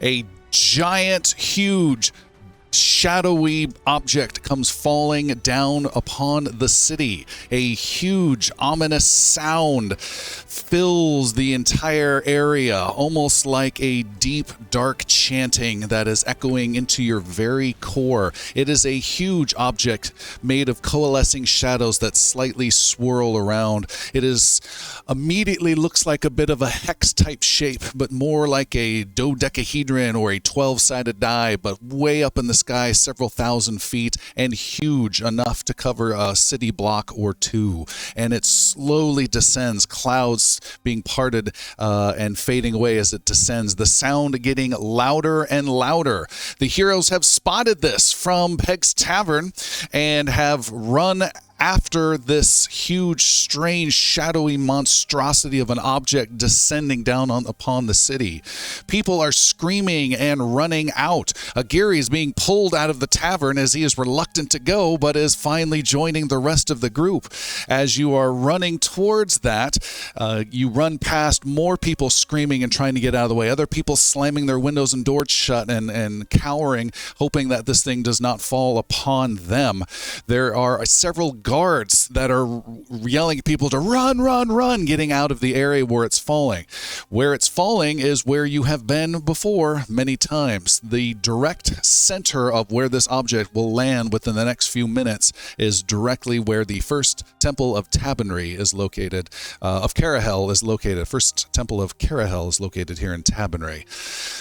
A giant, huge, shadowy object comes falling down upon the city. A huge, ominous sound fills the entire area, almost like a deep, dark chanting that is echoing into your very core. It is a huge object made of coalescing shadows that slightly swirl around. It is immediately looks like a bit of a hex-type shape, but more like a dodecahedron or a 12-sided die, but way up in the sky, several thousand feet, and huge enough to cover a city block or two. And it slowly descends, clouds being parted and fading away as it descends, the sound getting louder and louder. The heroes have spotted this from Peg's Tavern and have run after this huge, strange, shadowy monstrosity of an object descending down upon the city. People are screaming and running out. Gary is being pulled out of the tavern as he is reluctant to go, but is finally joining the rest of the group. As you are running towards that, you run past more people screaming and trying to get out of the way, other people slamming their windows and doors shut and cowering, hoping that this thing does not fall upon them. There are several guards that are yelling at people to run, run, run, getting out of the area where it's falling. Where it's falling is where you have been before many times. The direct center of where this object will land within the next few minutes is directly where the first temple of Tabonry is located, of Kerahell is located. First temple of Kerahell is located here in Tabonry.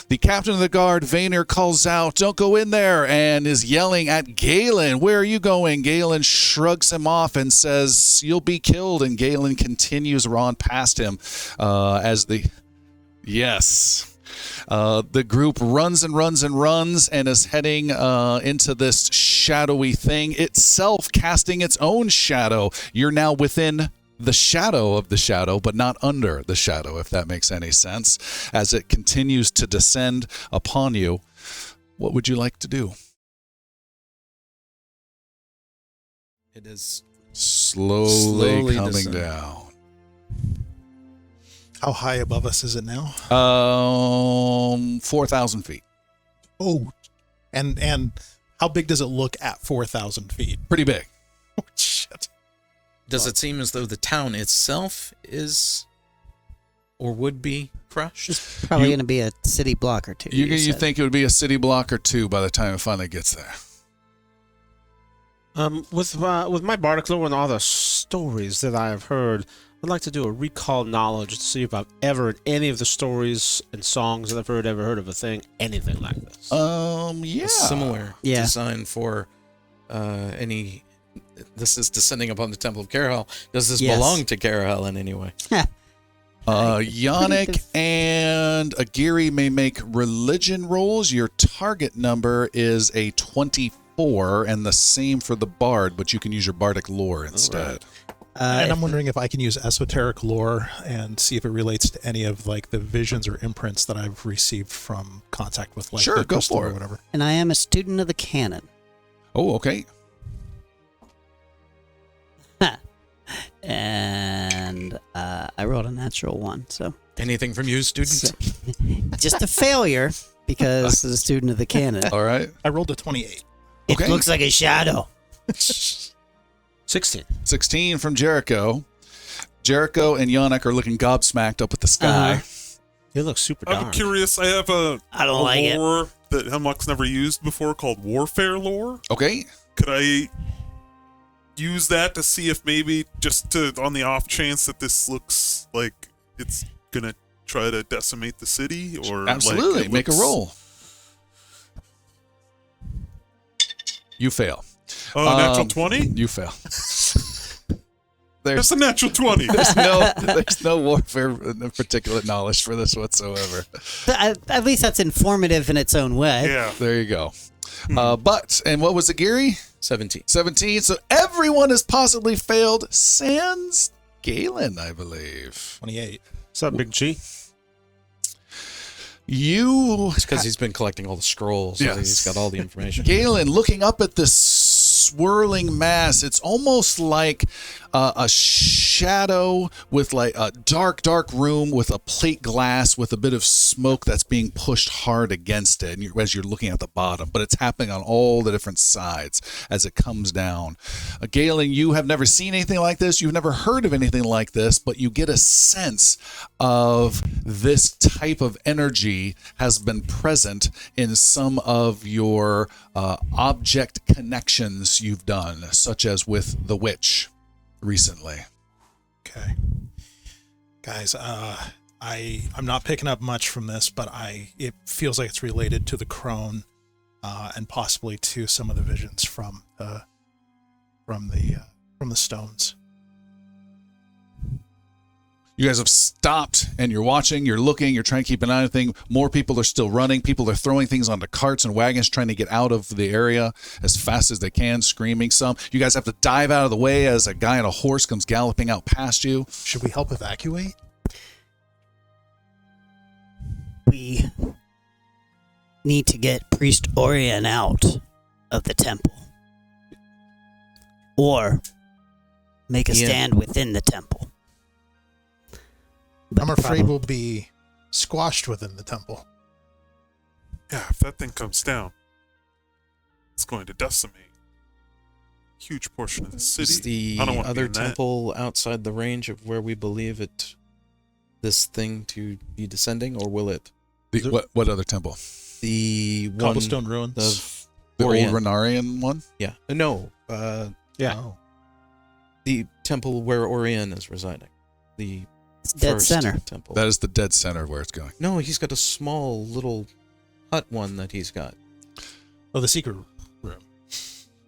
The captain of the guard, Vaynir, calls out, "Don't go in there," and is yelling at Galen. "Where are you going?" Galen shrugs him off and says, "You'll be killed." And Galen continues on past him the group runs and runs and runs and is heading into this shadowy thing itself, casting its own shadow. You're now within the shadow of the shadow, but not under the shadow, if that makes any sense. As it continues to descend upon you, what would you like to do? It is slowly coming down. How high above us is it now? 4,000 feet. Oh, and how big does it look at 4,000 feet? Pretty big. Oh, shit. Does it seem as though the town itself is or would be crushed? It's probably going to be a city block or two. You think it would be a city block or two by the time it finally gets there? With my bardic lore and all the stories that I have heard, I'd like to do a recall knowledge to see if I've ever in any of the stories and songs that I've ever heard of a thing, anything like this. Yeah. A similar design for any. This is descending upon the Temple of Kerahell. Does this belong to Kerahell in any way? Yannick and Agiri may make religion rolls. Your target number is a 24, and the same for the bard, but you can use your bardic lore instead. And I'm wondering if I can use esoteric lore and see if it relates to any of like the visions or imprints that I've received from contact with like the go crystal for or it. whatever. And I am a student of the canon. Oh, okay. And I rolled a natural one, so Anything from you, student? just a failure because of the student of the canon. All right. I rolled a 28. It looks like a shadow. 16. 16 from Jericho. Jericho and Yannick are looking gobsmacked up at the sky. It looks super dark. I'm curious. I have a lore that Hemlock's never used before called Warfare Lore. Okay. Could I use that to see if maybe on the off chance that this looks like it's gonna try to decimate the city? Or absolutely, make a roll. You fail. Natural 20? You fail. That's a natural 20. There's no warfare particulate knowledge for this whatsoever. At least that's informative in its own way. Yeah. There you go. And what was it, Gary? 17. 17. So everyone has possibly failed. Sans Galen, I believe. 28. What's up, Big G? You... It's because he's been collecting all the scrolls. So Yes. he's got all the information. Galen, looking up at this swirling mass. It's almost like a shadow with like a dark room with a plate glass with a bit of smoke that's being pushed hard against it, and as you're looking at the bottom. But it's happening on all the different sides as it comes down. Galen, you have never seen anything like this. You've never heard of anything like this, but you get a sense of this type of energy has been present in some of your object connections you've done, such as with the witch recently. Okay. Guys, I'm not picking up much from this, but it feels like it's related to the crone, and possibly to some of the visions from the stones. You guys have stopped and you're watching, you're looking, you're trying to keep an eye on things. More people are still running. People are throwing things onto carts and wagons, trying to get out of the area as fast as they can, screaming some. You guys have to dive out of the way as a guy on a horse comes galloping out past you. Should we help evacuate? We need to get Priest Orion out of the temple. Or make a stand within the temple. But I'm afraid we'll be squashed within the temple. Yeah, if that thing comes down, it's going to decimate a huge portion of the city. Is the I don't want to be other in that. temple outside the range of where we believe this thing to be descending, or will it? What other temple? The one Cobblestone ruins. of The Orient. old Renarian one? Yeah. No. Yeah. Oh. The temple where Orion is residing. The Dead first center. temple. That is the dead center where it's going. No, he's got a small little hut one that he's got. Oh, the secret room.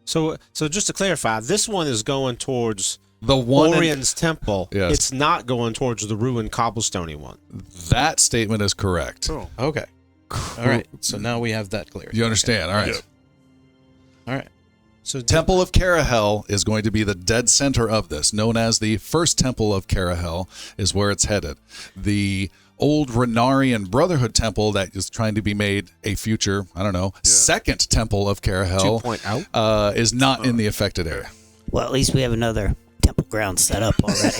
So just to clarify, this one is going towards The one Orion's temple. Yes. It's not going towards the ruined cobblestoney one. that statement is correct. Oh, Okay. All right. So now we have that clear. You understand? All right. Yeah. All right. So Temple of Kerahell is going to be the dead center of this, known as the first Temple of Kerahell is where it's headed. The old Renarian Brotherhood Temple that is trying to be made a future, second Temple of Kerahell 2.0 is not in the affected area. Well, at least we have another temple ground set up already.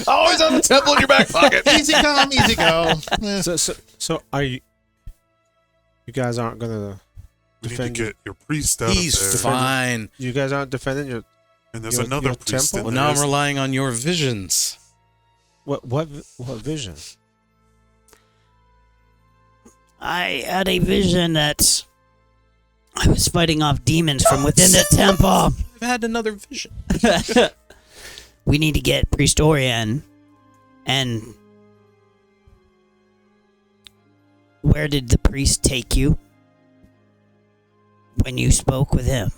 Always have a temple in your back pocket. Easy come, easy go. Eh. So are you guys aren't gonna we need to defend? get your priest out He's of there. fine. You guys aren't defending your And there's your another priest temple? in Well, there. now I'm isn't relying on your visions. what vision? I had a vision that I was fighting off demons from within the temple. I've had another vision. We need to get Priest Orion. And where did the priest take you when you spoke with him?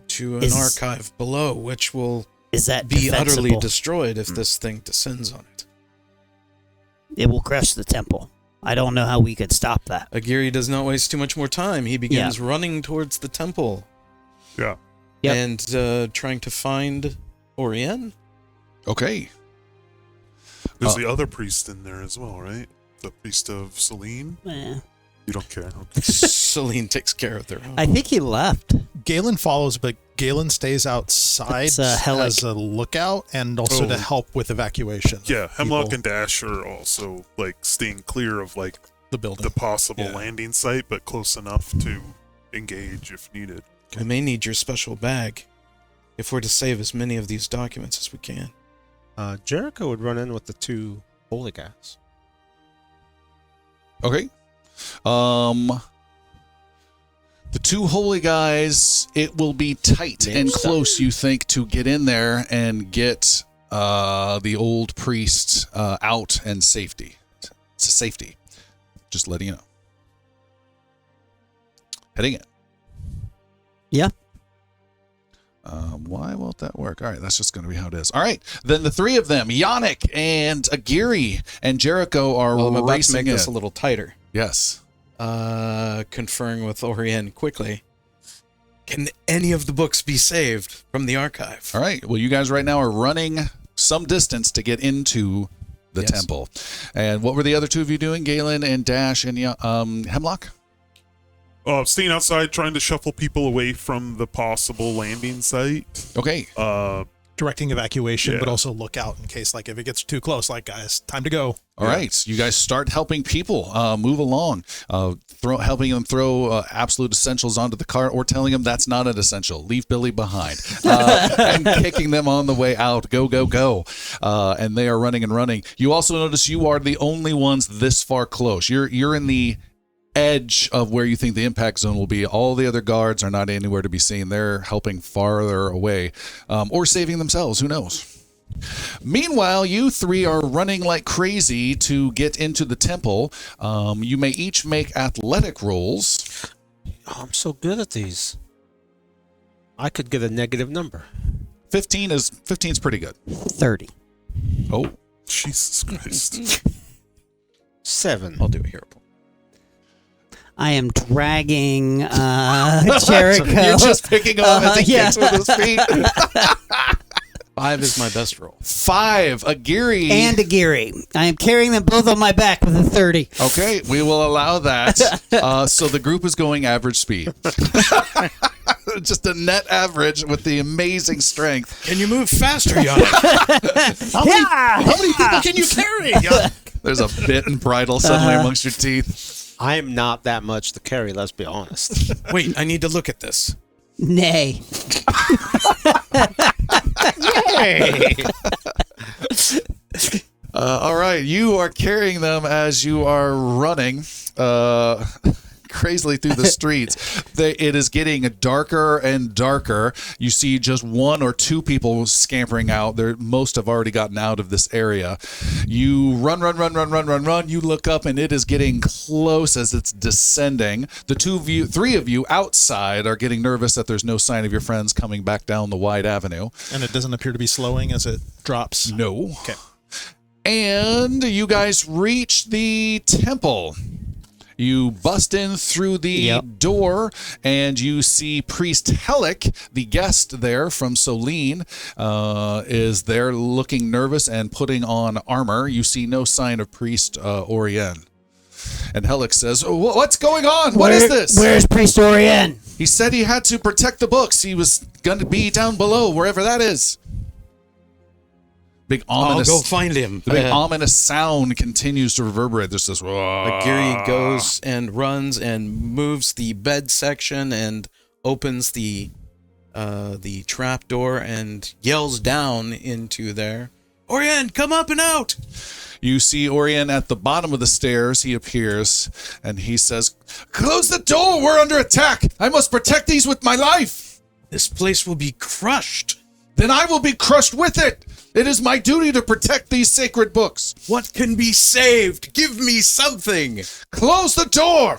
To an Is- archive below, which will Is that be utterly defensible? destroyed if this thing descends on it. It will crush the temple. I don't know how we could stop that. Agiri does not waste too much more time. He begins running towards the temple Yeah. Yep. and trying to find Orion. Okay. There's the other priest in there as well, right? The priest of Selene. Eh. You don't care. Okay. Celine takes care of their own. I think he left. Galen follows, but Galen stays outside It's, Helic. as a lookout and also to help with evacuation. of Yeah, Hemlock people, and Dash are also like staying clear of like the building. the possible Yeah. landing site, but close enough to engage if needed. We may need your special bag if we're to save as many of these documents as we can. Jericho would run in with the two holy guys. Okay. The two holy guys, it will be tight and close, you think, to get in there and get the old priest out and safety. It's safety. Just letting you know. Heading in. Yeah. Why won't that work? All right, that's just going to be how it is. All right, then the three of them, Yannick and Agiri and Jericho are Well, I'm about to racing make in. this a little tighter. Yes. Conferring with Orion quickly. Can any of the books be saved from the archive? All right. Well, you guys right now are running some distance to get into the Yes. temple. And what were the other two of you doing, Galen and Dash and Hemlock? Staying outside, trying to shuffle people away from the possible landing site. Okay. Directing evacuation, but Yeah. also look out in case, like, if it gets too close, like, guys, time to go. All right, you guys start helping people move along, helping them throw absolute essentials onto the cart, or telling them that's not an essential. Leave Billy behind, and kicking them on the way out. Go, go, go! And they are running and running. You also notice you are the only ones this far close. You're in the edge of where you think the impact zone will be. All the other guards are not anywhere to be seen. They're helping farther away, or saving themselves. Who knows? Meanwhile, you three are running like crazy to get into the temple. You may each make athletic rolls. Oh, I'm so good at these. I could get a negative number. 15 is pretty good. 30. Oh, Jesus Christ. 7. I'll do a hero pull. I am dragging Jericho. you're just picking him up as he kicks with his feet. 5 is my best roll. 5, a Geary. And a Geary. I am carrying them both on my back with a 30. Okay, we will allow that. So the group is going average speed. Just a net average with the amazing strength. Can you move faster, Yannick? How many people can you carry? There's a bit and bridle suddenly amongst your teeth. I am not that much to carry, let's be honest. Wait, I need to look at this. Nay. All right, you are carrying them as you are running crazily through the streets. It is getting darker and darker. You see just 1 or 2 people scampering out. Most have already gotten out of this area. You run. You look up, and it is getting close as it's descending. The 3 of you outside are getting nervous that there's no sign of your friends coming back down the wide avenue. And it doesn't appear to be slowing as it drops. No. Okay. And you guys reach the temple. You bust in through the door, and you see Priest Hellick, the guest there from Solene, is there looking nervous and putting on armor. You see no sign of Priest Orien. And Hellick says, "What's going on? What is this?" Where's Priest Orien? He said he had to protect the books. He was going to be down below, wherever that is. Big ominous, I'll go find him. The big ominous sound continues to reverberate. There's this. Geary goes and runs and moves the bed section and opens the trap door and yells down into there. Orien, come up and out! You see Orien at the bottom of the stairs. He appears and he says, "Close the door. We're under attack. I must protect these with my life. This place will be crushed. Then I will be crushed with it. It is my duty to protect these sacred books. What can be saved? Give me something!" Close the door."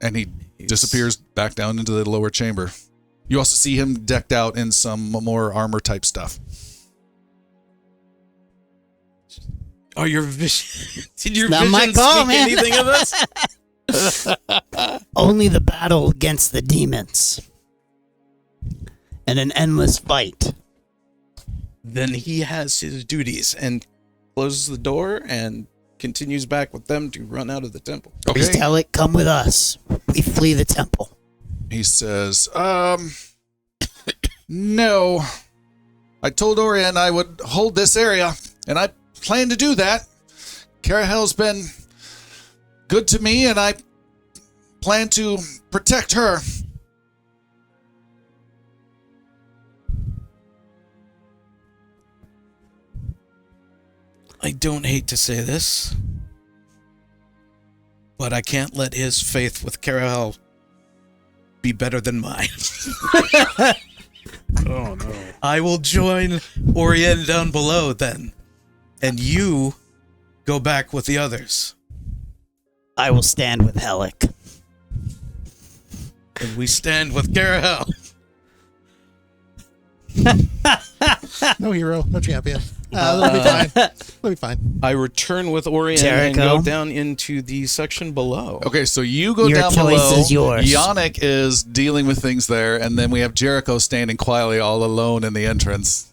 And he disappears back down into the lower chamber. You also see him decked out in some more armor type stuff. Oh, your vision. Did your Not vision my call, speak man. anything of this? Only the battle against the demons. And an endless fight. Then he has his duties and closes the door and continues back with them to run out of the temple. Priest Hellick, come with us. We flee the temple. He says, no. I told Orien I would hold this area, and I plan to do that. Kerahell's been good to me, and I plan to protect her. I don't hate to say this, but I can't let his faith with Kerahell be better than mine. Oh, no. I will join Orien down below then, and you go back with the others. I will stand with Hellick. And we stand with Kerahell. No hero, no champion. That'll be fine. That'll be fine. I return with Orien and go down into the section below. Okay, so you go Your down choice below. is yours. Yannick is dealing with things there, and then we have Jericho standing quietly all alone in the entrance.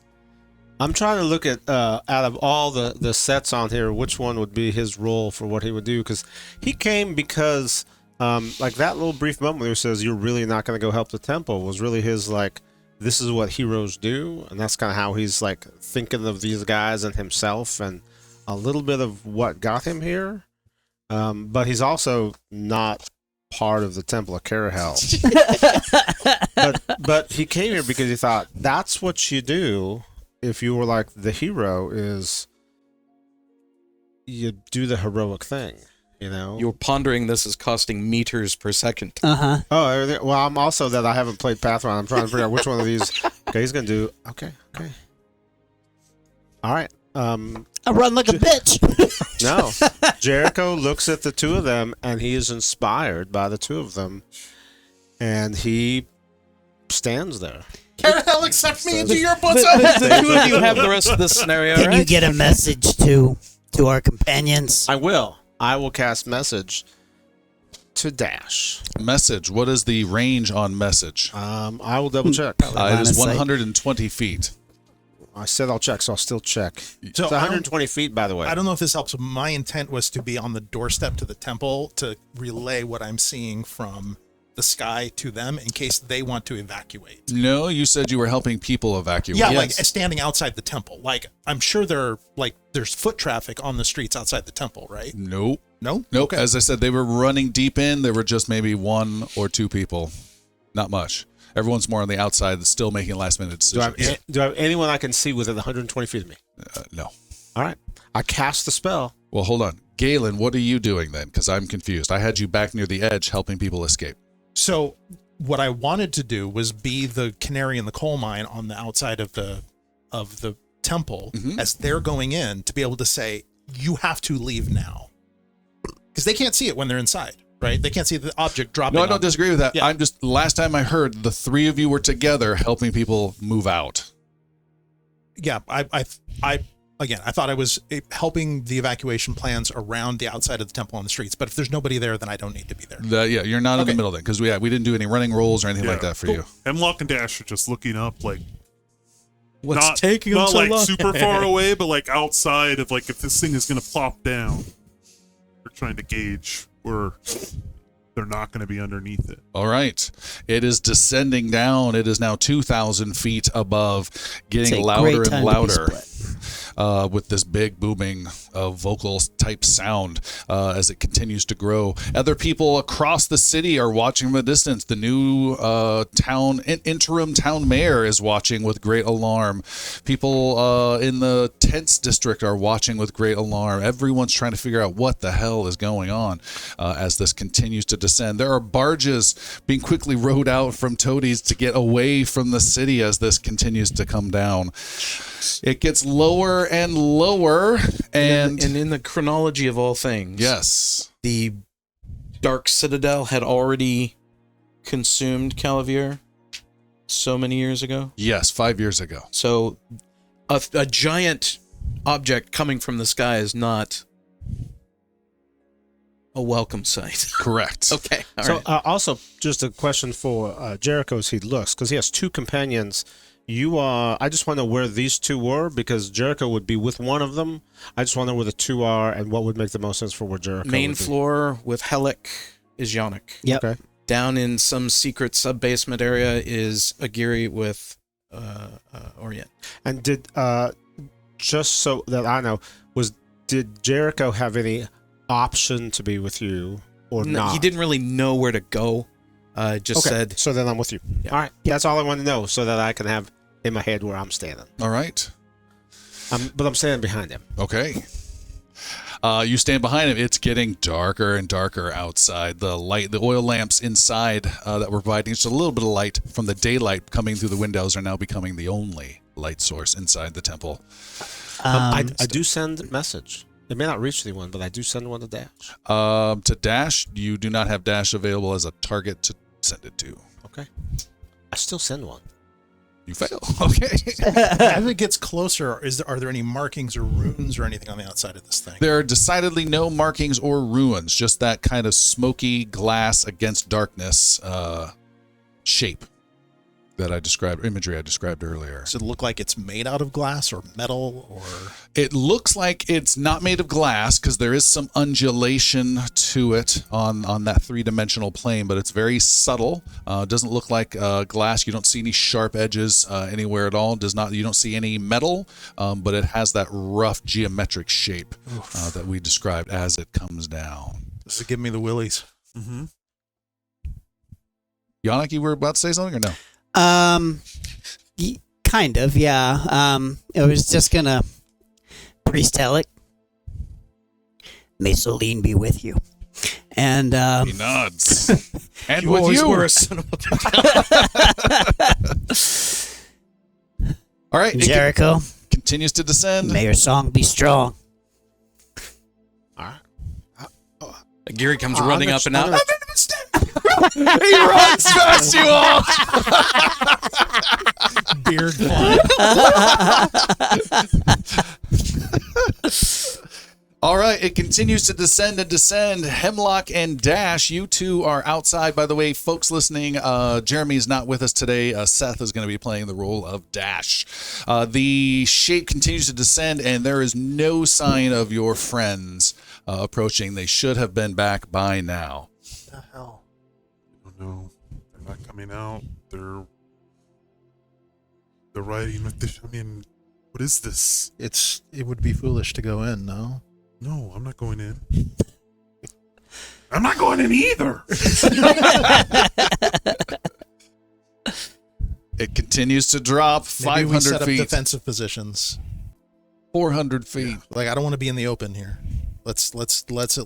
I'm trying to look at, out of all the sets on here, which one would be his role for what he would do, because he came because Like that little brief moment where he says, "You're really not going to go help the temple," was really his like, "This is what heroes do," and that's kind of how he's like thinking of these guys and himself, and a little bit of what got him here. But he's also not part of the Temple of Kerahell. but he came here because he thought that's what you do if you were like the hero, is you do the heroic thing, you know? You're pondering this is costing meters per second. Uh-huh. Oh, everything. Well, I'm also that I haven't played Pathfinder. I'm trying to figure out which one of these. Okay, he's gonna do. Okay. All right. I run like a bitch. No. Jericho looks at the two of them, and he is inspired by the two of them, and he stands there. Kerahell, accept me into your bosom. The two of you have the rest of this scenario, Can right? you get a message to our companions? I will cast message to Dash. Message. What is the range on message? I will double check. It Line is of sight. 120 feet. I said I'll check, so I'll still check. So It's I don't- 120 feet, by the way. I don't know if this helps. My intent was to be on the doorstep to the temple to relay what I'm seeing from the sky to them in case they want to evacuate. No, you said you were helping people evacuate. Yeah, Yes. like standing outside the temple. Like I'm sure there's foot traffic on the streets outside the temple, right? Nope. No? Nope. Okay. As I said, they were running deep in. There were just maybe one or two people. Not much. Everyone's more on the outside, still making last minute Do I, decisions. have, do I have anyone I can see within 120 feet of me? No. All right. I cast the spell. Well, hold on. Galen, what are you doing then? Because I'm confused. I had you back near the edge helping people escape. So what I wanted to do was be the canary in the coal mine on the outside of the temple as they're going in to be able to say, you have to leave now. Because they can't see it when they're inside, right? They can't see the object dropping. No, I on don't them. disagree with that. Yeah. I'm just, last time I heard, the three of you were together helping people move out. Yeah, I thought I was helping the evacuation plans around the outside of the temple on the streets. But if there's nobody there, then I don't need to be there. Yeah, you're not in the Okay. middle then, because we didn't do any running rolls or anything like Yeah. that for you. Hemlock and Dash are just looking up, like What's not taking them not so like long? super far away, but like outside of like if this thing is gonna plop down. They're trying to gauge where they're not going to be underneath it. All right. It is descending down. It is now 2,000 feet above, It's getting a louder great and time to be louder. split. With this big booming vocal type sound as it continues to grow. Other people across the city are watching from a distance. The new interim town mayor is watching with great alarm. People in the tents district are watching with great alarm. Everyone's trying to figure out what the hell is going on as this continues to descend. There are barges being quickly rowed out from toadies to get away from the city as this continues to come down. It gets lower and lower, and in the chronology of all things, yes, the Dark Citadel had already consumed Calavir so many years ago. yes, 5 years ago. So a giant object coming from the sky is not a welcome sight. Correct. Okay. All So right. also, just a question for Jericho as he looks, because he has two companions. I just want to know where these two were, because Jericho would be with one of them. I just want to know where the two are and what would make the most sense for where Jericho Main would be. floor with Hellick is Yannick. Yep. Okay. Down in some secret sub-basement area is Aguirre with Orient. And did just so that I know, did Jericho have any option to be with you or No, not? he didn't really know where to go. Just Okay, said, so then I'm with you. Yeah. All right, that's all I want to know, so that I can have in my head where I'm standing. All right. But I'm standing behind him. Okay. You stand behind him. It's getting darker and darker outside. The oil lamps inside that were providing just a little bit of light from the daylight coming through the windows are now becoming the only light source inside the temple. I do send a message. It may not reach anyone, but I do send one to Dash. To Dash, you do not have Dash available as a target to send it to. Okay. I still send one. You fail. Okay. As it gets closer, are there any markings or runes or anything on the outside of this thing? There are decidedly no markings or ruins, just that kind of smoky glass against darkness shape. that I described, imagery I described earlier. Does it look like it's made out of glass or metal or? It looks like it's not made of glass because there is some undulation to it on that three-dimensional plane, but it's very subtle. Doesn't look like glass. You don't see any sharp edges anywhere at all. You don't see any metal, but it has that rough geometric shape that we described as it comes down. Does it give me the willies? Mm-hmm. Yannick, you were about to say something or no? Kind of, yeah. I was just gonna priest-tell it. May Celine be with you. And He nods. And You with always you. were a son of a All right. It Jericho, continues to descend. may your song be strong. Gary comes running up and out. He runs past you all. Beard flying. All right, it continues to descend and descend. Hemlock and Dash, you two are outside. By the way, folks listening, Jeremy's not with us today. Seth is going to be playing the role of Dash. The shape continues to descend, and there is no sign of your friends approaching. They should have been back by now. What the hell? Oh no, they're not coming out. They're riding with this. I mean, what is this? It would be foolish to go in, no? No, I'm not going in. I'm not going in either. It continues to drop Maybe we 500 set up feet, defensive positions. 400 feet, Like I don't want to be in the open here. Let's at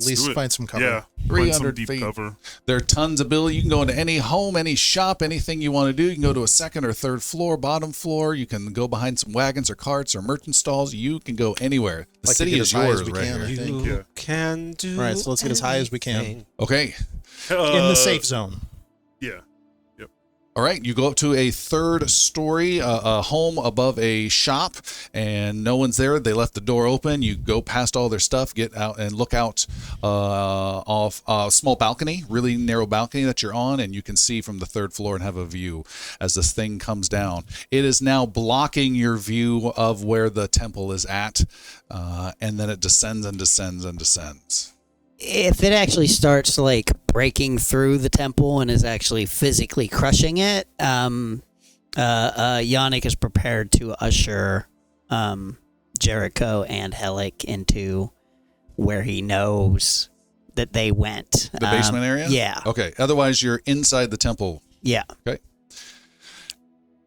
least do it. find some cover. Yeah, find 300 some deep feet. cover. There are tons of ability. You can go into any home, any shop, anything you want to do. You can go to a second or third floor, bottom floor. You can go behind some wagons or carts or merchant stalls. You can go anywhere. The Like to city get is as high yours as we right can, here. I think. Yeah. Can do. All right, so let's get as high as we can. anything. Okay. In the safe zone. Yeah. All right, you go up to a third story, a home above a shop, and no one's there. They left the door open. You go past all their stuff, get out and look out off a small balcony, really narrow balcony that you're on, and you can see from the third floor and have a view as this thing comes down. It is now blocking your view of where the temple is at, and then it descends and descends and descends. If it actually starts like breaking through the temple and is actually physically crushing it, Yannick is prepared to usher Jericho and Helic into where he knows that they went. The basement area? Yeah. Okay, otherwise you're inside the temple. Yeah.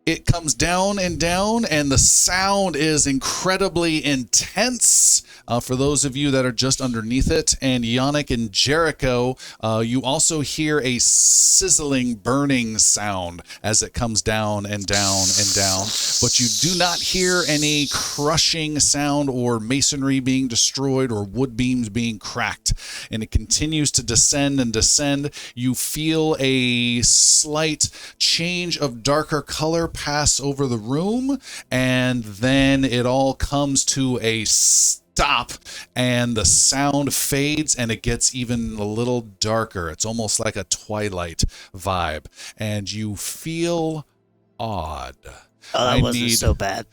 It comes down, and the sound is incredibly intense for those of you that are just underneath it. And Yannick and Jericho, you also hear a sizzling, burning sound as it comes down and down and down. But you do not hear any crushing sound or masonry being destroyed or wood beams being cracked. And it continues to descend and descend. You feel a slight change of darker color pass over the room, and then it all comes to a stop, and the sound fades, and it gets even a little darker. It's almost like a twilight vibe, and you feel odd. Oh, that wasn't so bad.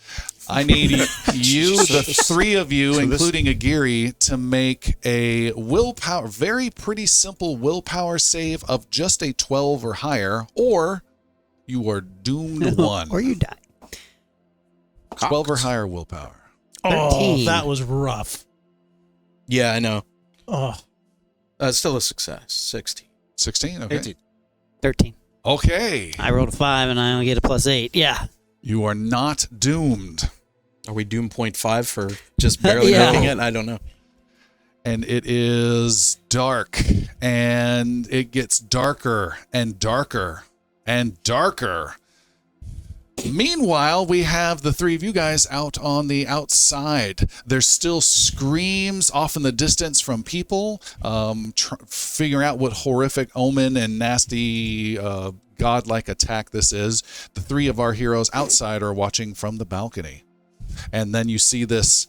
I need you, the three of you, including Agiri, to make a willpower, very pretty simple willpower save of just a 12 or higher, or you are doomed one. Or you die. 12 or higher willpower. 13. Oh, that was rough. Yeah, I know. Oh, Still a success. 16. 16? Okay. 18. 13. Okay. I rolled a 5 and I only get a +8. Yeah. You are not doomed. Are we doom 0.5 for just barely Yeah. making it? I don't know. And it is dark, and it gets darker and darker and darker. Meanwhile, we have the three of you guys out on the outside. There's still screams off in the distance from people, figuring out what horrific omen and nasty godlike attack this is. The three of our heroes outside are watching from the balcony. And then you see this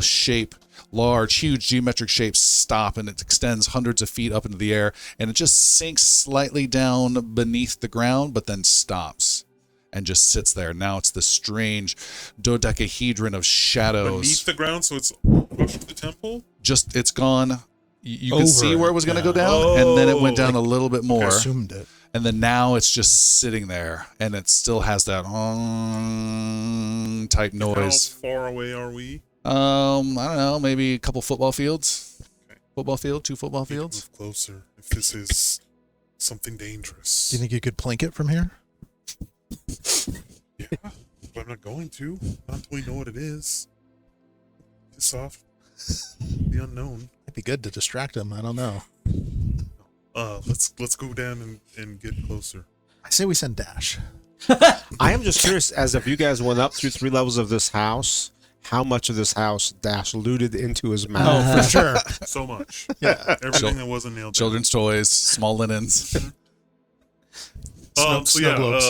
shape, large, huge geometric shape stop, and it extends hundreds of feet up into the air, and it just sinks slightly down beneath the ground, but then stops. and just sits there. Now it's this strange dodecahedron of shadows. Beneath the ground, so it's pushed the temple? Just, it's gone. You Over could see where it was going to go down, and then it went down a little bit more. I assumed it. And then now it's just sitting there, and it still has that type noise. How far away are we? I don't know, maybe a couple football fields. Okay. Football field, 2 football We can fields. move closer if this is something dangerous. Do you think you could plink it from here? Yeah, but I'm not going to. Not until we know what it is. Piss off the unknown. It'd be good to distract him. I don't know. Let's go down and get closer. I say we send Dash. I am just curious, as if you guys went up through 3 levels of this house, how much of this house Dash looted into his mouth? Oh, for sure. So much. Yeah. Everything that wasn't nailed down. Children's toys, small linens. Snow globes.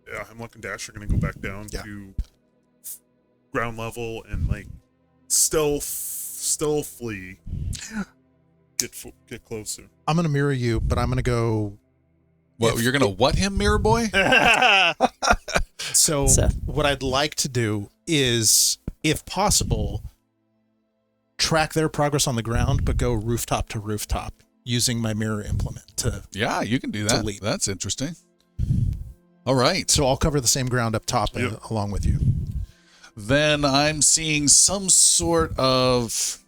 Yeah, Hemlock and Dash are gonna go back down to ground level and like stealthily get closer. I'm gonna mirror you, but I'm gonna go. What, you're going to what him, Mirror Boy? So Seth. what I'd like to do is, if possible, track their progress on the ground, but go rooftop to rooftop using my mirror implement to. Yeah, you can do that. leap. That's interesting. All right. So I'll cover the same ground up top along with you. Then I'm seeing some sort of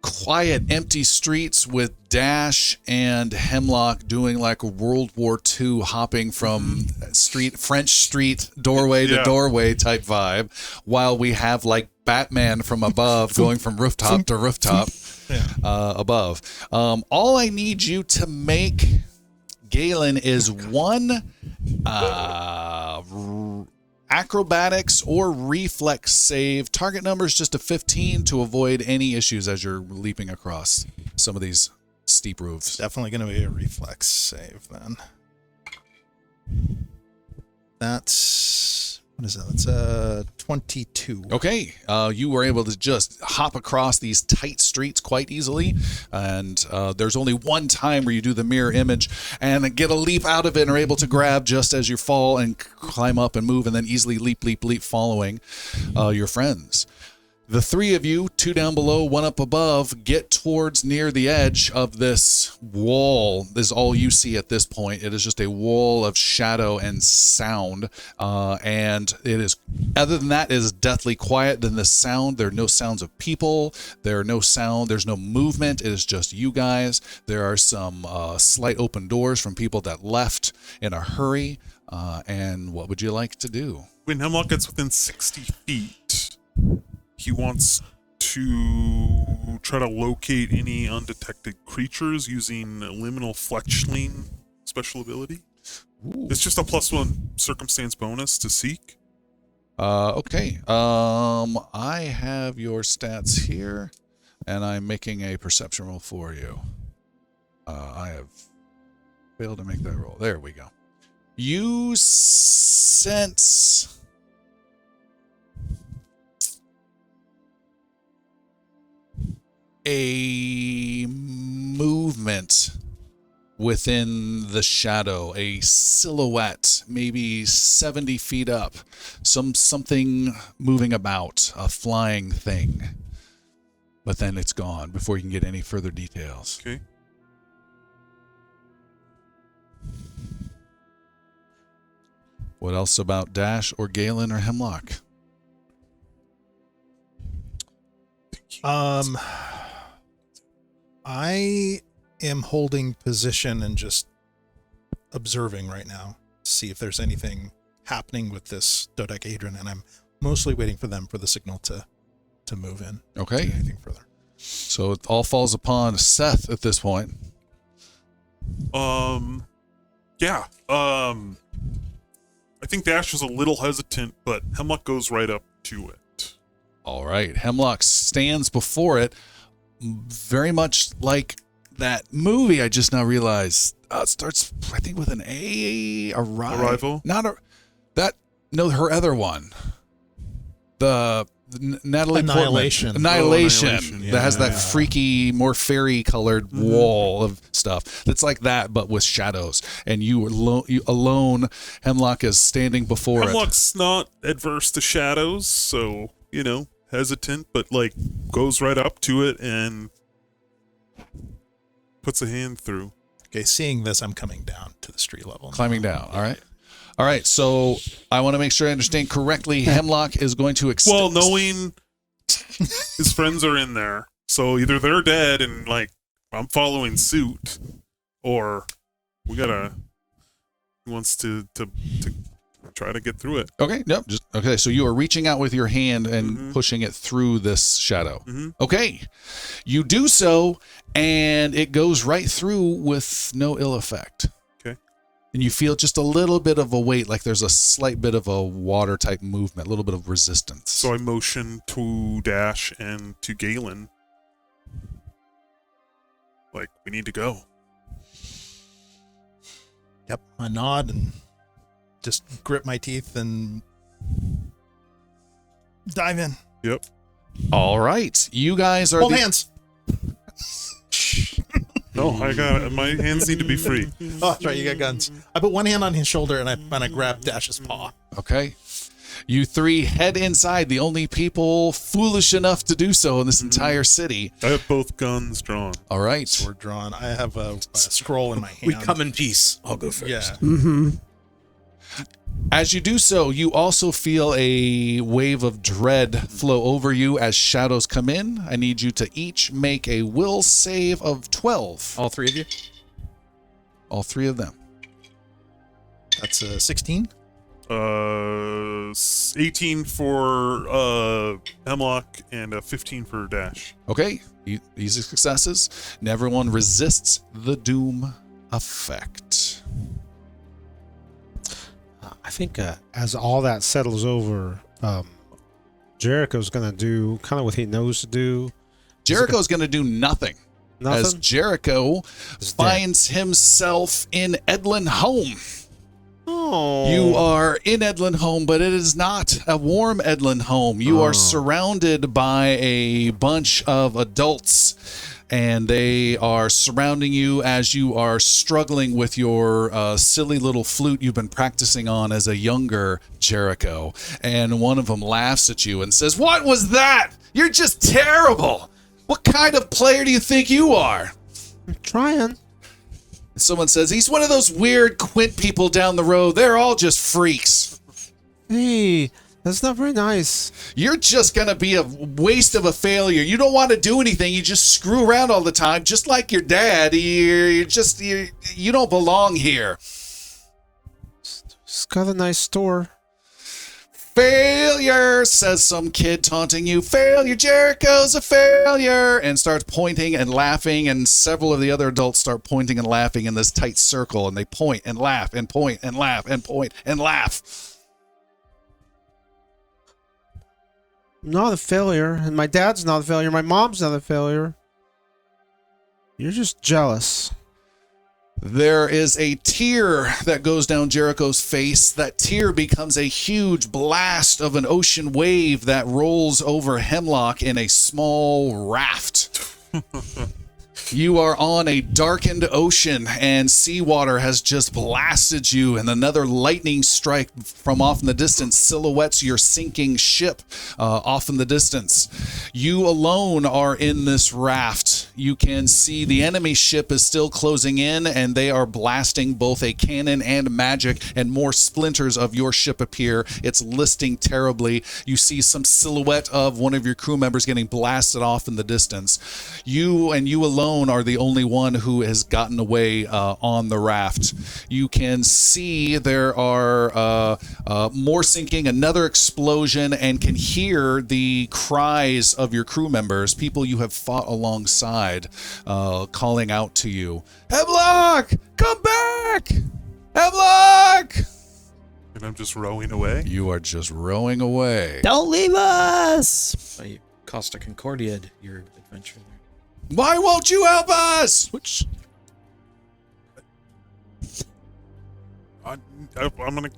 quiet, empty streets with Dash and Hemlock doing like a World War II hopping from French street doorway to doorway type vibe, while we have like Batman from above going from rooftop to rooftop above. All I need you to make, Galen, is one acrobatics or reflex save. Target number is just a 15 to avoid any issues as you're leaping across some of these steep roofs. Definitely going to be a reflex save then. That's, what is that? That's 22. Okay, you were able to just hop across these tight streets quite easily, and there's only one time where you do the mirror image and get a leap out of it and are able to grab just as you fall and climb up and move and then easily leap following your friends. The 3 of you, 2 down below, 1 up above, get towards near the edge of this wall. This is all you see at this point. It is just a wall of shadow and sound. And it is, other than that, it is deathly quiet. Then the sound, there are no sounds of people. There's no movement. It is just you guys. There are some slight open doors from people that left in a hurry. And what would you like to do? When Hemlock gets within 60 feet, he wants to try to locate any undetected creatures using liminal fletchling special ability. Ooh. It's just a +1 circumstance bonus to seek. Okay. I have your stats here, and I'm making a perception roll for you. I have failed to make that roll. There we go. You sense a movement within the shadow, a silhouette, maybe 70 feet up, something moving about, a flying thing. But then it's gone before you can get any further details. Okay. What else about Dash or Galen or Hemlock? I am holding position and just observing right now to see if there's anything happening with this dodecahedron, and I'm mostly waiting for them for the signal to move in. Okay. Do anything further. So it all falls upon Seth at this point. Yeah. I think Dash is a little hesitant, but Hemlock goes right up to it. All right. Hemlock stands before it, very much like that movie I just now realized. It starts, I think, with an A. Arrival? Not a... That... No, her other one. The Natalie Annihilation. Portman. Annihilation. Annihilation, yeah, that has that yeah. freaky, more fairy-colored wall of stuff. That's like that, but with shadows. And you alone, Hemlock is standing before it. Hemlock's not adverse to shadows, so, hesitant, but, goes right up to it and puts a hand through. Okay, seeing this, I'm coming down to the street level. Climbing down, all right? All right, so I want to make sure I understand correctly. Hemlock is going to Well, knowing his friends are in there, so either they're dead and, I'm following suit, or he wants to try to get through it. Okay, yep. Okay, so you are reaching out with your hand and pushing it through this shadow. Okay, you do so, and it goes right through with no ill effect. Okay. And you feel just a little bit of a weight, like there's a slight bit of a water type movement, a little bit of resistance. So I motion to Dash and to Galen. We need to go. Yep, I nod and just grip my teeth and dive in. Yep. All right, you guys are Hold hands. No, I got it. My hands need to be free. Oh, that's right, you got guns. I put one hand on his shoulder and I grab Dash's paw. Okay. You three head inside, the only people foolish enough to do so in this entire city. I have both guns drawn. All right. We're drawn. I have a scroll in my hand. We come in peace. I'll go first. Yeah. As you do so, you also feel a wave of dread flow over you as shadows come in. I need you to each make a will save of 12. All three of you? All three of them. That's a 16. 18 for Hemlock and 15 for Dash. Okay, easy successes. And everyone resists the doom effect. I think as all that settles over, Jericho's going to do kind of what he knows to do. Jericho's going to do nothing. As Nothing? Jericho He's finds himself in Edlin Home. Oh. You are in Edlin Home, but it is not a warm Edlin Home. You are surrounded by a bunch of adults, and they are surrounding you as you are struggling with your silly little flute you've been practicing on as a younger Jericho. And one of them laughs at you and says, "What was that? You're just terrible. What kind of player do you think you are?" I'm trying. Someone says, "He's one of those weird Quint people down the road. They're all just freaks." Hey, that's not very nice. You're just going to be a waste of a failure. You don't want to do anything. You just screw around all the time, just like your dad. You don't belong here. It's got a nice store. "Failure," says some kid taunting you. "Failure, Jericho's a failure," and starts pointing and laughing, and several of the other adults start pointing and laughing in this tight circle, and they point and laugh and point and laugh and point and laugh. I'm not a failure, and my dad's not a failure. My mom's not a failure. You're just jealous. There is a tear that goes down Jericho's face. That tear becomes a huge blast of an ocean wave that rolls over Hemlock in a small raft. You are on a darkened ocean, and seawater has just blasted you, and another lightning strike from off in the distance silhouettes your sinking ship off in the distance. You alone are in this raft. You can see the enemy ship is still closing in, and they are blasting both a cannon and magic, and more splinters of your ship appear. It's listing terribly. You see some silhouette of one of your crew members getting blasted off in the distance. You and you alone are the only one who has gotten away on the raft. You can see there are more sinking, another explosion, and can hear the cries of your crew members, people you have fought alongside, calling out to you. "Hemlock, come back! Hemlock!" And I'm just rowing away. You are just rowing away. Don't leave us! I Costa Concordia, your adventure there. Why won't you help us? Which I'm gonna.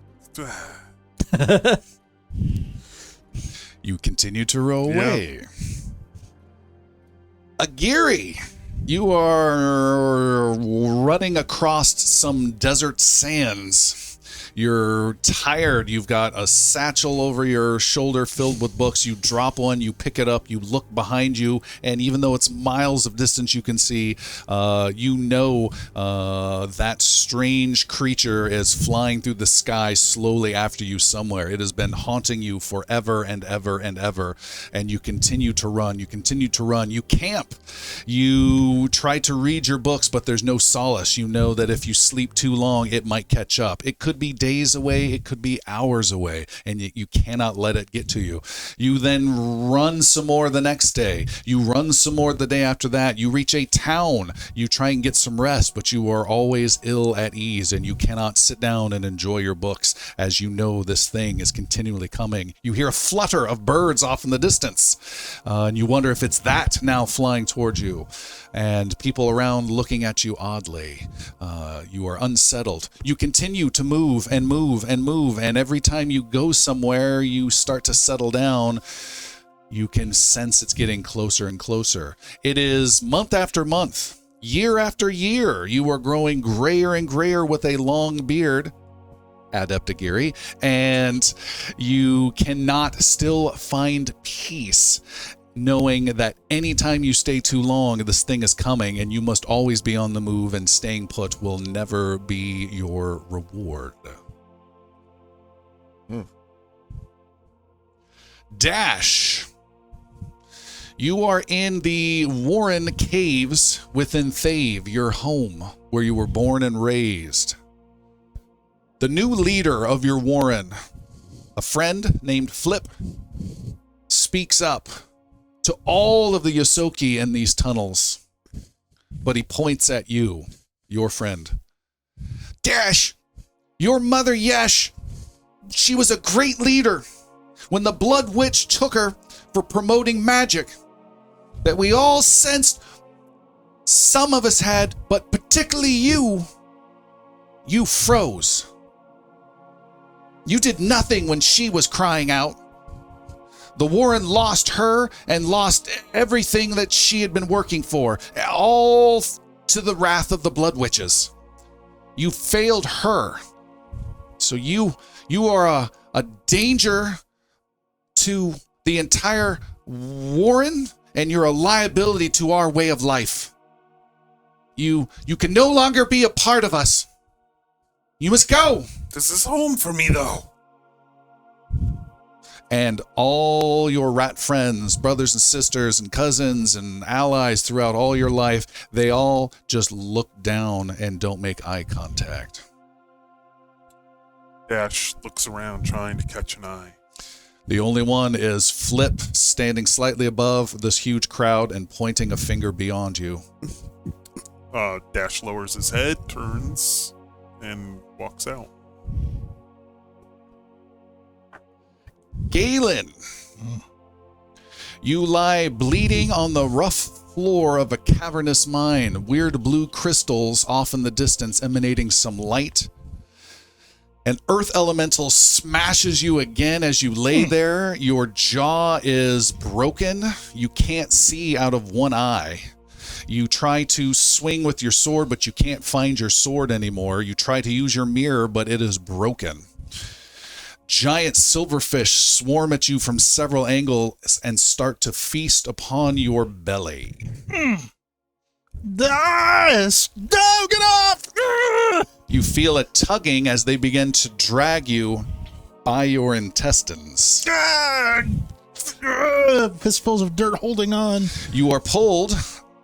You continue to row away. Agiri, you are running across some desert sands. You're tired. You've got a satchel over your shoulder filled with books. You drop one, you pick it up, you look behind you, and even though it's miles of distance you can see, you know that strange creature is flying through the sky slowly after you somewhere. It has been haunting you forever and ever and ever, and you continue to run. You continue to run. You camp. You try to read your books, but there's no solace. You know that if you sleep too long, it might catch up. It could be days away, it could be hours away, and you cannot let it get to you. You then run some more the next day. You run some more the day after that. You reach a town. You try and get some rest, but you are always ill at ease, and you cannot sit down and enjoy your books as you know this thing is continually coming. You hear a flutter of birds off in the distance, and you wonder if it's that now flying towards you, and people around looking at you oddly. You are unsettled. You continue to move and move and move, and every time you go somewhere, you start to settle down. You can sense it's getting closer and closer. It is month after month, year after year. You are growing grayer and grayer with a long beard, Adept Agiri, and you cannot still find peace, knowing that anytime you stay too long, this thing is coming, and you must always be on the move, and staying put will never be your reward. Dash. You are in the Warren Caves within Thave, your home, where you were born and raised. The new leader of your Warren, a friend named Flip, speaks up to all of the Yosoki in these tunnels, but he points at you, your friend. Dash, your mother Yesh, she was a great leader. When the Blood Witch took her for promoting magic that we all sensed, some of us had, but particularly you froze. You did nothing when she was crying out. The Warren lost her and lost everything that she had been working for, all to the wrath of the Blood Witches. You failed her. So you are a danger to the entire Warren, and you're a liability to our way of life. You can no longer be a part of us. You must go. This is home for me, though. And all your rat friends, brothers and sisters and cousins and allies throughout all your life, they all just look down and don't make eye contact. Dash looks around trying to catch an eye. The only one is Flip, standing slightly above this huge crowd and pointing a finger beyond you. Dash lowers his head, turns, and walks out. Galen, you lie bleeding on the rough floor of a cavernous mine, weird blue crystals off in the distance emanating some light. An earth elemental smashes you again as you lay there. Your jaw is broken. You can't see out of one eye. You try to swing with your sword, but you can't find your sword anymore. You try to use your mirror, but it is broken. Giant silverfish swarm at you from several angles and start to feast upon your belly. Yes! No, get off! You feel it tugging as they begin to drag you by your intestines. Fistfuls of dirt holding on. You are pulled,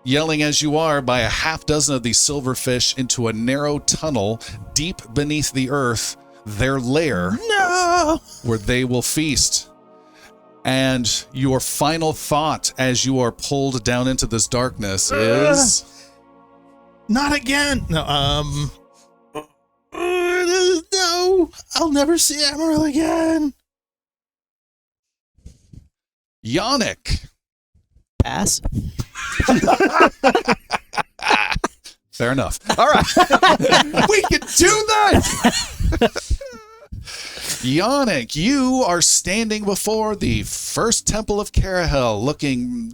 yelling as you are, by a half dozen of these silverfish into a narrow tunnel deep beneath the earth, their lair, where they will feast. And your final thought as you are pulled down into this darkness is... Not again! No, no! I'll never see Amaryl again! Yannick. Pass. Fair enough. All right. We can do this! Yannick, you are standing before the first temple of Kerahell, looking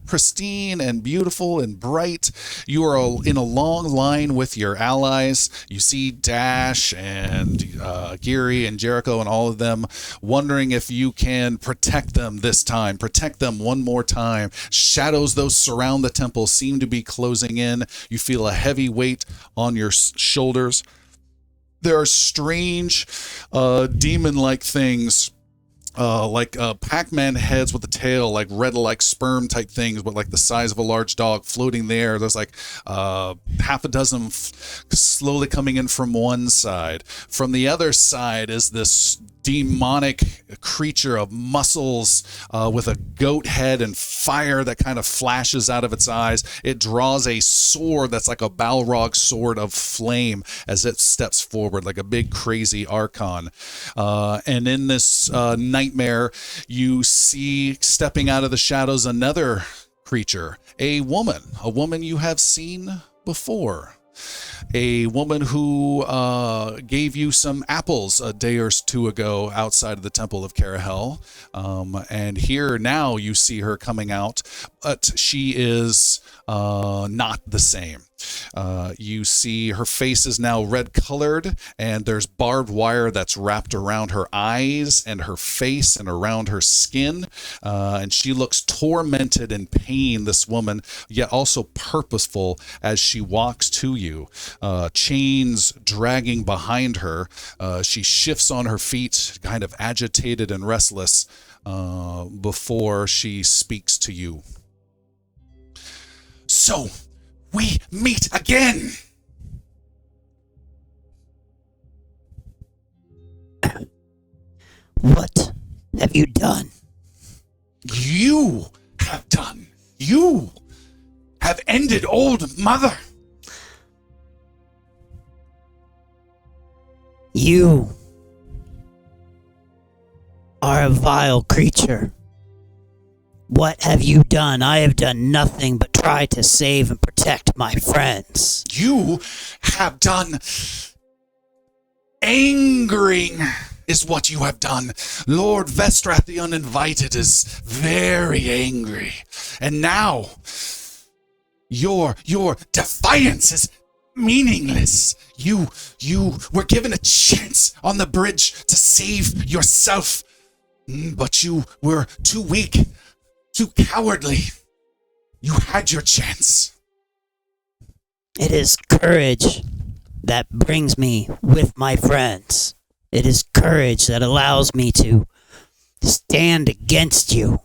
pristine and beautiful and bright. You are in a long line with your allies. You see Dash and Geary and Jericho and all of them, wondering if you can protect them this time. Protect them one more time. Shadows, those surround the temple, seem to be closing in. You feel a heavy weight on your shoulders. There are strange demon-like things, like Pac-Man heads with a tail, like red like sperm type things, but like the size of a large dog floating there. There's like half a dozen slowly coming in from one side. From the other side is this demonic creature of muscles with a goat head and fire that kind of flashes out of its eyes. It draws a sword that's like a Balrog sword of flame as it steps forward, like a big crazy archon. And in this nightmare, you see stepping out of the shadows another creature, a woman you have seen before. A woman who gave you some apples a day or two ago outside of the Temple of Kerahell. And here now you see her coming out, but she is not the same. You see her face is now red colored, and there's barbed wire that's wrapped around her eyes and her face and around her skin. And she looks tormented in pain, this woman, yet also purposeful as she walks to you. Chains dragging behind her. She shifts on her feet, kind of agitated and restless, before she speaks to you. So, we meet again! What have you done? You have done. You have ended Old Mother. You are a vile creature. What have you done? I have done nothing but try to save and protect my friends. You have done angering is what you have done. Lord Vestrath the Uninvited is very angry. And now your defiance is meaningless. You were given a chance on the bridge to save yourself, but you were too weak, too cowardly. You had your chance. It is courage that brings me with my friends. It is courage that allows me to stand against you.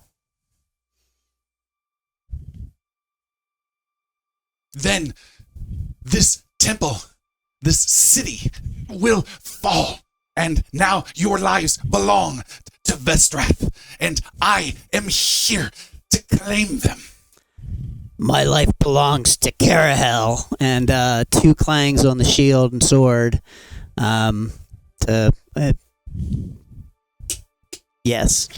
Then this temple, this city will fall, and now your lives belong to Vestrath, and I am here to claim them. My life belongs to Kerahell, and 2 clangs on the shield and sword. Yes.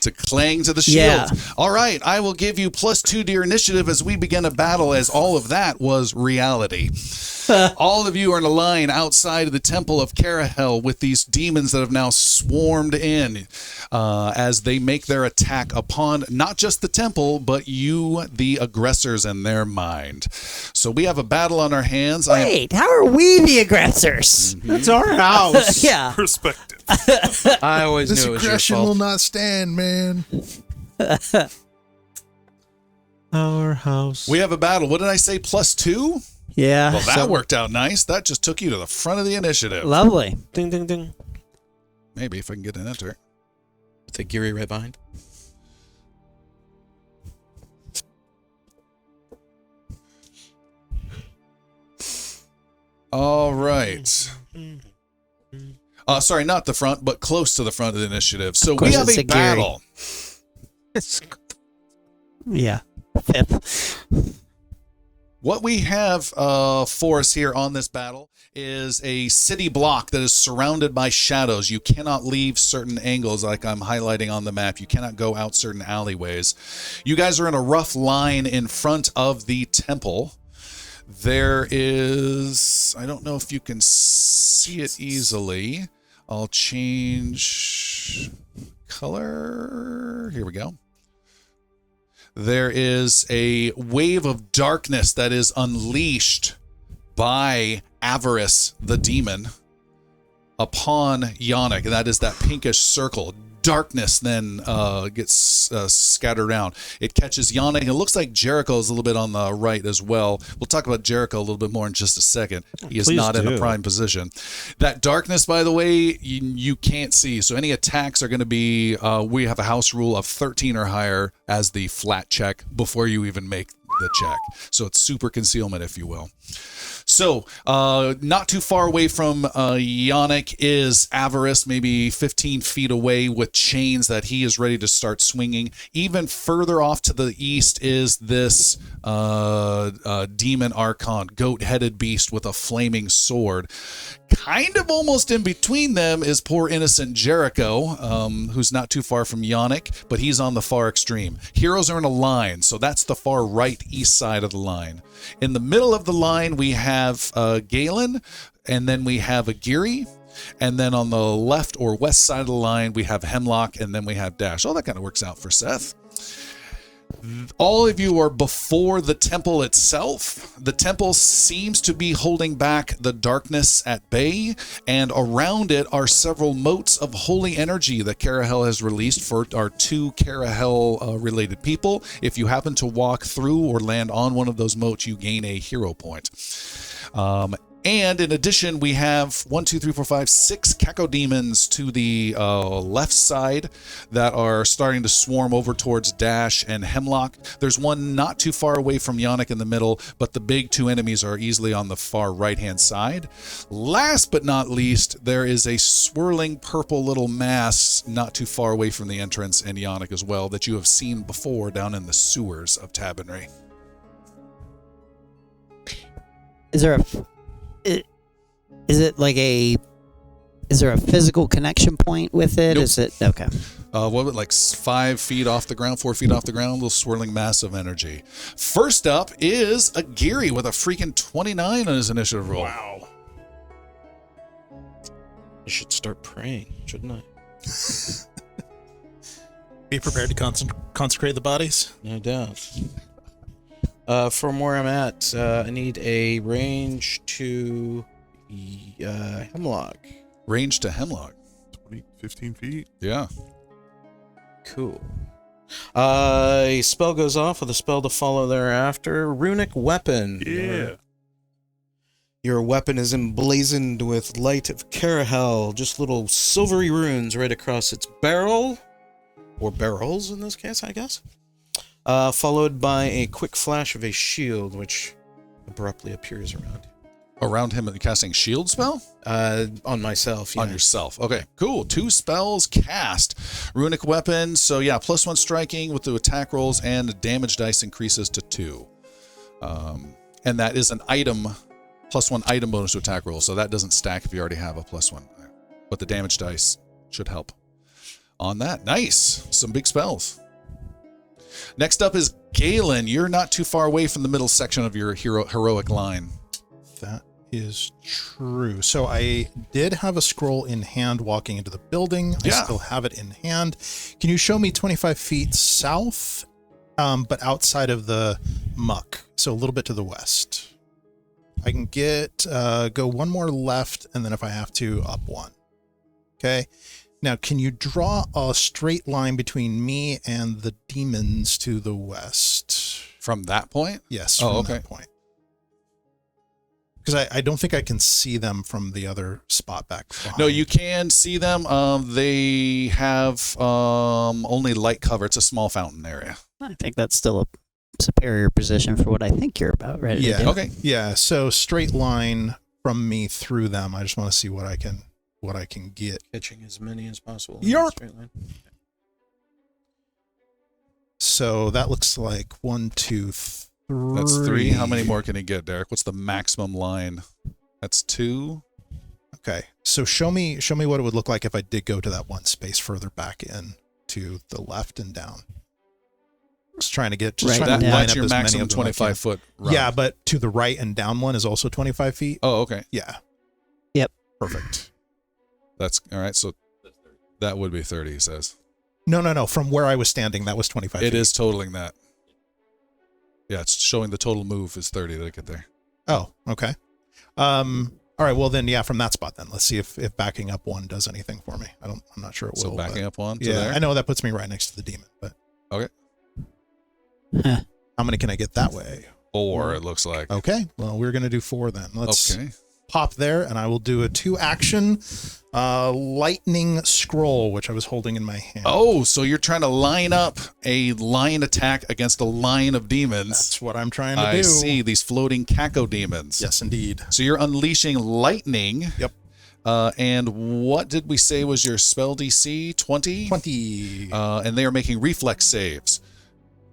To clang to the shield. Yeah. All right, I will give you +2 to your initiative as we begin a battle, as all of that was reality. All of you are in a line outside of the Temple of Kerahell with these demons that have now swarmed in as they make their attack upon not just the temple, but you, the aggressors, in their mind. So we have a battle on our hands. Wait, how are we the aggressors? That's our house. Yeah. Perspective. I always This knew it was your aggression will fault. not stand, man. Our house. We have a battle. What did I say, +2? Yeah. Well, that worked out nice. That just took you to the front of the initiative. Lovely. Ding, ding, ding. Maybe if I can get an enter. With the Geary right behind. All right. Sorry, not the front, but close to the front of the initiative. So course we have it's a a Gary. battle. Yeah. 5th. What we have for us here on this battle is a city block that is surrounded by shadows. You cannot leave certain angles like I'm highlighting on the map. You cannot go out certain alleyways. You guys are in a rough line in front of the temple. There is, I don't know if you can see it easily, I'll change color. Here we go. There is a wave of darkness that is unleashed by Avarice, the demon, upon Yannick. And that is that pinkish circle. Darkness then gets scattered around. It catches Yannick. It looks like Jericho is a little bit on the right as well. We'll talk about Jericho a little bit more in just a second. He is Please not in a do. prime position. That darkness, by the way, you can't see. So any attacks are going to be, we have a house rule of 13 or higher as the flat check before you even make the check. So it's super concealment, if you will. So, not too far away from Yannick is Avarice, maybe 15 feet away with chains that he is ready to start swinging. Even further off to the east is this demon archon, goat-headed beast with a flaming sword. Kind of almost in between them is poor innocent Jericho, who's not too far from Yannick, but he's on the far extreme. Heroes are in a line, so that's the far right east side of the line. In the middle of the line, we have Galen, and then we have Agiri, and then on the left or west side of the line, we have Hemlock, and then we have Dash. Oh, that kind of works out for Seth. All of you are before the temple itself. The temple seems to be holding back the darkness at bay, and around it are several motes of holy energy that Kerahell has released for our 2 Kerahell related people. If you happen to walk through or land on one of those motes, you gain a hero point. And in addition, we have 6 cacodemons to the left side that are starting to swarm over towards Dash and Hemlock. There's one not too far away from Yannick in the middle, but the big 2 enemies are easily on the far right-hand side. Last but not least, there is a swirling purple little mass not too far away from the entrance and Yannick as well that you have seen before down in the sewers of Tabonry. Is there a physical connection point with it? Nope. Is it okay? What was it, like 5 feet off the ground, 4 feet off the ground, little swirling mass of energy. First up is Agiri with a freaking 29 on his initiative roll. Wow. I should start praying, shouldn't I? Be prepared to consecrate the bodies. No doubt. From where I'm at, I need a range to Hemlock. Range to Hemlock. 15 feet. Yeah. Cool. A spell goes off with a spell to follow thereafter. Runic Weapon. Yeah. Your weapon is emblazoned with light of Kerahell, just little silvery runes right across its barrel, or barrels in this case, I guess. Followed by a quick flash of a shield, which abruptly appears around. Around him casting shield spell? On myself, yeah. On yourself. Okay, cool. 2 spells cast. Runic weapon. So yeah, +1 striking with the attack rolls, and the damage dice increases to 2. And that is an item, +1 item bonus to attack roll. So that doesn't stack if you already have a +1. But the damage dice should help on that. Nice. Some big spells. Next up is Galen. You're not too far away from the middle section of your heroic line. That is true. So I did have a scroll in hand walking into the building. Yeah. I still have it in hand. Can you show me 25 feet south, but outside of the muck? So a little bit to the west. I can go one more left, and then if I have to, up one. Okay. Now, can you draw a straight line between me and the demons to the west? From that point? Yes. Oh, from okay. that point. Because I don't think I can see them from the other spot back behind. No, you can see them. They have only light cover. It's a small fountain area. I think that's still a superior position for what I think you're about ready to do. Okay. Yeah, so straight line from me through them. I just want to see what I can get. Catching as many as possible. in Yarp. a straight line. So that looks like 1, 2, 3. That's 3. How many more can he get, Derek? What's the maximum line? That's 2. Okay. So show me what it would look like if I did go to that one space further back in to the left and down. Just trying to get Right, trying to down. line That's up your as many maximum of them I can. 25-foot run. Yeah, but to the right and down one is also 25 feet. Oh, okay. Yeah. Yep. Perfect. That's all right. So that would be 30, he says. No. From where I was standing, that was 25 It feet. is totaling that. Yeah, it's showing the total move is 30 to get there. Oh, okay. All right. Well, then, yeah, from that spot, then let's see if backing up one does anything for me. I'm not sure it will. So backing but- up one to Yeah, there. I know that puts me right next to the demon, but Okay. Huh. how many can I get that way? 4, it looks like. Okay. Well, we're gonna do 4 then. Let's Okay. pop there, and I will do a 2-action lightning scroll, which I was holding in my hand. Oh, so you're trying to line up a line attack against a line of demons. That's what I'm trying to do. I see these floating Kako demons. Yes, indeed. So you're unleashing lightning. Yep. And what did we say was your spell DC? 20? 20. And they are making reflex saves.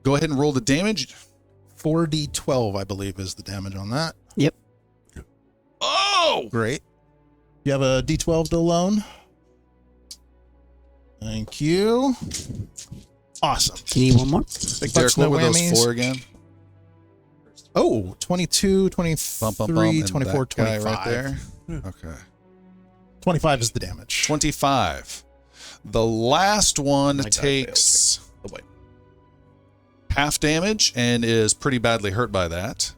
Go ahead and roll the damage. 4d12, I believe, is the damage on that. Yep. Oh! Great. You have a d12 to loan? Thank you. Awesome. Do you need one more? Big Derek, bucks, no what were those whammies. 4 again? Oh, 22, 23, Bum, bum, bum. And 24, that guy 25. right there. Okay. 25 is the damage. 25. The last one My die takes Oh, wait. half damage and is pretty badly hurt by that.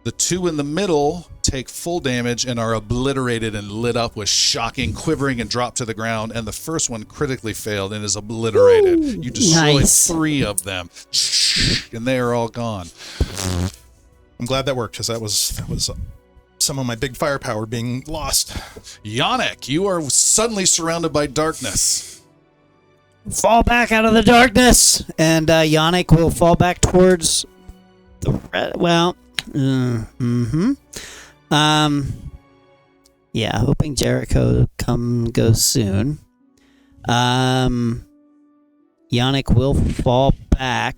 The 2 in the middle take full damage and are obliterated and lit up with shocking quivering and drop to the ground. And the first one critically failed and is obliterated. Ooh, You destroyed nice. 3 of them, and they are all gone. I'm glad that worked because that was some of my big firepower being lost. Yannick, you are suddenly surrounded by darkness. Fall back out of the darkness, and Yannick will fall back towards the red. Well, yeah, hoping Jericho goes soon. Yannick will fall back,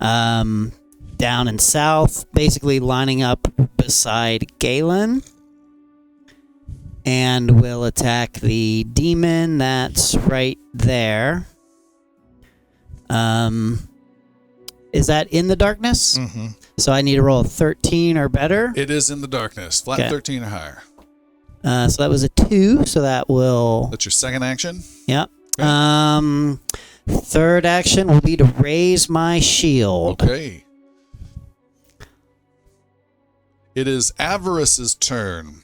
down and south, basically lining up beside Galen. And will attack the demon that's right there. Is that in the darkness? Mm-hmm. So I need to roll a 13 or better. It is in the darkness. Flat Okay. 13 or higher. So that was a 2, so that will... That's your second action. Yep. Okay. Third action will be to raise my shield. Okay. It is Avarice's turn.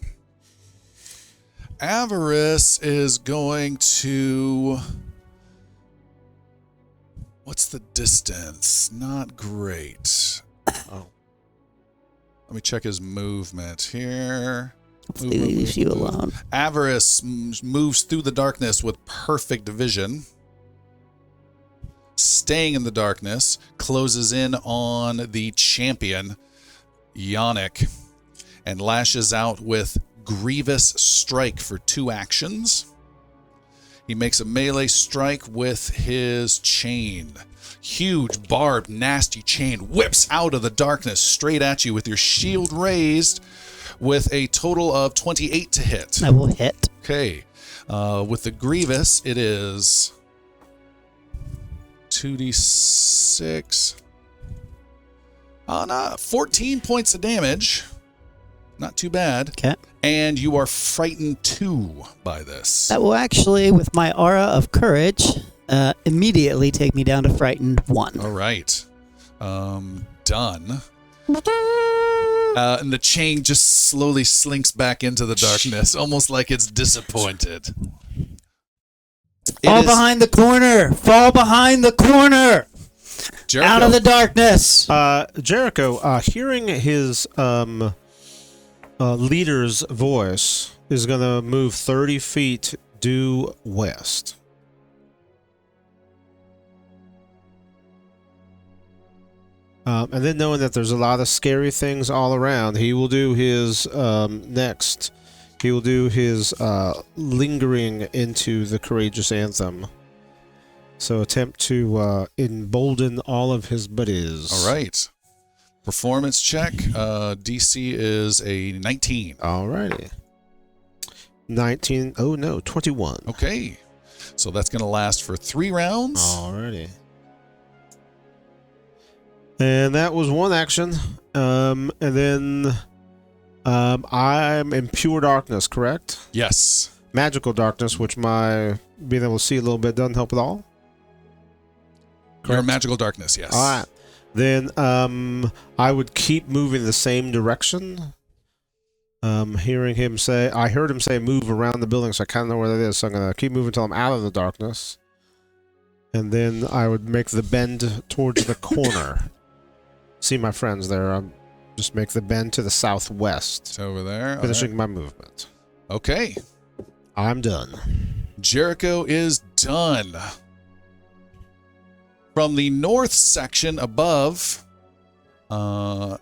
Avarice is going to... What's the distance? Not great. Oh. Let me check his movement here. Hopefully he leaves you alone. Avarice moves through the darkness with perfect vision. Staying in the darkness, closes in on the champion, Yannick, and lashes out with Grievous Strike for 2 actions. He makes a melee strike with his chain. Huge, barbed, nasty chain whips out of the darkness straight at you with your shield raised with a total of 28 to hit. I will hit. Okay. With the Grievous, it is 2d6. Oh, no, 14 points of damage. Not too bad. Okay. And you are frightened 2 by this. That will actually, with my aura of courage, immediately take me down to frightened 1. All right. Done. And the chain just slowly slinks back into the darkness, almost like it's disappointed. Fall behind the corner! Fall behind the corner! Jericho. Out of the darkness! Jericho, hearing his leader's voice, is going to move 30 feet due west. And then knowing that there's a lot of scary things all around, he will do his next. He will do his lingering into the courageous anthem. So attempt to embolden all of his buddies. All right. Performance check. DC is a 19. Alrighty. 19. Oh no, 21. Okay. So that's going to last for 3 rounds. Alrighty. And that was one action. And then I'm in pure darkness, correct? Yes. magical darkness, which my being able to see a little bit doesn't help at all. Your magical darkness, yes. All right. Then I would keep moving the same direction. I heard him say move around the building, so I kind of know where that is. So I'm going to keep moving until I'm out of the darkness. And then I would make the bend towards the corner. See my friends there. I'll just make the bend to the southwest. It's over there. All Finishing right. my movement. Okay. I'm done. Jericho is done. From the north section above, a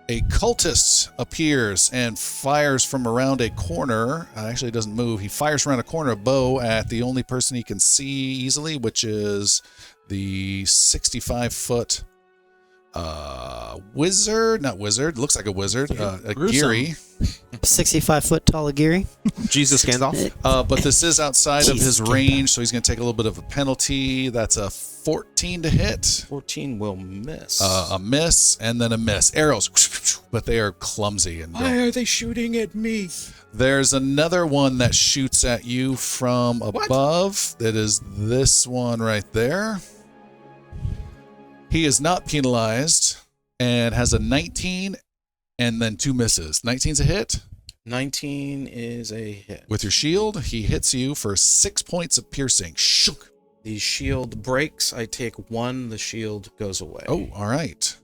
cultist appears and fires from around a corner. Actually, doesn't move. He fires from around a corner, a bow at the only person he can see easily, which is the 65-foot wizard. Not wizard. Looks like a wizard. A Geary. 65-foot tall Agiri. Jesus Gandalf. But this is outside of his Jeez, range, so he's going to take a little bit of a penalty. That's a 14 to hit. 14 will miss. A miss and then a miss. Arrows, but they are clumsy. And Why are they shooting at me? there's another one that shoots at you from above. That is this one right there. He is not penalized and has a 19 and then 2 misses. 19's a hit. 19 is a hit. With your shield, he hits you for 6 points of piercing. Shook. The shield breaks. I take 1. The shield goes away. Oh, all right.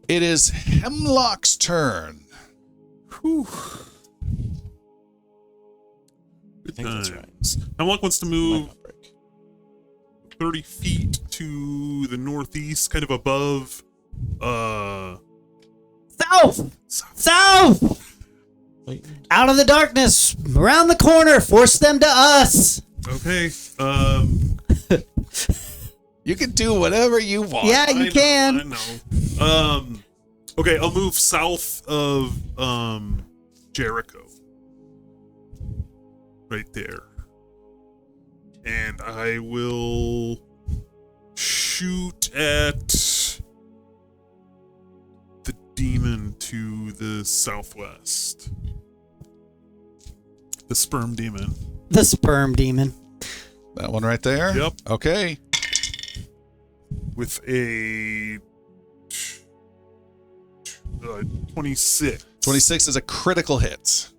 It is Hemlock's turn. Whew. I think that's right. Hemlock wants to Might move not break. 30 feet to the northeast, kind of above. South! Wait. Out of the darkness, around the corner, force them to us. Okay. You can do whatever you want. Yeah, you can. I know. Okay, I'll move south of Jericho. Right there. And I will shoot at the demon to the southwest. The sperm demon. The sperm demon. That one right there? Yep. Okay. With a 26. 26 is a critical hit.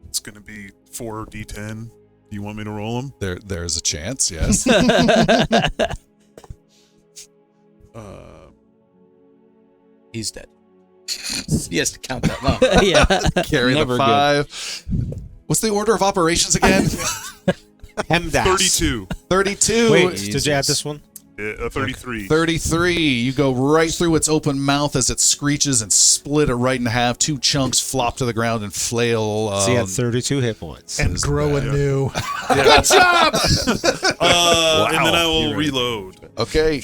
It's going to be 4d10. Do you want me to roll them? There's a chance, yes. He's dead. He has to count that long. Yeah. Carry Never the 5. What's the order of operations again? Hemdas. 32. 32. Wait, did you add this one? 33. 33. You go right through its open mouth as it screeches and split it right in half. 2 chunks flop to the ground and flail. So you had 32 hit points. And grow anew. Good job! And then I will reload. Okay.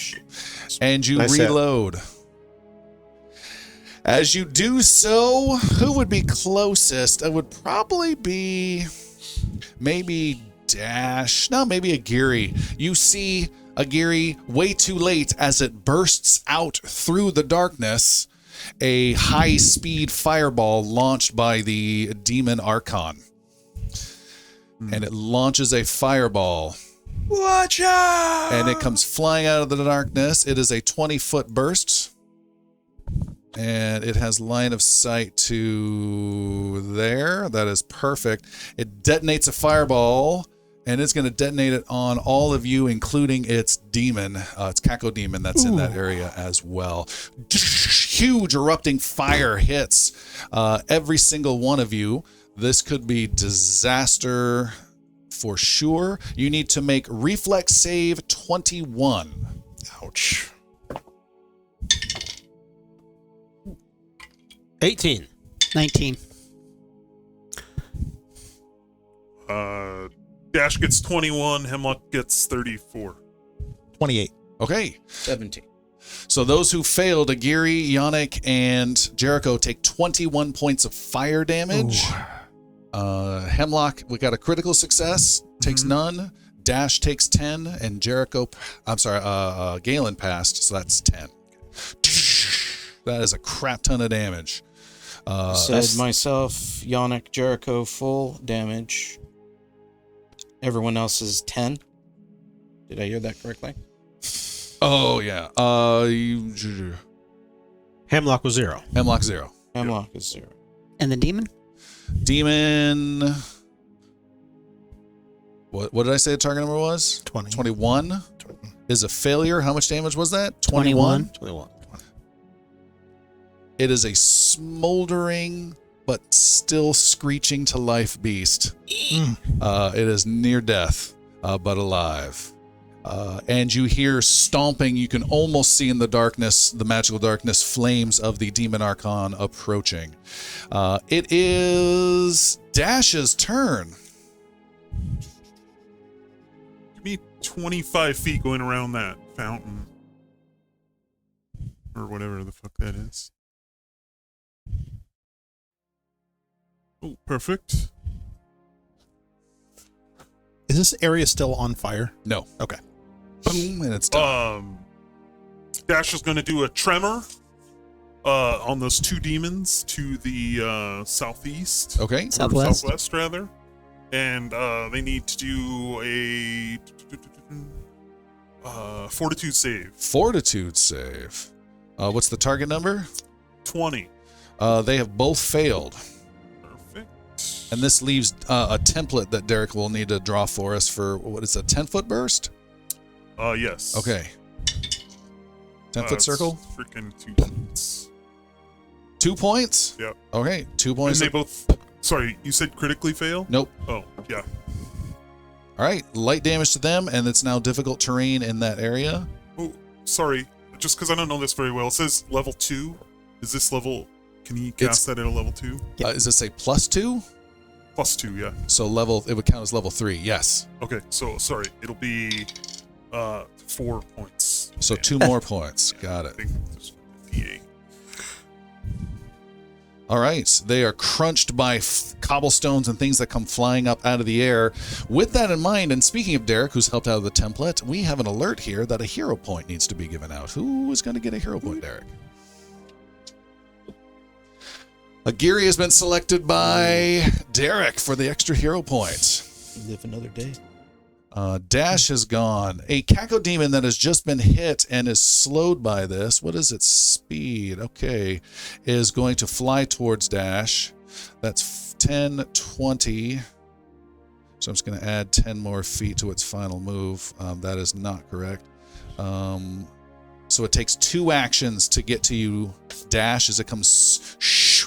And you Nice hit. reload. As you do so, who would be closest? It would probably be maybe Dash. No, maybe Agiri. You see Agiri way too late as it bursts out through the darkness, a high-speed fireball launched by the Demon Archon. And it launches a fireball. Watch out! And it comes flying out of the darkness. It is a 20-foot burst. And it has line of sight to there. That is perfect. It detonates a fireball, and it's going to detonate it on all of you, including its demon, its Kako demon that's in that area as well. Huge erupting fire hits every single one of you. This could be disaster for sure. You need to make reflex save 21. Ouch. 18. 19. Dash gets 21. Hemlock gets 34. 28. Okay. 17. So those who failed, Agiri, Yannick, and Jericho take 21 points of fire damage. Hemlock, we got a critical success, takes none. Dash takes 10, and Galen passed, so that's 10. That is a crap ton of damage. Said myself, Yannick, Jericho, full damage. Everyone else is 10. Did I hear that correctly? Oh, yeah. Hemlock was 0. Hemlock 0. Hemlock is 0. And the demon? Demon. What did I say the target number was? 20. 21 is a failure. How much damage was that? 21. 21. It is a smoldering but still screeching to life beast. It is near death, but alive. And you hear stomping. You can almost see in the darkness, the magical darkness, flames of the Demon Archon approaching. It is Dash's turn. Give me 25 feet going around that fountain. Or whatever the fuck that is. Oh, perfect. Is this area still on fire? No. Okay. Boom, and it's done. Dash is going to do a tremor on those 2 demons to the southeast. Okay. Or Southwest? southwest, rather. And they need to do a fortitude save. Fortitude save. What's the target number? 20. They have both failed. Perfect. And this leaves a template that Derek will need to draw for us for, what is a 10-foot burst? Yes. Okay. 10-foot It's circle? Freaking 2 points. 2 points? Yep. Okay, 2 And points. they both... Sorry, you said critically fail? Nope. Oh, yeah. All right, light damage to them, and it's now difficult terrain in that area. Oh, sorry. Just because I don't know this very well. It says level 2. Is this level... Can you cast that at a level 2? Is this a +2? Plus 2, yeah. So it would count as level 3, yes. Okay, so sorry. It'll be 4 points. So 2 more points. Got I it. think there's a D8. All right, they are crunched by cobblestones and things that come flying up out of the air. With that in mind, and speaking of Derek, who's helped out of the template, we have an alert here that a hero point needs to be given out. Who is going to get a hero point, Derek? Agiri has been selected by Derek for the extra hero point. Live another day. Dash has gone. A Cacodemon that has just been hit and is slowed by this. What is its speed? Okay. Is going to fly towards Dash. That's 10, 20. So I'm just going to add 10 more feet to its final move. That is not correct. So it takes 2 actions to get to you, Dash, as it comes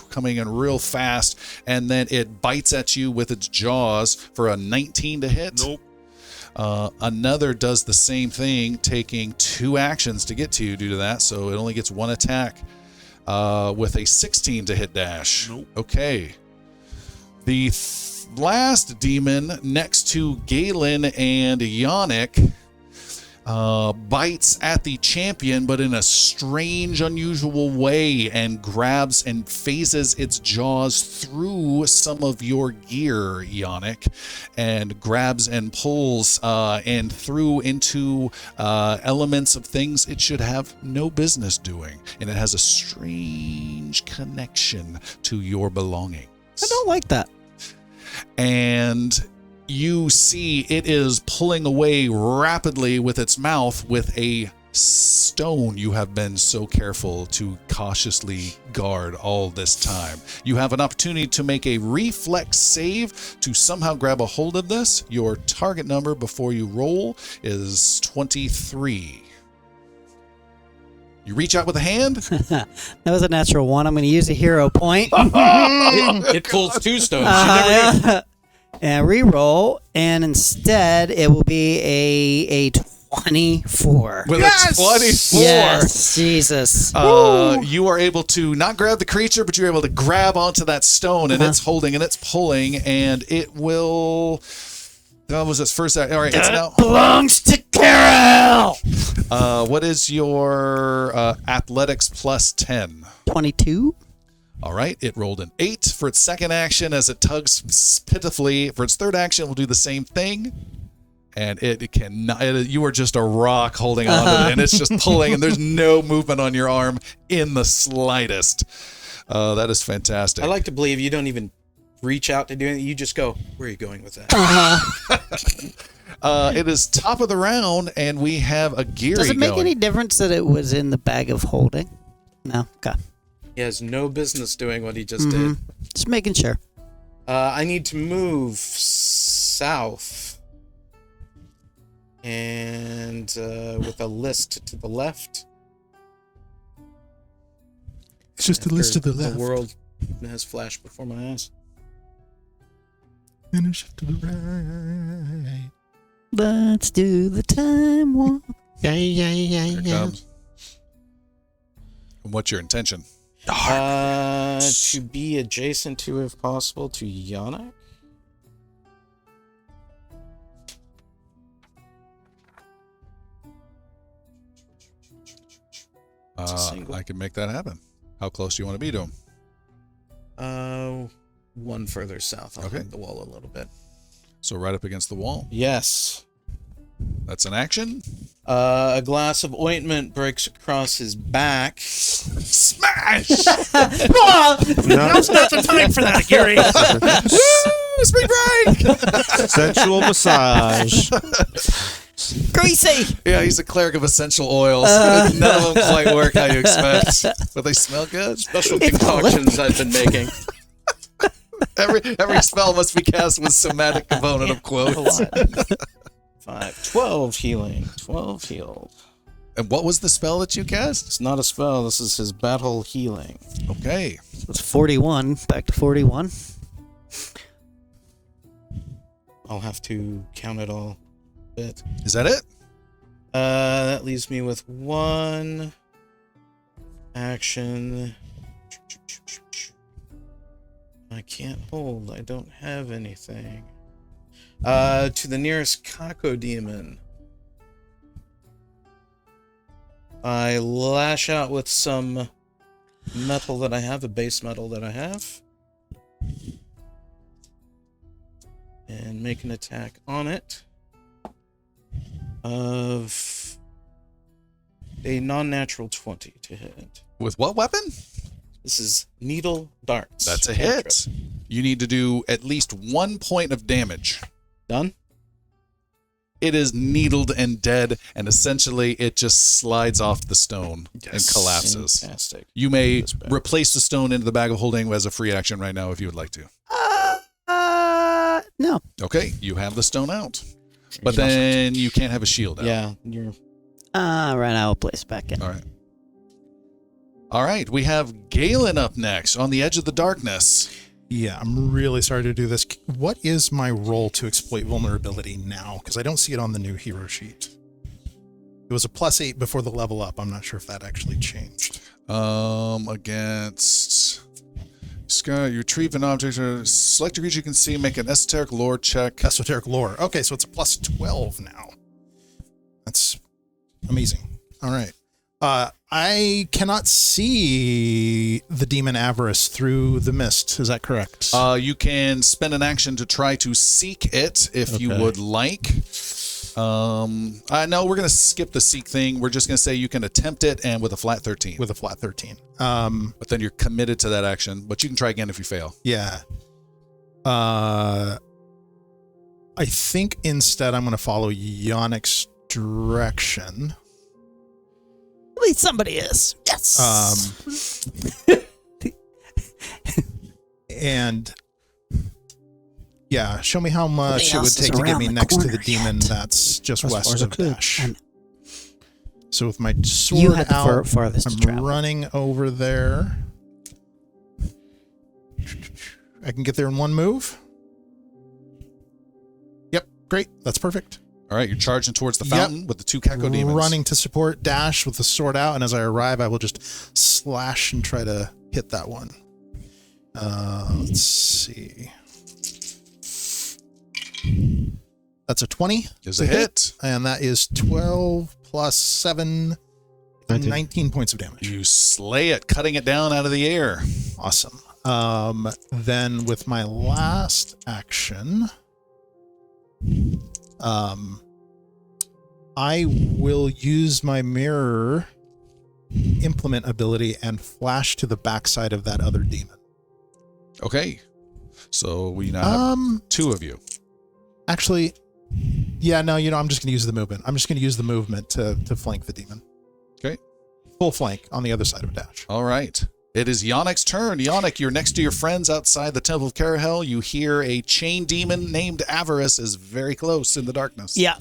coming in real fast. And then it bites at you with its jaws for a 19 to hit. Nope. Another does the same thing, taking 2 actions to get to you due to that, so it only gets 1 attack with a 16 to hit Dash. Nope. Okay. The last demon next to Galen and Yannick bites at the champion, but in a strange, unusual way, and grabs and phases its jaws through some of your gear, Yannick, and grabs and pulls and through into elements of things it should have no business doing. And it has a strange connection to your belongings. I don't like that. And you see it is pulling away rapidly with its mouth with a stone you have been so careful to cautiously guard all this time. You have an opportunity to make a reflex save to somehow grab a hold of this. Your target number before you roll is 23. You reach out with a hand. That was a natural 1. I'm going to use a hero point. It pulls 2 stones. And re-roll, and instead it will be a 24. With a 24. Yes, Jesus. You are able to not grab the creature, but you're able to grab onto that stone, and it's holding and it's pulling, and it will. That was its first. All right, it's now. Belongs to Kerahell. What is your athletics plus 10? 22. All right, it rolled an 8 for its second action as it tugs pitifully. For its third action, it will do the same thing. And it cannot. You are just a rock holding on to it, and it's just pulling, and there's no movement on your arm in the slightest. That is fantastic. I like to believe you don't even reach out to do anything. You just go, where are you going with that? It is top of the round, and we have a Geary Does it make going. any difference that it was in the bag of holding? No? Okay. He has no business doing what he just did. Just making sure. I need to move south. And with a list to the left. It's just a list to the left. The world has flashed before my eyes. And a shift to the right. Let's do the time walk. Here it comes. And what's your intention? To be adjacent to, if possible, to Yannick. I can make that happen. How close do you want to be to him? One further south. I'll Okay. hug the wall a little bit. So right up against the wall. Yes. That's an action. A glass of ointment breaks across his back. Smash! Now's not the time for that, Gary. Spring break! Sensual massage. Greasy! Yeah, he's a cleric of essential oils. None of them quite work how you expect, but they smell good. Special concoctions I've been making. Every spell must be cast with somatic component of quotes. 12 healing. 12 healed. And what was the spell that you cast? It's not a spell. This is his battle healing. Okay. It's 41. Back to 41. I'll have to count it all a bit. Is that it? That leaves me with one action. I can't hold. I don't have anything. To the nearest Kako demon. I lash out with some metal that I have, a base metal that I have. And make an attack on it. Of a non-natural 20 to hit. With what weapon? This is needle darts. That's a hit. You need to do at least 1 point of damage. Done? It is needled and dead, and essentially it just slides off the stone and collapses. Fantastic. You may replace the stone into the bag of holding as a free action right now if you would like to. No. Okay, you have the stone out. But then you can't have a shield out. Yeah, you're... Right, I will place it back in. All right. All right, we have Galen up next on the edge of the darkness. Yeah, I'm really sorry to do this. What is my role to exploit vulnerability now? Because I don't see it on the new hero sheet. It was a +8 before the level up. I'm not sure if that actually changed. Against Scott, you retrieve an object or select a creature you can see, make an esoteric lore check. Esoteric lore. Okay, so it's a +12 now. That's amazing. All right. I cannot see the demon Avarice through the mist. Is that correct? You can spend an action to try to seek it if you Okay. would like. No, we're going to skip the seek thing. We're just going to say you can attempt it and with a flat 13. With a flat 13. But then you're committed to that action. But you can try again if you fail. Yeah. I think instead I'm going to follow Yannick's direction. At least somebody is. Yes. And yeah, show me how much it would else is take to get around me the next to the corner demon yet. that's just As far west as I of could. Dash. And So with my sword you had the out, farthest to I'm travel. running over there. I can get there in one move. Yep, great. That's perfect. All right, you're charging towards the Yep. fountain with the 2 Kako demons. Running to support Dash with the sword out, and as I arrive, I will just slash and try to hit that one. Let's see. That's a 20. Is a hit. And that is 12 plus 7, 19 points of damage. You slay it, cutting it down out of the air. Awesome. Then with my last action, I will use my mirror implement ability and flash to the backside of that other demon. Okay. So we now have 2 of you. Actually, yeah, no, I'm just going to use the movement. I'm just going to use the movement to flank the demon. Okay. Full flank on the other side of Dash. All right. It is Yannick's turn. Yannick, you're next to your friends outside the Temple of Kerahell. You hear a chain demon named Avarice is very close in the darkness. Yeah.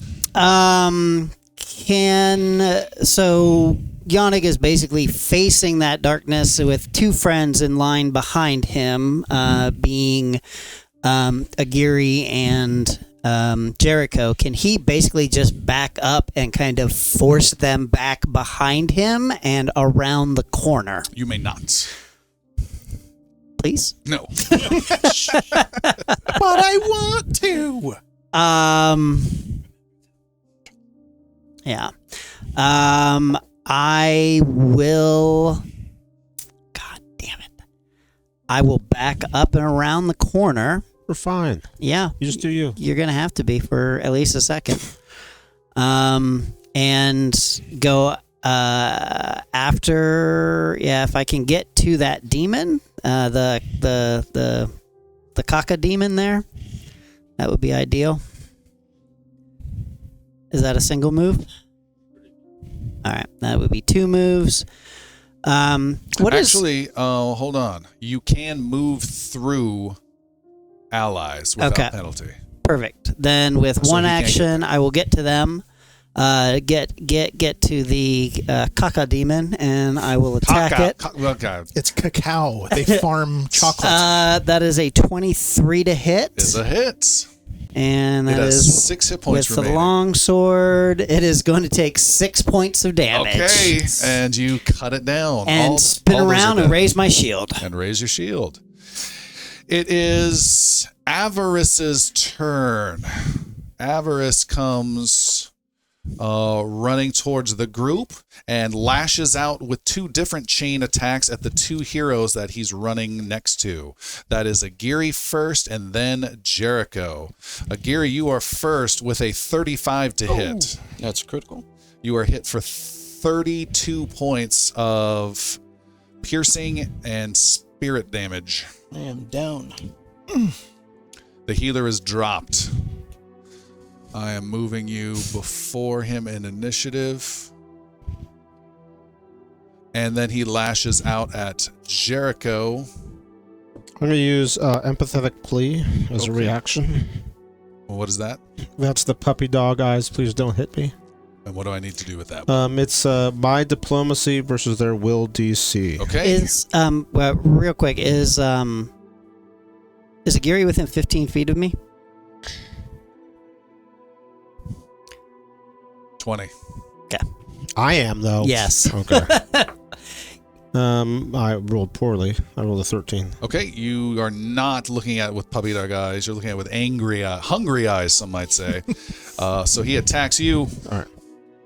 So Yannick is basically facing that darkness with 2 friends in line behind him, being Aguirre and Jericho. Can he basically just back up and kind of force them back behind him and around the corner? You may not. Please? No. But I want to. Yeah. I will. God damn it. I will back up and around the corner. We're fine. Yeah. You just do you. You're going to have to be for at least a second. And go after. Yeah, if I can get to that demon, the caca demon there, that would be ideal. Is that a single move? All right, that would be 2 moves. Actually, hold on. You can move through allies without penalty. Perfect. Then with So one he can't get action, I will get to them. Get to the caca demon, and I will attack it. Okay. It's cacao. They farm chocolate. That is a 23 to hit. Is a hit. And that It has is 6 hit points with remaining. the long sword. It is going to take 6 points of damage. Okay, and you cut it down. And spin all those are around and dead. raise my shield. And raise your shield. It is Avarice's turn. Avarice comes running towards the group and lashes out with 2 different chain attacks at the 2 heroes that he's running next to. That is Aguirre first and then Jericho. Aguirre, you are first with a 35 to hit. That's critical. You are hit for 32 points of piercing and spirit damage. I am down. The healer is dropped. I am moving you before him in initiative. And then he lashes out at Jericho. I'm going to use empathetic plea as a Okay. reaction. What is that? That's the puppy dog eyes. Please don't hit me. And what do I need to do with that? It's my diplomacy versus their will DC. Okay. Is well, real quick, is Aguirre within 15 feet of me? 20. I am though. Yes. Okay. I rolled poorly. I rolled a 13. Okay, you are not looking at it with puppy dog eyes. You're looking at it with angry, hungry eyes, some might say. So he attacks you All right.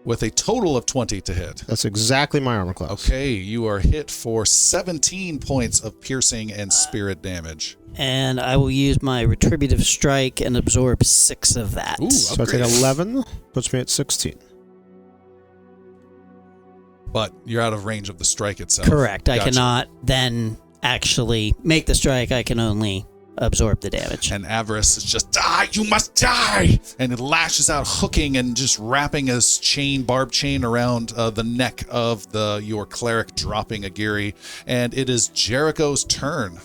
with a total of 20 to hit. That's exactly my armor class. Okay, you are hit for 17 points of piercing and spirit damage. And I will use my retributive strike and absorb 6 of that. Ooh, So I take upgrade. 11, puts me at 16. But you're out of range of the strike itself. Correct. I Gotcha. cannot then actually make the strike. I can only absorb the damage. And Avarice is just, die, you must die! And it lashes out, hooking and just wrapping his chain, barb chain around the neck of your cleric, dropping Aguirre. And it is Jericho's turn.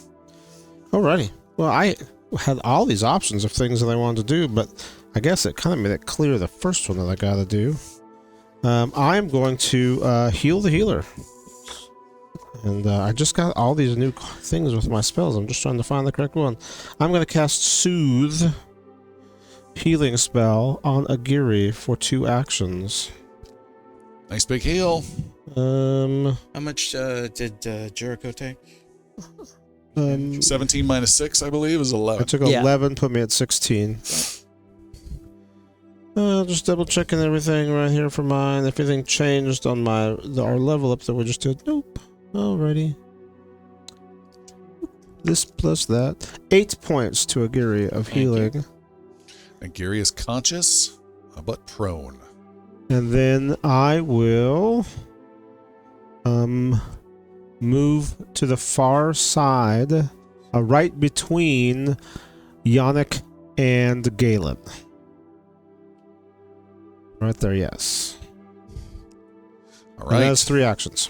Alrighty. Well, I had all these options of things that I wanted to do, but I guess it kind of made it clear the first one that I got to do. I am going to heal the healer. And I just got all these new things with my spells. I'm just trying to find the correct one. I'm going to cast Soothe healing spell on Aguirre for 2 actions. Nice big heal. How much did Jericho take? 17 minus 6, I believe, is I 11. took Yeah. 11, put me at 16. Just double checking everything right here for mine. If anything changed on our level up that we just did. Nope. Alrighty. This plus that. 8 points to Aguirre of healing. Aguirre is conscious, but prone. And then I will move to the far side, right between Yannick and Galen. Right there, yes. All And right. that's 3 actions.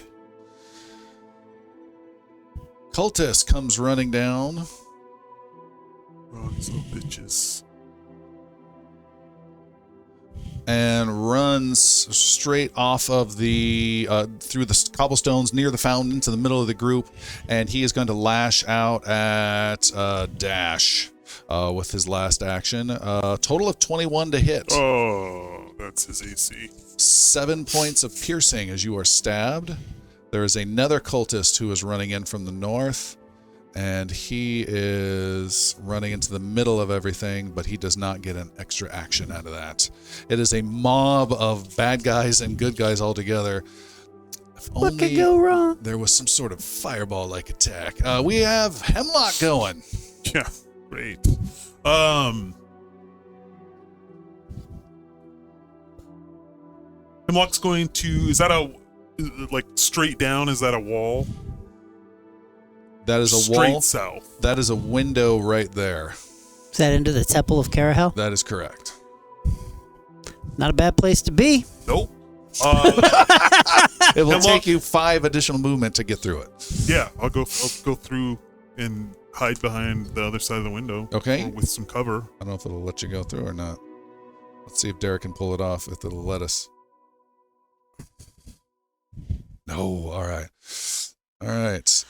Cultist comes running down. Frogs, little bitches. And runs straight off of the through the cobblestones near the fountain to the middle of the group, and he is going to lash out at Dash with his last action. Total of 21 to hit. Oh, that's his AC. 7 points of piercing as you are stabbed. There is another cultist who is running in from the north, and he is running into the middle of everything, but he does not get an extra action out of that. It is a mob of bad guys and good guys all together. If What only could go wrong? there was some sort of fireball-like attack. We have Hemlock going. Yeah, great. Hemlock's going to. Is that a like straight down? Is that a wall? That is a Straight wall. south. That is a window right there. Is that into the Temple of Kerahell? That is correct. Not a bad place to be. Nope. It will Hemlock- take you 5 additional movement to get through it. Yeah, I'll go through and hide behind the other side of the window. Okay. Or with some cover. I don't know if it'll let you go through or not. Let's see if Derek can pull it off, if it'll let us. No, all right. All right.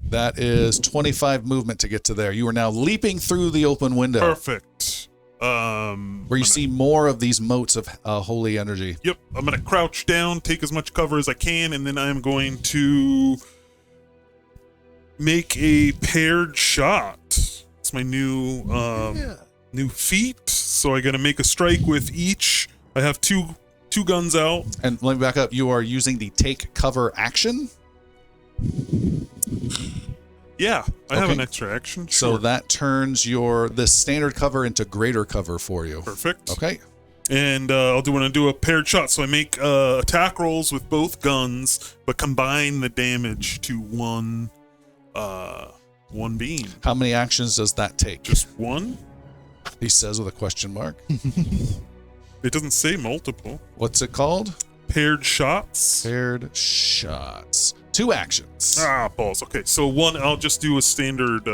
That is 25 movement to get to there. You are now leaping through the open window. Perfect. Where you see more of these motes of holy energy. Yep, I'm gonna crouch down, take as much cover as I can, and then I'm going to make a paired shot. It's my new new feat, so I gotta make a strike with each. I have two guns out. And let me back up. You are using the take cover action. Yeah, I have Okay. an extra action. So Sure. that turns the standard cover into greater cover for you. Perfect. Okay. And I'll do a paired shot. So I make attack rolls with both guns, but combine the damage to one beam. How many actions does that take? Just one? He says with a question mark. It doesn't say multiple. What's it called? Paired shots. Paired shots. 2 actions. Ah, balls. Okay, so one, I'll just do a standard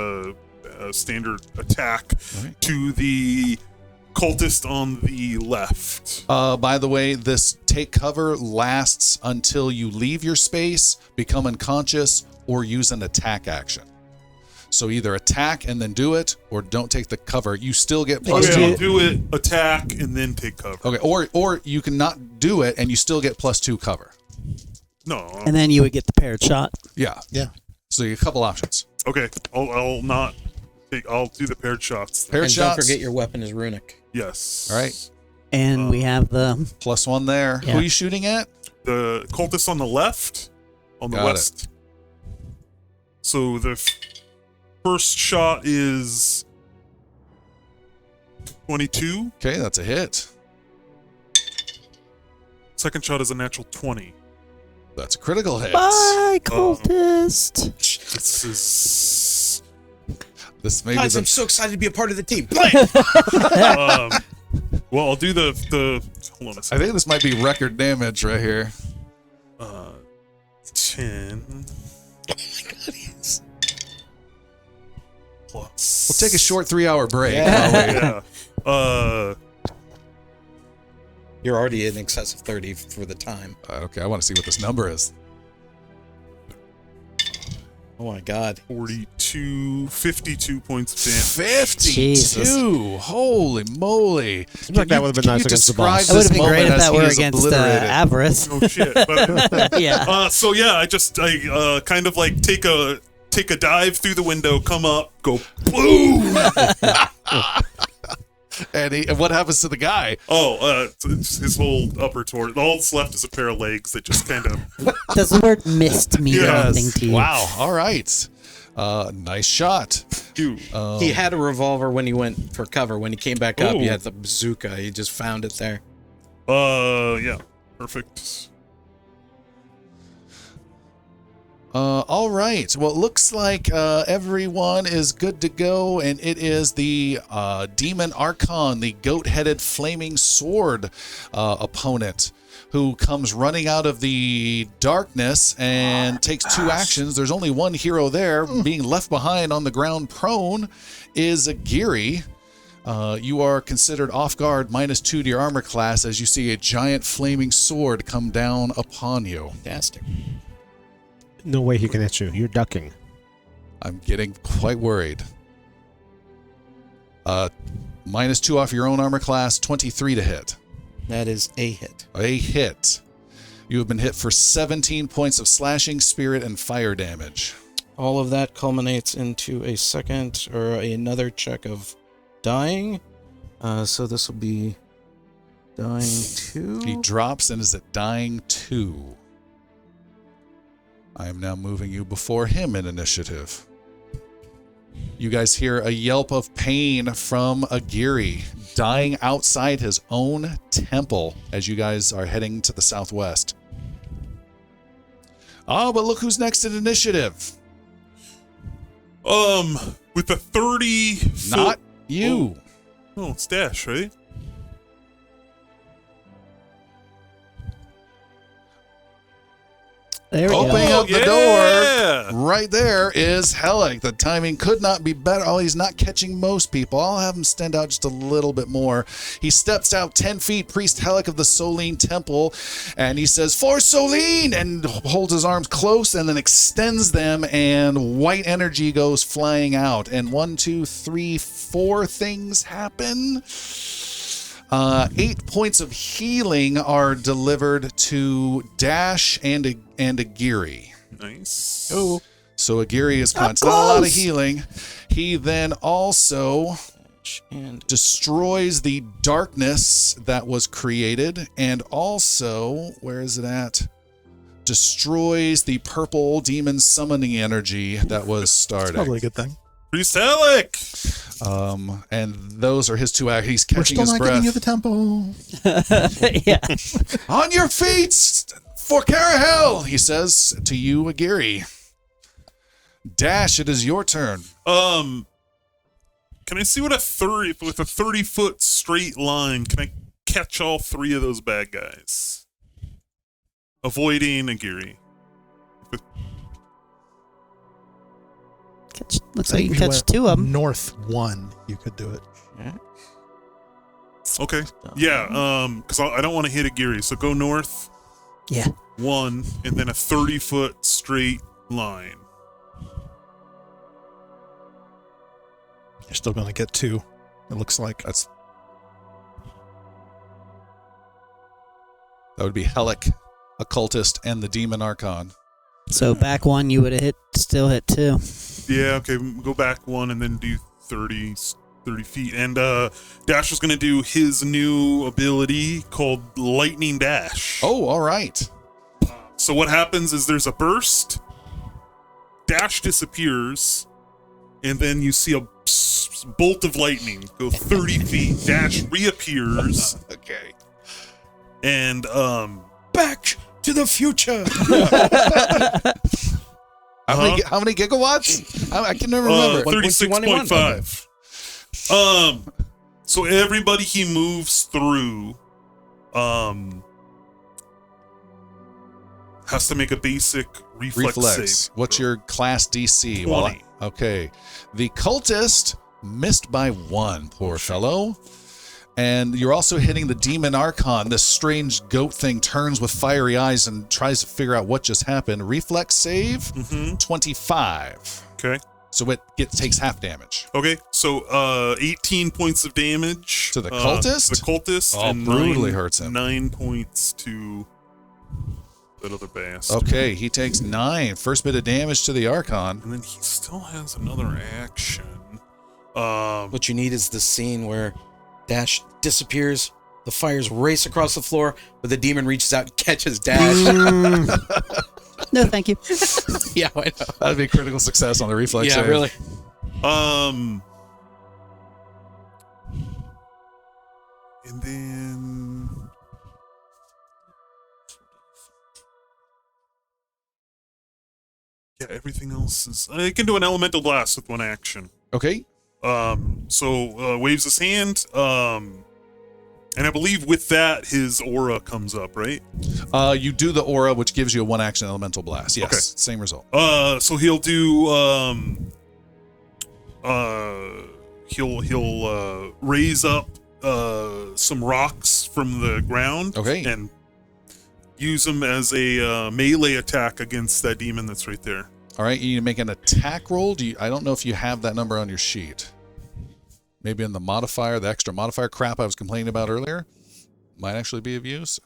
attack Right. to the cultist on the left. By the way, this take cover lasts until you leave your space, become unconscious, or use an attack action. So either attack and then do it, or don't take the cover. You still get plus Okay, 2. I'll do it, attack, and then take cover. Okay, or you can not do it and you still get plus 2 cover. No. And then you would get the paired shot. Yeah. Yeah. So you have a couple options. Okay, I'll not take. I'll do the paired shots. Paired And shots. don't forget your weapon is runic. Yes. All right. And we have the Plus 1 there. Yeah. Who are you shooting at? The cultist on the left, on the Got west. So the first shot is 22. Okay, that's a hit. Second shot is a natural 20. That's a critical hit. bye cultist. This is. This may be Guys, I'm the so excited to be a part of the team. Well, I'll do the. Hold on a I second. think this might be record damage right here. 10. Oh my god, yes. Plus. We'll take a short 3-hour break. Yeah. You're already in excess of 30 for the time. Okay, I want to see what this number is. Oh my god. 42, 52 points of damage. 52. Jesus. Holy moly. Seems like that would have been nice against the boss. That would have been great if as that he were is against obliterated. Avarice. No shit. But, Yeah. so yeah, I kind of like take a dive through the window, come up, go boom. And what happens to the guy? It's his whole upper torso. All that's left is a pair of legs that just kind of. Does the word mist mean Yes. anything to you? Wow. All right. Nice shot. He had a revolver when he went for cover. When he came back up, he Ooh. had the bazooka. He just found it there. Yeah, perfect. All right. Well, it looks like everyone is good to go, and it is the Demon Archon, the goat-headed flaming sword opponent, who comes running out of the darkness and takes 2 actions. There's only one hero there. Being left behind on the ground prone is Agiri. You are considered off guard, -2 to your armor class, as you see a giant flaming sword come down upon you. Fantastic. No way he can hit you. You're ducking. I'm getting quite worried. -2 off your own armor class, 23 to hit. That is a hit. A hit. You have been hit for 17 points of slashing, spirit, and fire damage. All of that culminates into a second or another check of dying. So this will be dying 2. He drops and is at dying 2. I am now moving you before him in initiative. You guys hear a yelp of pain from Agiri, dying outside his own temple as you guys are heading to the southwest. Oh, but look who's next in initiative. With the 30 foot... Not you. Oh, it's Dash, right? There we Opening go. up the door, right there is Hellick. The timing could not be better. Oh, he's not catching most people. I'll have him stand out just a little bit more. He steps out 10 feet, Priest Hellick of the Solene Temple, and he says, "For Solene!" and holds his arms close and then extends them, and white energy goes flying out. And 1, 2, 3, 4 things happen. 8 points of healing are delivered to Dash and Agiri. Nice. Oh. So Agiri is con. It's not a lot of healing. He then also And destroys the darkness that was created, and also, where is it at? Destroys the purple demon summoning energy that was starting. Probably a good thing. Priest Hellick! And those are his 2 actions. He's We're catching still his not breath. getting you the temple. Yeah. On your feet for Kerahell, he says to you, Agiri. Dash, it is your turn. Can I see what with a 30-foot straight line, can I catch all 3 of those bad guys? Avoiding Agiri. Looks like you can catch 2 of them. North 1, you could do it. Okay. Yeah, because I don't want to hit Agiri, so go north Yeah. 1, and then a 30-foot straight line. You're still going to get 2, it looks like. That would be Hellick, Occultist, and the Demon Archon. So back 1, you would have still hit 2. Yeah, okay, go back 1 and then do 30 feet. And Dash was going to do his new ability called Lightning Dash. Oh, all right. So what happens is there's a burst, Dash disappears, and then you see a bolt of lightning go 30 feet. Dash reappears. Okay. And back to the future. How many gigawatts? I can never remember. 36.5. So everybody he moves through has to make a basic reflex save. What's your class DC? 20. Okay. The cultist missed by 1, poor fellow. And you're also hitting the Demon Archon. This strange goat thing turns with fiery eyes and tries to figure out what just happened. Reflex save, 25. Okay. So it takes half damage. Okay, so 18 points of damage To the cultist? To the cultist, Oh, and brutally hurts him. 9 points to that other bastard. Okay, he takes 9. First bit of damage to the Archon. And then he still has another action. What you need is the scene where Dash disappears, the fires race across the floor, but the demon reaches out and catches Dash. No, thank you. Yeah, I know. That'd be critical success on the reflex Yeah, save. really. And then Yeah, everything else is. I can do an elemental blast with one action. Okay. So waves his hand. And I believe with that his aura comes up, right? You do the aura, which gives you a 1-action elemental blast. Yes, Okay. same result. So he'll do. He'll raise up some rocks from the ground. Okay. And use them as a melee attack against that demon that's right there. All right, you need to make an attack roll. I don't know if you have that number on your sheet. Maybe in the modifier, the extra modifier crap I was complaining about earlier. Might actually be of use.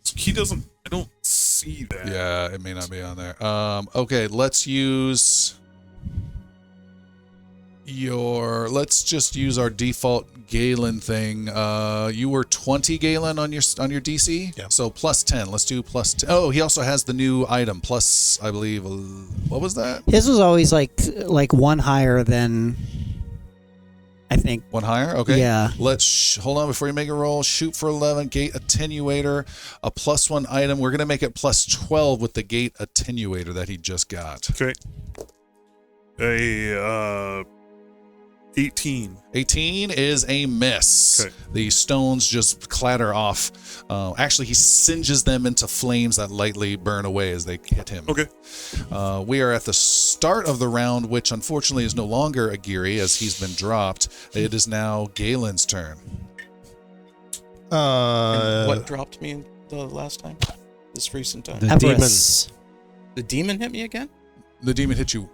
So he doesn't. I don't see that. Yeah, it may not be on there. Okay, let's use let's just use our default Galen thing. You were 20 Galen on your DC? Yeah. So plus 10. Let's do plus 10. Oh, he also has the new item plus, I believe, what was that? His was always like one higher than, I think. One higher? Okay. Yeah. Let's hold on before you make a roll. Shoot for 11. Gate attenuator. A plus 1 item. We're going to make it plus 12 with the gate attenuator that he just got. Okay. 18. 18 is a miss. Okay. The stones just clatter off. Actually, he singes them into flames that lightly burn away as they hit him. Okay. We are at the start of the round, which unfortunately is no longer Aguirre as he's been dropped. It is now Galen's turn. And what dropped me the last time? This recent time. The Avarice. The demon hit me again? The demon hit you.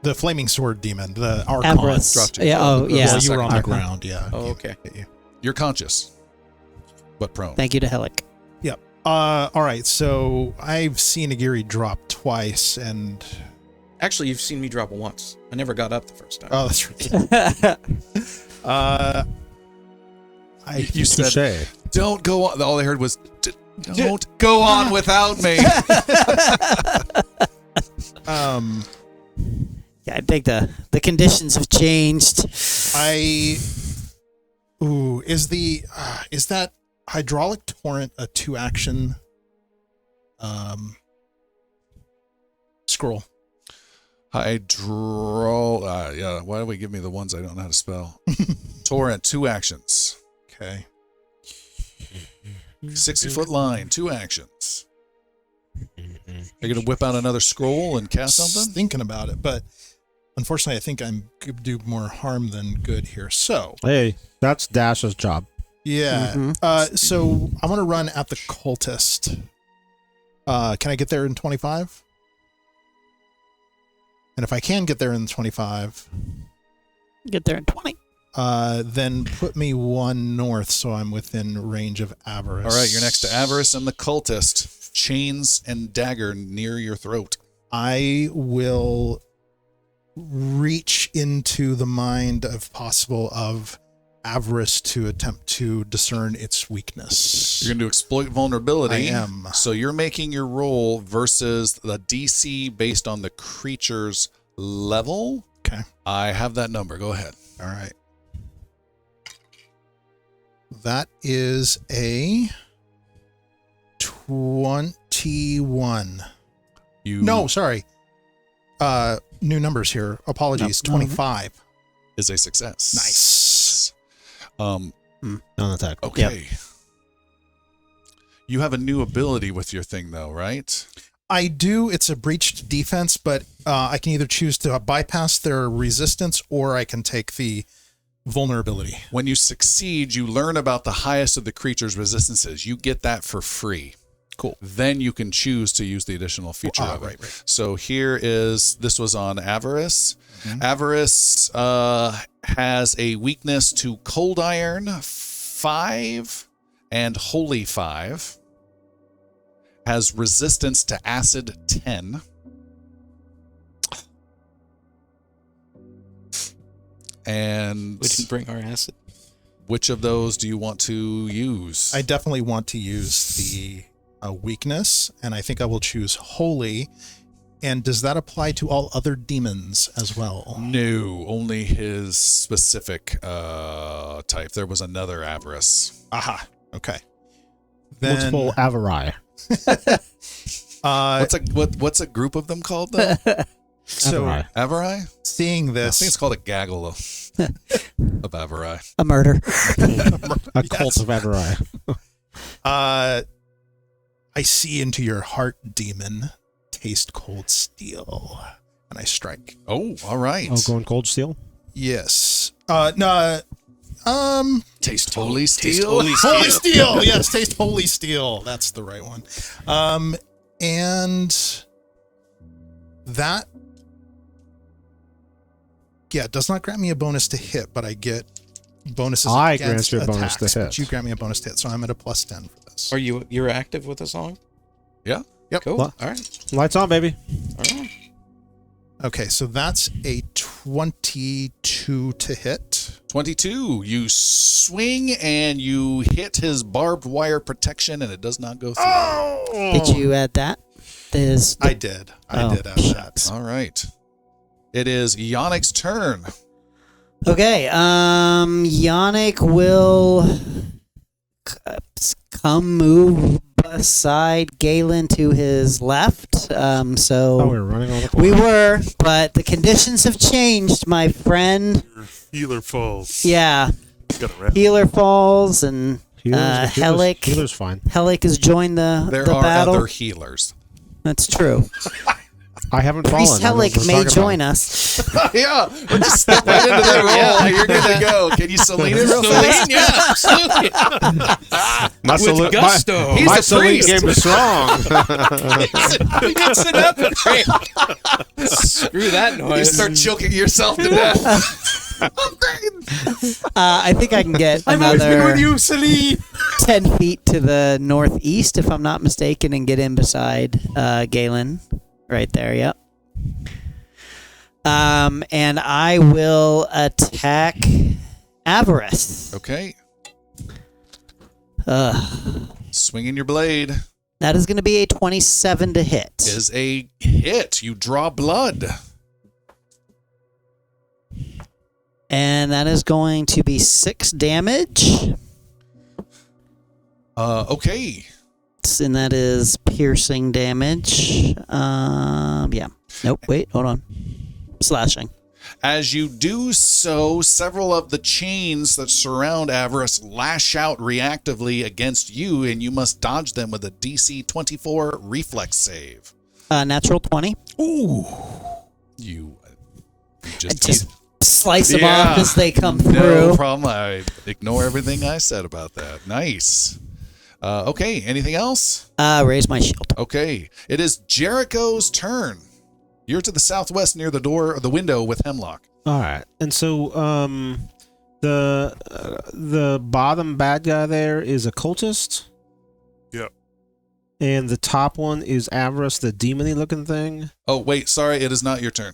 The flaming sword demon, the Archon. Avarice. dropped you. Yeah. Oh, yeah. Well, you were on the Archon. ground, yeah. Oh, okay. Hit you. You're conscious, but prone. Thank you to Helic. Yep. All right. So I've seen Aguirre drop twice, and Actually, you've seen me drop it once. I never got up the first time. oh, that's right. You said, Touche. don't go on. All I heard was, don't go on without me. Yeah, I think the conditions have changed. Is that hydraulic torrent a 2-action scroll? Yeah, why do we give me the ones I don't know how to spell? Torrent, 2 actions. Okay. 60-foot line, 2 actions. You're going to whip out another scroll and cast something? Thinking about it, but unfortunately, I think I'm going to do more harm than good here. So, Hey, that's Dash's job. yeah. Mhm. So I want to run at the cultist. Can I get there in 25? And if I can get there in 25, Get there in 20. then put me 1 north so I'm within range of Avarice. All right, you're next to Avarice and the cultist. Chains and dagger near your throat. I will reach into the mind, if possible, of Avarice to attempt to discern its weakness. You're going to exploit vulnerability. I am. So you're making your roll versus the DC based on the creature's level. Okay. I have that number. Go ahead. All right. That is a 21. No, sorry. New numbers here. Apologies. No. 25. Is a success. Nice. Non-attack. Okay. You have a new ability with your thing, though, right? I do. It's a breached defense, but I can either choose to bypass their resistance or I can take the vulnerability. When you succeed, you learn about the highest of the creature's resistances. You get that for free. Cool. Then you can choose to use the additional feature of it. Right. So this was on Avarice. Mhm. Avarice has a weakness to Cold Iron 5 and Holy 5. Has resistance to Acid 10. And We didn't bring our acid. which of those do you want to use? I definitely want to use the weakness, and I think I will choose Holy. And does that apply to all other demons as well? No, only his specific type. There was another Avarice. Aha. Okay. Then Multiple Avarai. What's a group of them called though? So Tabonry. Avari? seeing I this, think it's called a gaggle of Avari. A murder. A cult of Tabonry. I see into your heart, demon. Taste cold steel, and I strike. Oh, all right. Oh, going cold steel? Yes. No. Taste holy steel. Taste holy Holy steel. Yes, taste holy steel. That's the right one. And that, yeah, does not grant me a bonus to hit, but I get bonuses. I against grant you a bonus to attacks, hit. But you grant me a bonus to hit, so I'm at a +10 for this. Are you're active with the song? Yeah. Yep. Cool. What? All right. Lights on, baby. All right. Okay, so that's a 22 to hit. 22. You swing and you hit his barbed wire protection, and it does not go through. Did you add that? There's I did. I did add that. All right. It is Yannick's turn. Okay, Yannick will come move beside Galen to his left. So Oh, we're running on the we clock. were, but the conditions have changed, my friend. Your healer falls. Yeah, Got it right. healer falls and Helic. Healer's fine. Helic has joined the There are battle. other healers. That's true. I haven't Priest fallen. Helic may join us. Yeah. We'll just step right into that roll. You're good to go. Can you Celine it real fast? Yeah, absolutely. My With gusto. He's my the Celine priest. game is strong. Mix it up. Screw that You noise. start choking yourself to death. I think I can get another 10 feet to the northeast, if I'm not mistaken, and get in beside Galen. Right there, yep. And I will attack Avarice. Okay. Swinging your blade That is going to be a 27 to hit. is a hit. You draw blood. And that is going to be 6 damage. Okay. And that is piercing damage. Yeah. Nope, wait, hold on. Slashing. As you do so, several of the chains that surround Avarice lash out reactively against you, and you must dodge them with a DC 24 reflex save. Natural 20. Ooh. You Just slice them Yeah. off as they come No through. problem. I ignore everything I said about that. Nice. Okay, anything else? Raise my shield. Okay, it is Jericho's turn. You're to the southwest near the door, the window with Hemlock. All right, and so the bottom bad guy there is a cultist. Yep. And the top one is Avarice, the demony looking thing. Oh, wait, sorry, it is not your turn.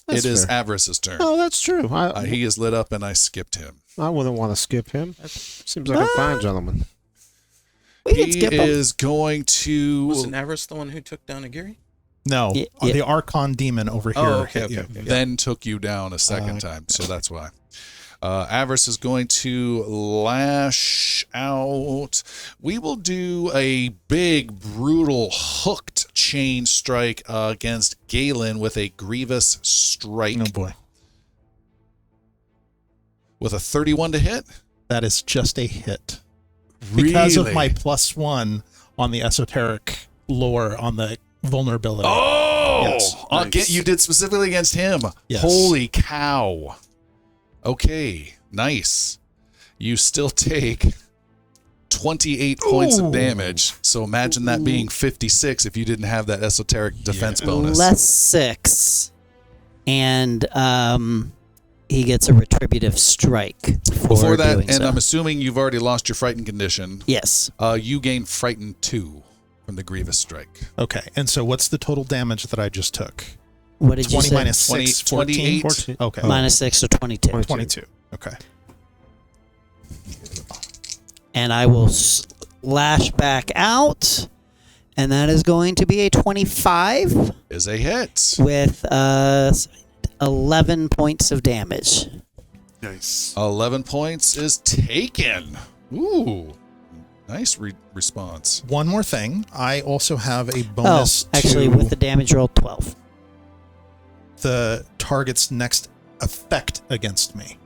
That's It is fair. Avarice's turn. Oh, that's true. He is lit up and I skipped him. I wouldn't want to skip him. That seems like a fine gentleman. We can He skip 'em. is going to... Wasn't Avarice the one who took down Agiri? No, Yeah, yeah. the Archon demon over here. Oh, okay, hit you. okay. then took you down a second time, so that's why. Avarice is going to lash out. We will do a big, brutal, hooked chain strike against Galen with a grievous strike. Oh boy, With a 31 to hit. that is just a hit. Because of Really? my +1 on the esoteric lore on the vulnerability. Oh, Yes. Nice. You did specifically against him. Yes. Holy cow. Okay, nice. You still take 28 points of damage. So imagine that being 56 if you didn't have that esoteric defense bonus. Less 6. And he gets a retributive strike for Before that, doing and so. I'm assuming you've already lost your frightened condition. Yes. You gain frightened 2 from the grievous strike. Okay, and so what's the total damage that I just took? What did you 20 say? minus 6, 14? 28. Okay. Minus 6, so 22. 22. Okay. And I will lash back out. And that is going to be a 25 Is a hit. with 11 points of damage. Nice. 11 points is taken. Ooh. Nice response. One more thing. I also have a bonus actually, to with the damage roll, 12. the target's next effect against me.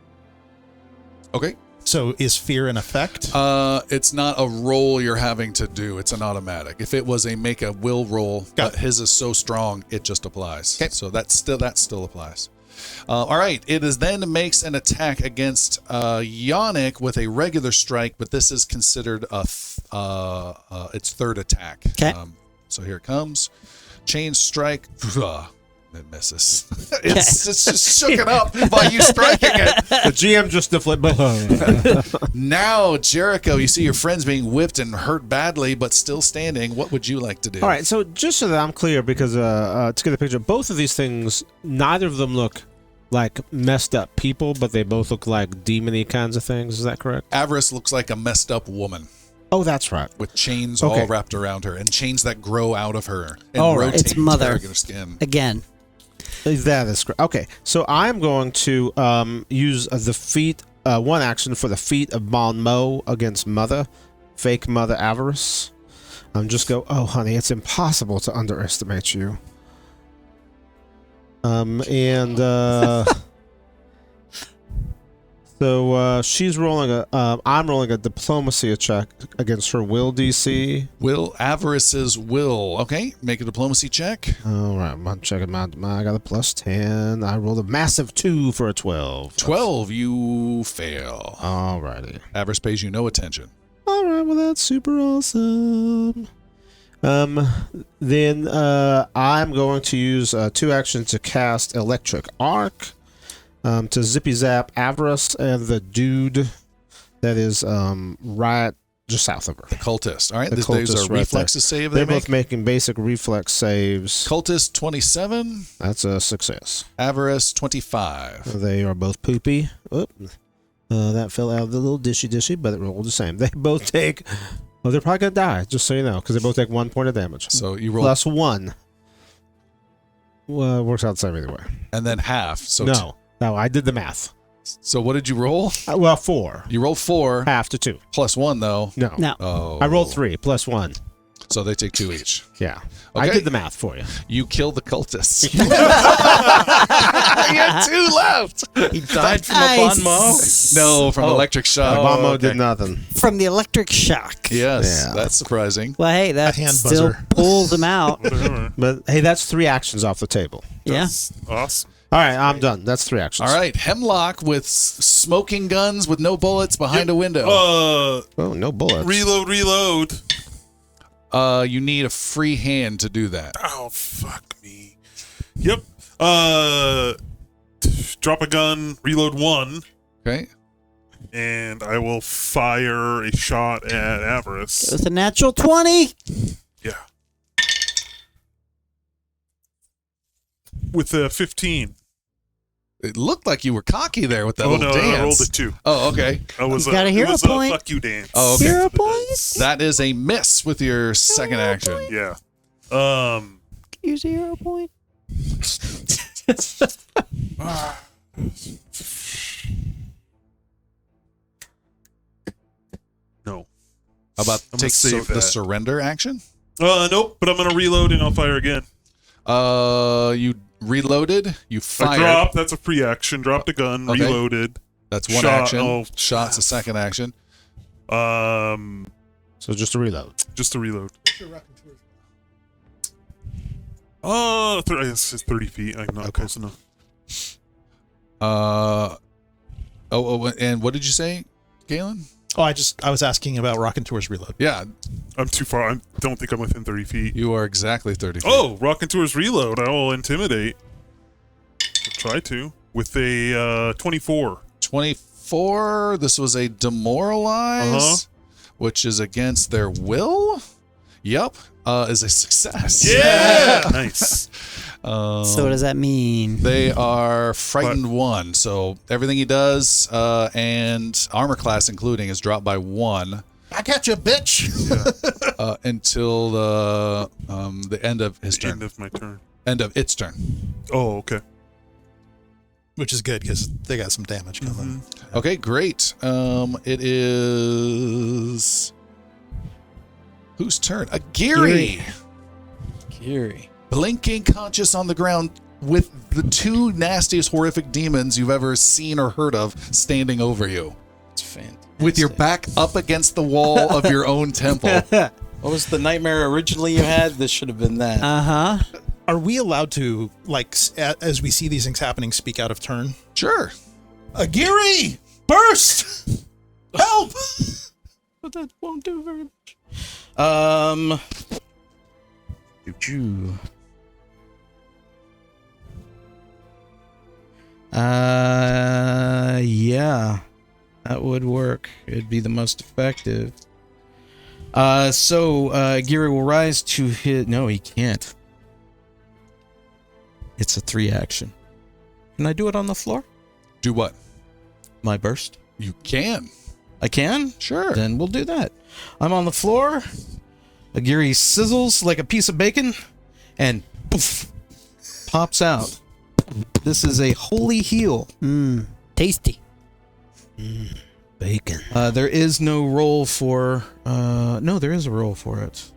Okay. So is fear an effect? It's not a roll you're having to do. It's an automatic. If it was a make a will roll, but his is so strong, it just applies. Okay. So that still applies. All right. It is then makes an attack against Yannick with a regular strike, but this is considered its third attack. Okay. So here it comes. Chain strike. It misses. It's just shook it up by you striking it. The GM just deflated. Now, Jericho, you see your friends being whipped and hurt badly, but still standing. What would you like to do? All right, so just so that I'm clear, because to get the picture, both of these things, neither of them look like messed up people, but they both look like demon-y kinds of things. Is that correct? Avarice looks like a messed up woman Oh, that's right. with chains Okay. all wrapped around her and chains that grow out of her and All right. rotate Its mother. to her skin. Again. That is correct. Okay, so I'm going to use the feat, one action for the feat of Bon Mo against Mother, fake Mother Avarice. Just go, oh, honey, it's impossible to underestimate you. So she's rolling I'm rolling a diplomacy check against her will DC. Avarice's will. Okay, make a diplomacy check. All right, I'm checking my. I got a plus 10. I rolled a massive 2 for a 12. 12, you fail. All righty. Avarice pays you no attention. All right, well that's super awesome. Then I'm going to use 2 actions to cast Electric Arc. To zippy zap Avarice and the dude that is right just south of her. The cultist. All right, The these cultist are right reflexes save They're they both make. making basic reflex saves. Cultist 27, That's a success. Avarice 25. They are both poopy. Oop. That fell out of the little dishy, but it rolled the same. They both take. Well, they're probably gonna die, just so you know, because they both take 1 point of damage. So you roll Plus 1. Well, it works out the same either way. and then half. So No, I did the math. So what did you roll? Well, 4. You rolled 4 Half to 2. plus 1 though. No. Oh. I rolled 3 plus 1. So they take 2 each. Yeah. I Okay. did the math for you. You kill the cultists. You had 2 left. He died from Nice. a bon mot. No, from electric shock. Bomo okay. did nothing. From the electric shock. Yes, Yeah. that's surprising. Well, hey, that hand still buzzer. pulls him out. Whatever. But hey, that's 3 actions off the table. Yeah. That's awesome. All right, I'm done. That's 3 actions. All right, Hemlock with smoking guns with no bullets behind a window. Oh, no bullets. Reload. You need a free hand to do that. Oh, fuck me. Yep. Drop a gun, reload 1, Okay. and I will fire a shot at Avarice. It was a natural 20. Yeah. With a 15. It looked like you were cocky there with that Oh, little no, dance. I rolled a 2. Oh, okay. I was You got a hero it was point. a fuck you dance. Oh, okay. Hero points? That is a miss with your second action. Yeah. Use a hero point. No. How about I'm take gonna save the that. surrender action? Nope, but I'm going to reload and I'll fire again. You reloaded, you I fired. drop, that's a free action. Dropped a gun, Okay. reloaded. That's one Shot, action. oh. Shot's a second action. So just a reload. Just a reload. It's 30 feet. I'm not close enough. And what did you say, Galen? Oh, I was asking about Rockin' Tours Reload. Yeah, I'm too far. I don't think I'm within 30 feet. you are exactly 30 feet. Oh, Rockin' Tours Reload. I will intimidate. I'll try to. With a 24. 24. This was a demoralize, which is against their will. Yep, is a success. Yeah! Nice. So what does that mean? They are frightened 1, so everything he does, and armor class including, is dropped by 1 I got you, bitch. until the end of his turn. End of my turn. End of its turn. Oh, okay. Which is good because they got some damage coming. Okay, great. It is Whose turn? Agiri! Kiri. Blinking conscious on the ground with the two nastiest, horrific demons you've ever seen or heard of standing over you. It's fantastic. With your back up against the wall of your own temple. What was the nightmare originally you had? This should have been that. Uh-huh. Are we allowed to, like, as we see these things happening, speak out of turn? Sure. Agiri! Burst! Help! But that won't do very much. Choo-choo. Yeah, that would work. It'd be the most effective. So Giri will rise to hit. No, he can't. It's a 3 action. Can I do it on the floor? Do what? My burst. You can. I can? Sure. Then we'll do that. I'm on the floor. Agiri sizzles like a piece of bacon and poof, pops out. This is a holy heal. Tasty. Bacon. There is no roll for... no, there is a roll for it.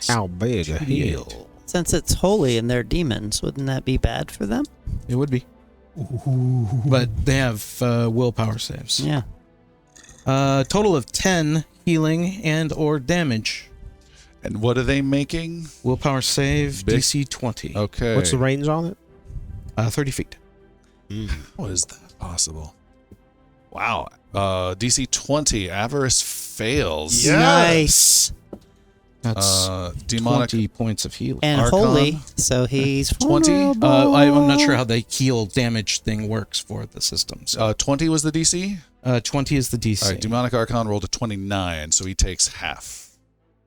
How big a heal. Since it's holy and they're demons, wouldn't that be bad for them? It would be. But they have willpower saves. Yeah. Total of 10 healing and or damage. And what are they making? Willpower save, Big- DC 20. Okay. What's the range on it? 30 feet. How is that possible? Wow. DC 20. Avarice fails. Nice. That's Demonic 20 points of healing. And Archon. holy, so he's 20? vulnerable. I'm not sure how the heal damage thing works for the system. So 20 was the DC? 20 is the DC. All right. Demonic Archon rolled a 29, so he takes half.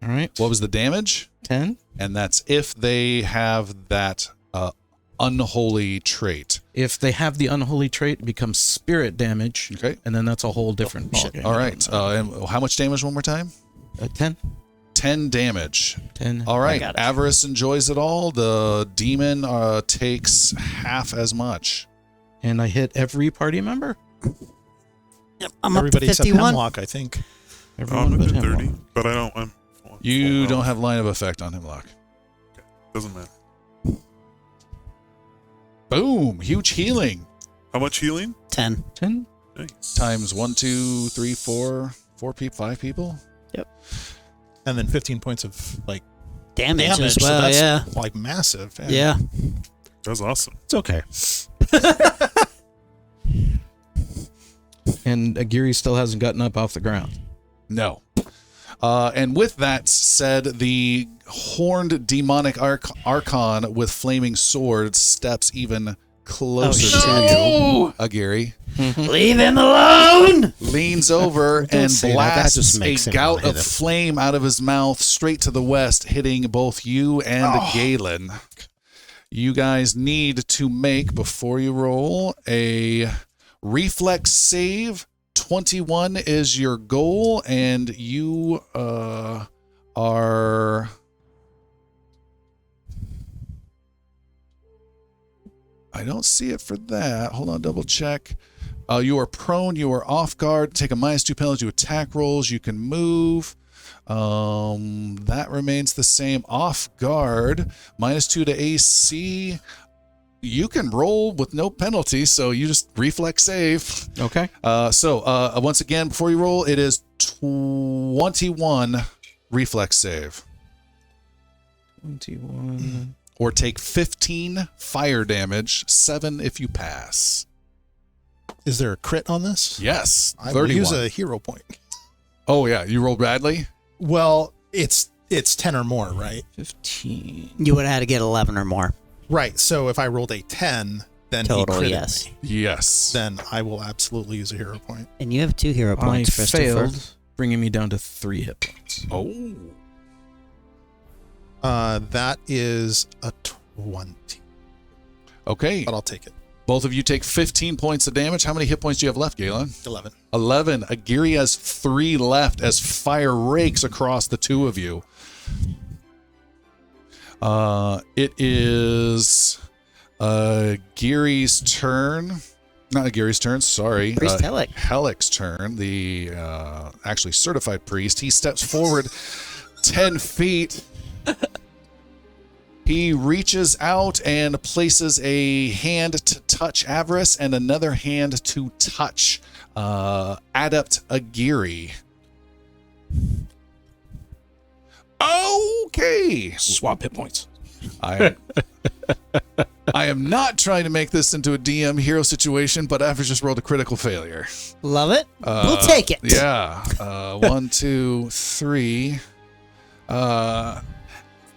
All right. What was the damage? 10. And that's if they have that unholy trait. If they have the unholy trait, it becomes spirit damage. Okay. And then that's a whole different ballgame. All right. And how much damage one more time? 10. 10 damage. 10. All right. got it. Avarice enjoys it all. The demon takes half as much. And I hit every party member. Yep, I'm up to Everybody except 51. Hemlock, I think. Everyone I'm but at him. 30, but I don't. I'm You full don't health. have line of effect on Hemlock. Doesn't matter. Boom. Huge healing. How much healing? 10. 10. Nice. Times 1, 2, 3, 4 people, 5 people. And then 15 points of, like, Damage, as so well, that's, yeah. like, massive. Yeah. That's awesome. It's okay. And Agiri still hasn't gotten up off the ground. No. And with that said, the horned demonic archon with flaming sword steps even closer to you, Agiri. Leave him alone! Leans over and say that. That blasts just a makes him gout wanna hit of him. flame out of his mouth straight to the west, hitting both you and Galen. You guys need to make, before you roll, a reflex save. 21 is your goal, and you are... I don't see it for that. Hold on, double check. You are prone, you are off guard, take a -2 penalty to attack rolls, you can move. That remains the same. Off guard, -2 to AC. You can roll with no penalty, so you just reflex save. Okay. So once again, before you roll, it is 21 reflex save. 21. Or take 15 fire damage, 7 if you pass. Is there a crit on this? Yes, I 31. will use a hero point. Oh yeah, you rolled badly? Well, it's 10 or more, right? 15. You would have had to get 11 or more. Right. So if I rolled a 10, then Total, he critted yes. me. Yes. Then I will absolutely use a hero point. And you have 2 hero I points, Christopher. failed, bringing me down to 3 hit points. Oh. That is a 20, Okay. but I'll take it. Both of you take 15 points of damage. How many hit points do you have left, Galen? 11. 11. Agiri has 3 left as fire rakes across the two of you. It is Agiri's turn. Not Agiri's turn, sorry. Priest Hellick. Hellick's turn, the actually certified priest. He steps forward, 10 feet. He reaches out and places a hand to touch Avarice and another hand to touch Adept Aguirre. Okay. Swap hit points. I am not trying to make this into a DM hero situation, but Avarice just rolled a critical failure. Love it. We'll take it. Yeah. 1, 2, 3.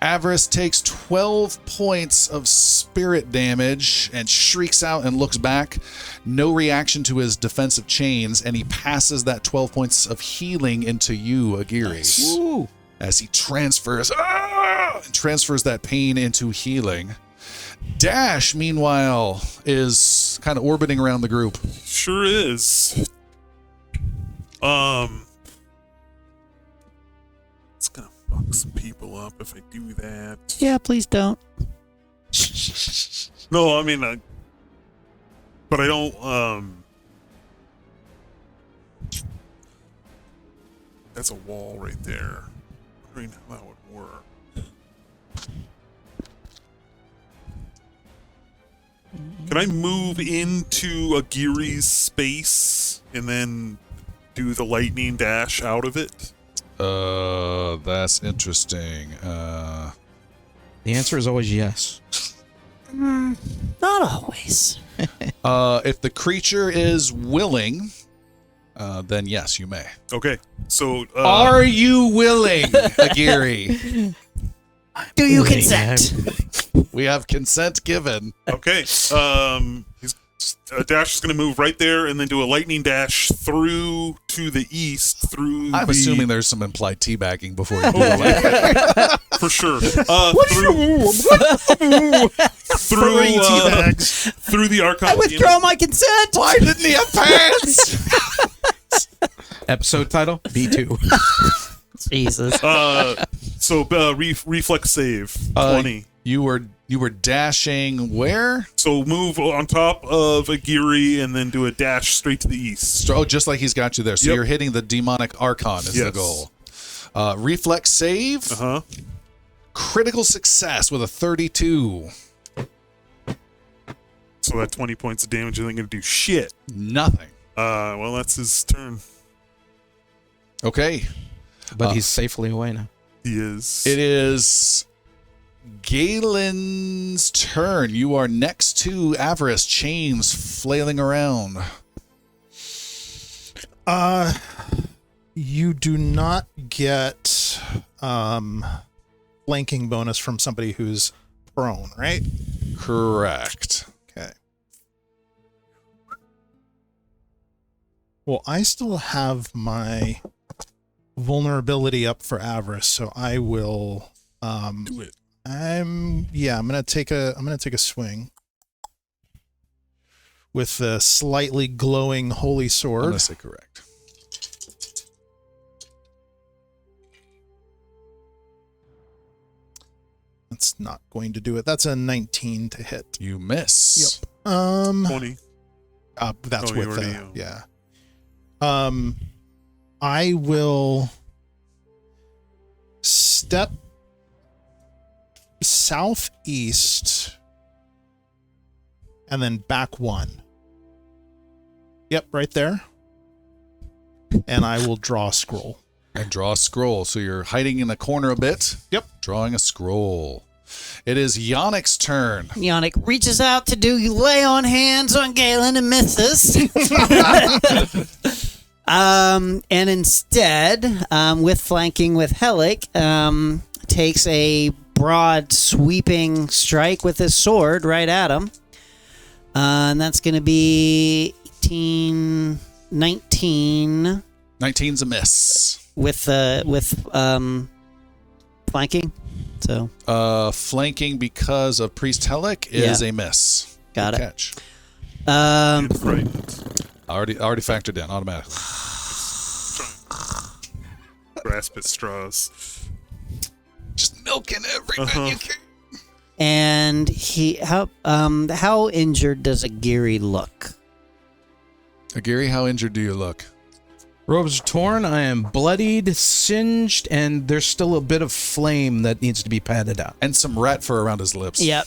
Avarice takes 12 points of spirit damage and shrieks out and looks back. No reaction to his defensive chains, and he passes that 12 points of healing into you, Aguirre. Nice. As he transfers that pain into healing. Dash, meanwhile, is kind of orbiting around the group. Sure is. It's gonna fuck some people up if I do that. Yeah, please don't. No, I mean, but I don't. That's a wall right there. I'm wondering how that would work. Can I move into Aguirre's space and then do the lightning dash out of it? That's interesting. The answer is always yes. Not always. If the creature is willing, then yes, you may. Okay, so Are you willing, Aguirre? Do you consent? We have consent given. okay. Dash is going to move right there and then do a lightning dash through to the east through. I'm the, assuming there's some implied teabagging before you do it. for sure. Through the Archon. I withdraw my consent. Why didn't he have pants? Episode title: B2. Jesus. So reflex save 20. You were dashing where? So move on top of Aguirre and then do a dash straight to the east. Oh, just like he's got you there. So Yep. you're hitting the demonic archon is the Yes. goal. Reflex save. Critical success with a 32. So that 20 points of damage isn't going to do shit. Nothing. Well, that's his turn. Okay. But he's safely away now. He is. It is Galen's turn. You are next to Avarice, chains flailing around. You do not get flanking bonus from somebody who's prone, right? Correct. Okay. Well, I still have my vulnerability up for Avarice, so I will Do it. I'm gonna take a swing with the slightly glowing holy I'm sword. going to say correct. That's not going to do it. That's a 19 to hit. You miss. Yep. 20. That's Oh, you with already, yeah. I will step southeast and then back one. Yep, right there. And I will draw a scroll. And draw a scroll. So you're hiding in the corner a bit. Yep. Drawing a scroll. It is Yannick's turn. Yannick reaches out to do lay on hands on Galen and misses. And instead, with flanking with Hellick, takes a broad sweeping strike with his sword right at him. And that's going to be 18, 19 19's a miss. with flanking. So Flanking because of Priest Hellick is a miss. Got Good it. catch. And frightened. Already factored in automatically. Grasp at straws. Just milking every bit you can. and how injured does Aguirre look? Aguirre, how injured do you look? Robes are torn. I am bloodied, singed, and there's still a bit of flame that needs to be patted out. And some rat fur around his lips. Yep.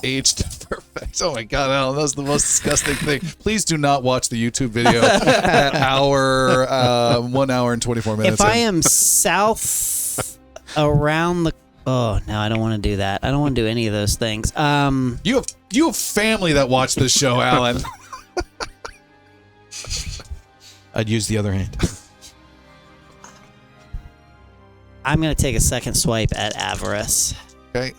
Aged perfect. Oh my God, Alan, that was the most disgusting thing. Please do not watch the YouTube video at 1 hour and 24 minutes. If I am south around the... Oh, no, I don't want to do that. I don't want to do any of those things. You have family that watch this show, Alan. I'd use the other hand. I'm going to take a second swipe at Avarice. Okay.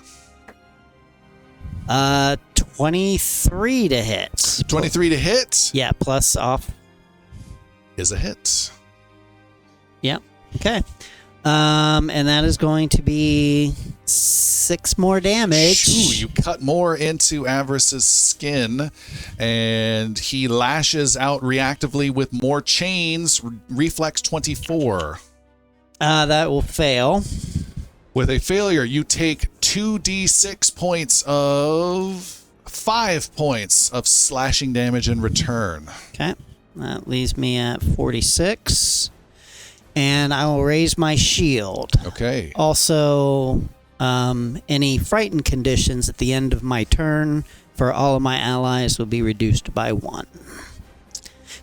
23 to hit. 23 to hit Yeah, plus off. is a hit. Yep. Okay. And that is going to be 6 more damage. Shoo, you cut more into Avarice's skin, and he lashes out reactively with more chains. Reflex 24. That will fail. With a failure, you take 2d6 points of 5 points of slashing damage in return. Okay. That leaves me at 46. And I will raise my shield. Okay. Also, any frightened conditions at the end of my turn for all of my allies will be reduced by 1.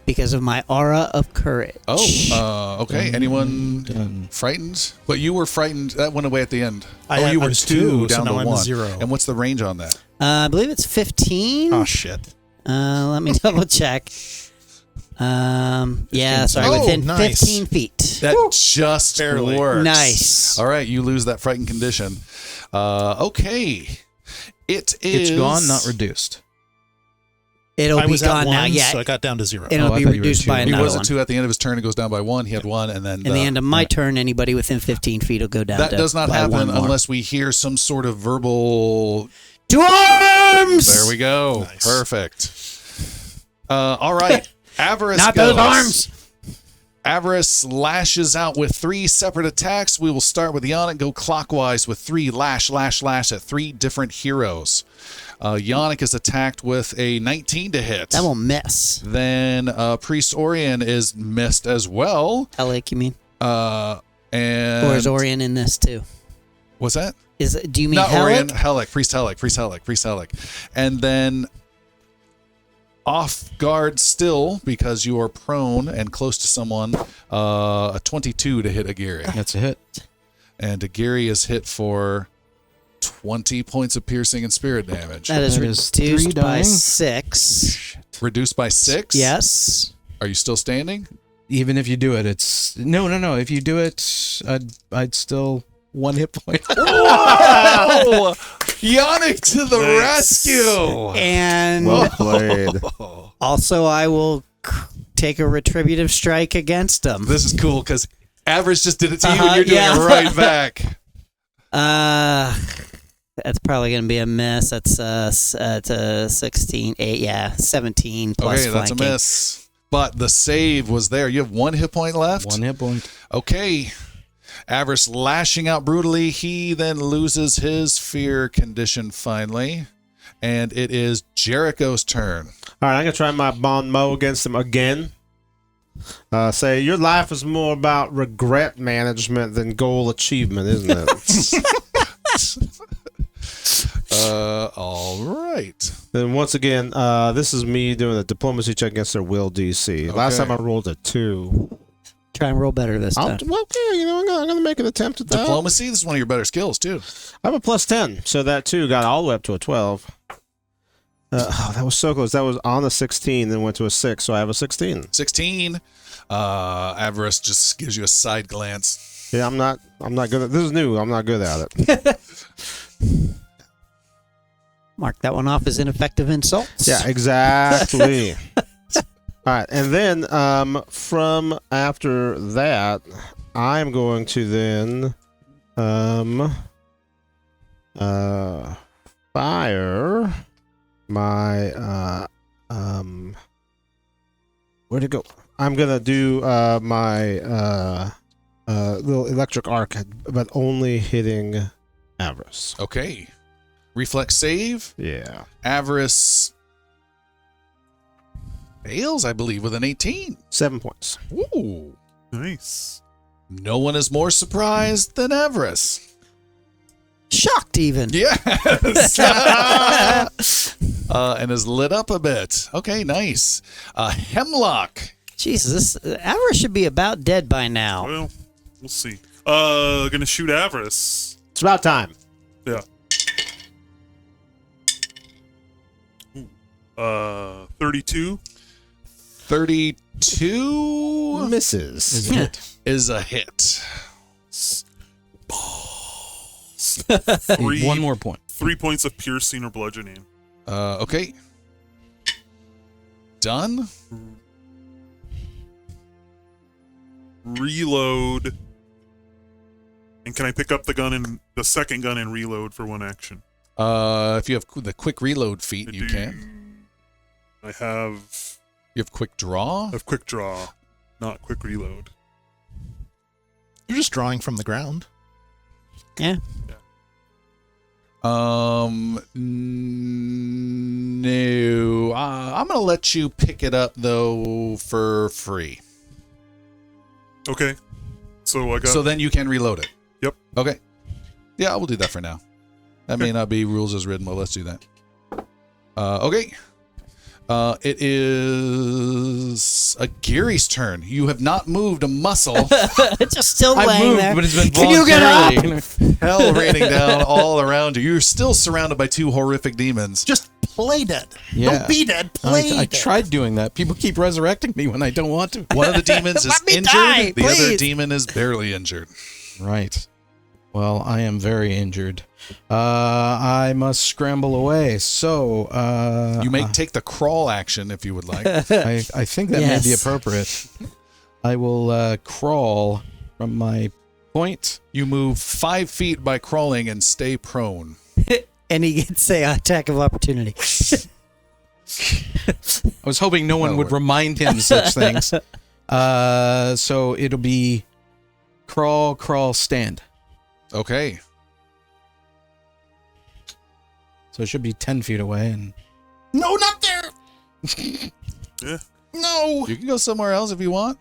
Because of my aura of courage. Oh, okay. Anyone Done. frightened? But you were frightened. That went away at the end. I You were was 2 2, so down now to I'm 1. 0. And what's the range on that? I believe it's 15. Oh, shit. Let me double check. Yeah, sorry, Oh, within nice. 15 feet. That just Barely. works. Nice. All right, you lose that frightened condition. Okay. It's gone, not reduced. It'll I be was at gone 1, now, yeah. so I got down to 0. It'll I be thought you were reduced two. by He He another was one. at 2 at the end of his turn. It goes down by 1. He had 1, and then In the end of my turn, anybody within 15 feet will go down that to does not by happen 1 more. unless we hear some sort of verbal. To arms! There we go. Nice. Perfect. All right. Avarice Not goes. those arms! Avarice lashes out with 3 separate attacks. We will start with Yannick, go clockwise with 3 lash at 3 different heroes. Yannick is attacked with a 19 to hit. That won't miss. Then Priest Orion is missed as well. Alec, you mean? And Or is Orion in this too? what's that? Do you mean Not Helic? Orion, Helic, Priest Helic. And then off guard still, because you are prone and close to someone, a 22 to hit Aguirre. That's a hit. And Aguirre is hit for 20 points of piercing and spirit damage. That is That is 3 reduced by dying. 6. Reduced by 6? Yes. Are you still standing? Even if you do it, it's no. If you do it, I'd still 1 hit point. Oh! Yannick to the rescue! And Well played. also I will take a retributive strike against him. This is cool because Avarice just did it to you Uh-huh, and you're doing yeah. it right back. That's probably going to be a miss. That's a 16, 17 plus Okay, that's a flanking. miss. But the save was there. You have 1 hit point left. 1 hit point. Okay. Avarice lashing out brutally. He then loses his fear condition finally. And it is Jericho's turn. All right, I'm going to try my bon mot against him again. Say, your life is more about regret management than goal achievement, isn't it? All right. Then once again, this is me doing a diplomacy check against their will DC. Last Okay. time I rolled a 2. Try and roll better this time. Well, yeah, I'm going to make an attempt at that. Diplomacy, this is one of your better skills, too. I have a plus 10, so that too got all the way up to a 12. That was so close. That was on a 16, then went to a 6, so I have a 16. 16. Avarice just gives you a side glance. Yeah, I'm not good at this. Is new. I'm not good at it. Mark that one off as ineffective insults. Yeah, exactly. All right, and then from after that, I'm going to then fire my where'd it go? I'm gonna do my little electric arc, but only hitting Avarice. Okay. Reflex save. Yeah. Avarice fails, I believe, with an 18. 7 points. Ooh. Nice. No one is more surprised than Everest. Shocked even. Yes. And is lit up a bit. Okay, nice. Hemlock. Jesus, this Avarice should be about dead by now. Well, we'll see. Gonna shoot Avarice. It's about time. Yeah. Ooh. 32. 32 Misses. is a hit. Three, One more point. 3 points of piercing or bludgeoning. Okay. Done. Reload. And can I pick up the second gun and reload for one action? If you have the quick reload feat, you can. I have You have quick draw. quick draw, not quick reload. You're just drawing from the ground. Yeah. No. I'm gonna let you pick it up though for free. Okay. So I got. So then you can reload it. Yep. Okay. Yeah, I will do that for now. That may not be rules as written, but let's do that. Okay. It is Gary's turn. You have not moved a muscle. It's just still I laying moved, there. but it's been Can you get up? voluntarily. Hell raining down all around you. You're still surrounded by two horrific demons. Just play dead. Yeah. Don't be dead. Play I dead. tried doing that. People keep resurrecting me when I don't want to. One of the demons is Let me injured. die, The other please. demon is barely injured. Right. Well, I am very injured. I must scramble away. So You may take the crawl action if you would like. I think that may be Yes. appropriate. I will crawl from my point. You move 5 feet by crawling and stay prone. And he gets a attack of opportunity. I was hoping no one That'll would work. remind him such things. So it'll be crawl, crawl, stand. Okay. So it should be 10 feet away. And No, not there. Yeah. No. You can go somewhere else if you want.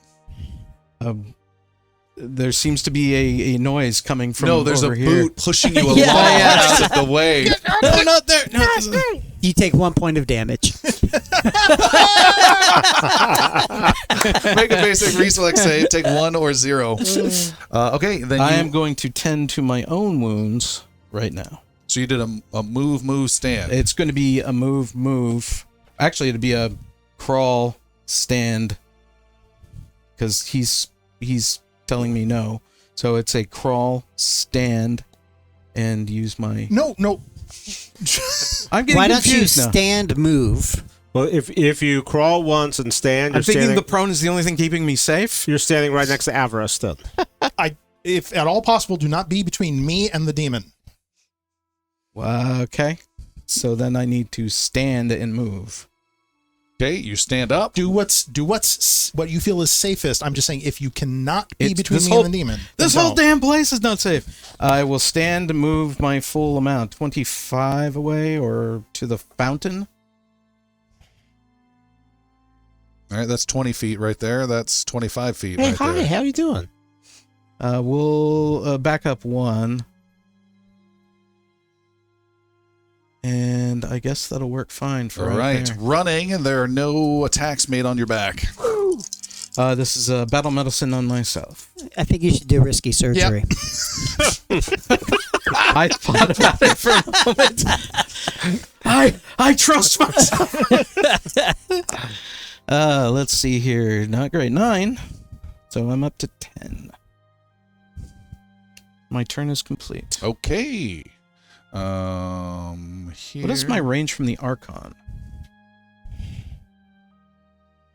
there seems to be a noise coming from No, there's over a here. boot pushing you along Yeah. out of the way. No, not there. No, You take 1 point of damage. Make a basic reflex save. Take 1 or 0. Okay, then I you, am going to tend to my own wounds right now. So you did a move, stand. It's going to be a move. Actually, it'd be a crawl, stand, because he's telling me no. So it's a crawl, stand, and use my. No. I'm getting Why don't you confused now. stand move? Well, if you crawl once and stand, I'm you're thinking standing, the prone is the only thing keeping me safe. you're standing right next to Avarice then. If at all possible, do not be between me and the demon. Okay. So then I need to stand and move. Okay, you stand up. Do what you feel is safest. I'm just saying, if you cannot be It's- between this me whole- and the demon, This then whole don't. damn place is not safe. I will stand and move my full amount, 25 away or to the fountain. All right, that's 20 feet right there. That's 25 feet Hey, right hi, there. how you doing? We'll back up 1. And I guess that'll work fine for All right, there. running, and there are no attacks made on your back. This is battle medicine on myself. I think you should do risky surgery. I thought about it for a moment. I trust myself. Let's see here. Not great. 9. So I'm up to 10. My turn is complete. Okay. Here. What is my range from the Archon?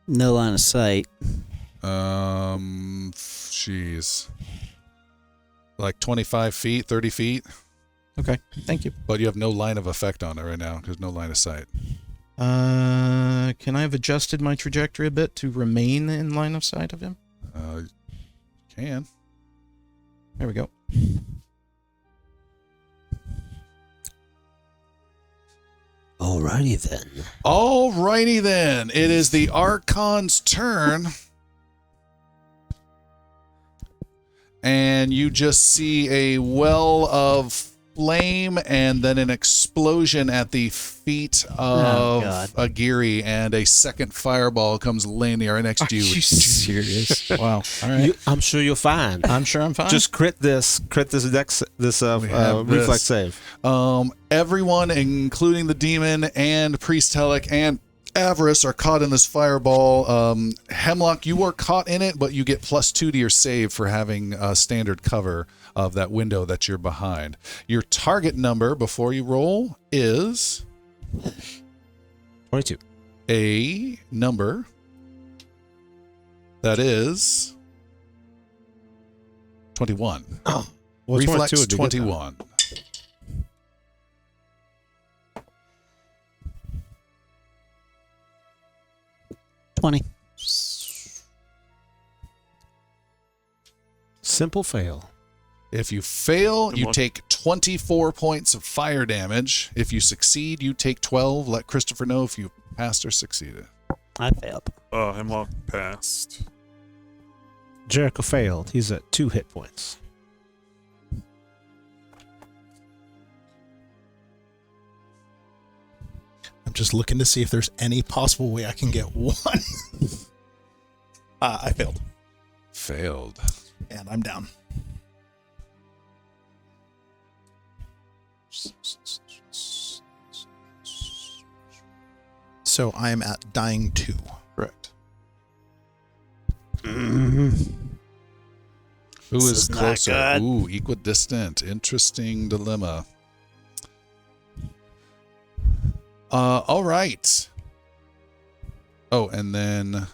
No line of sight. Jeez. Like 25 feet, 30 feet, Okay, thank you. but you have no line of effect on it right now because no line of sight. Can I have adjusted my trajectory a bit to remain in line of sight of him? Can. There we go. All Alrighty then. It is the Archon's turn. And you just see a well of flame and then an explosion at the feet of Agiri, and a second fireball comes laying right next to you. Are you serious? Wow. All right. I'm sure you'll find. I'm sure I'm fine. Just crit this reflex this. save. Everyone, including the demon and Priest Helic and Avarice, are caught in this fireball. Hemlock, you are caught in it, but you get +2 to your save for having standard cover of that window that you're behind. Your target number before you roll is 22. a number that is 21. Well, Reflex 22 would be good, 21. Simple fail. If you fail, you take 24 points of fire damage. If you succeed, you take 12. Let Christopher know if you passed or succeeded. I failed. Hemlock passed. Jericho failed. He's at 2 hit points. I'm just looking to see if there's any possible way I can get one. I failed. Failed. And I'm down. So I am at dying 2. Correct. Mm-hmm. Who This is is not closer? good. Ooh, equidistant. Interesting dilemma. All right. Oh, and then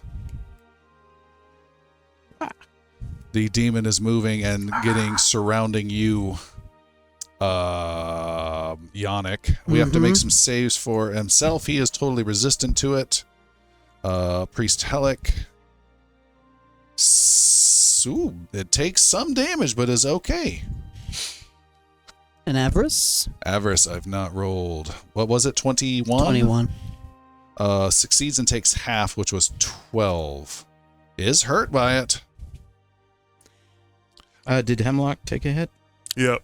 the demon is moving and getting surrounding you, Yannick. We have to make some saves for himself. He is totally resistant to it. Priest Helic. Ooh, it takes some damage, but is okay. And Avarice? Avarice, I've not rolled. What was it, 21? 21. Succeeds and takes half, which was 12. Is hurt by it. Did Hemlock take a hit? Yeah,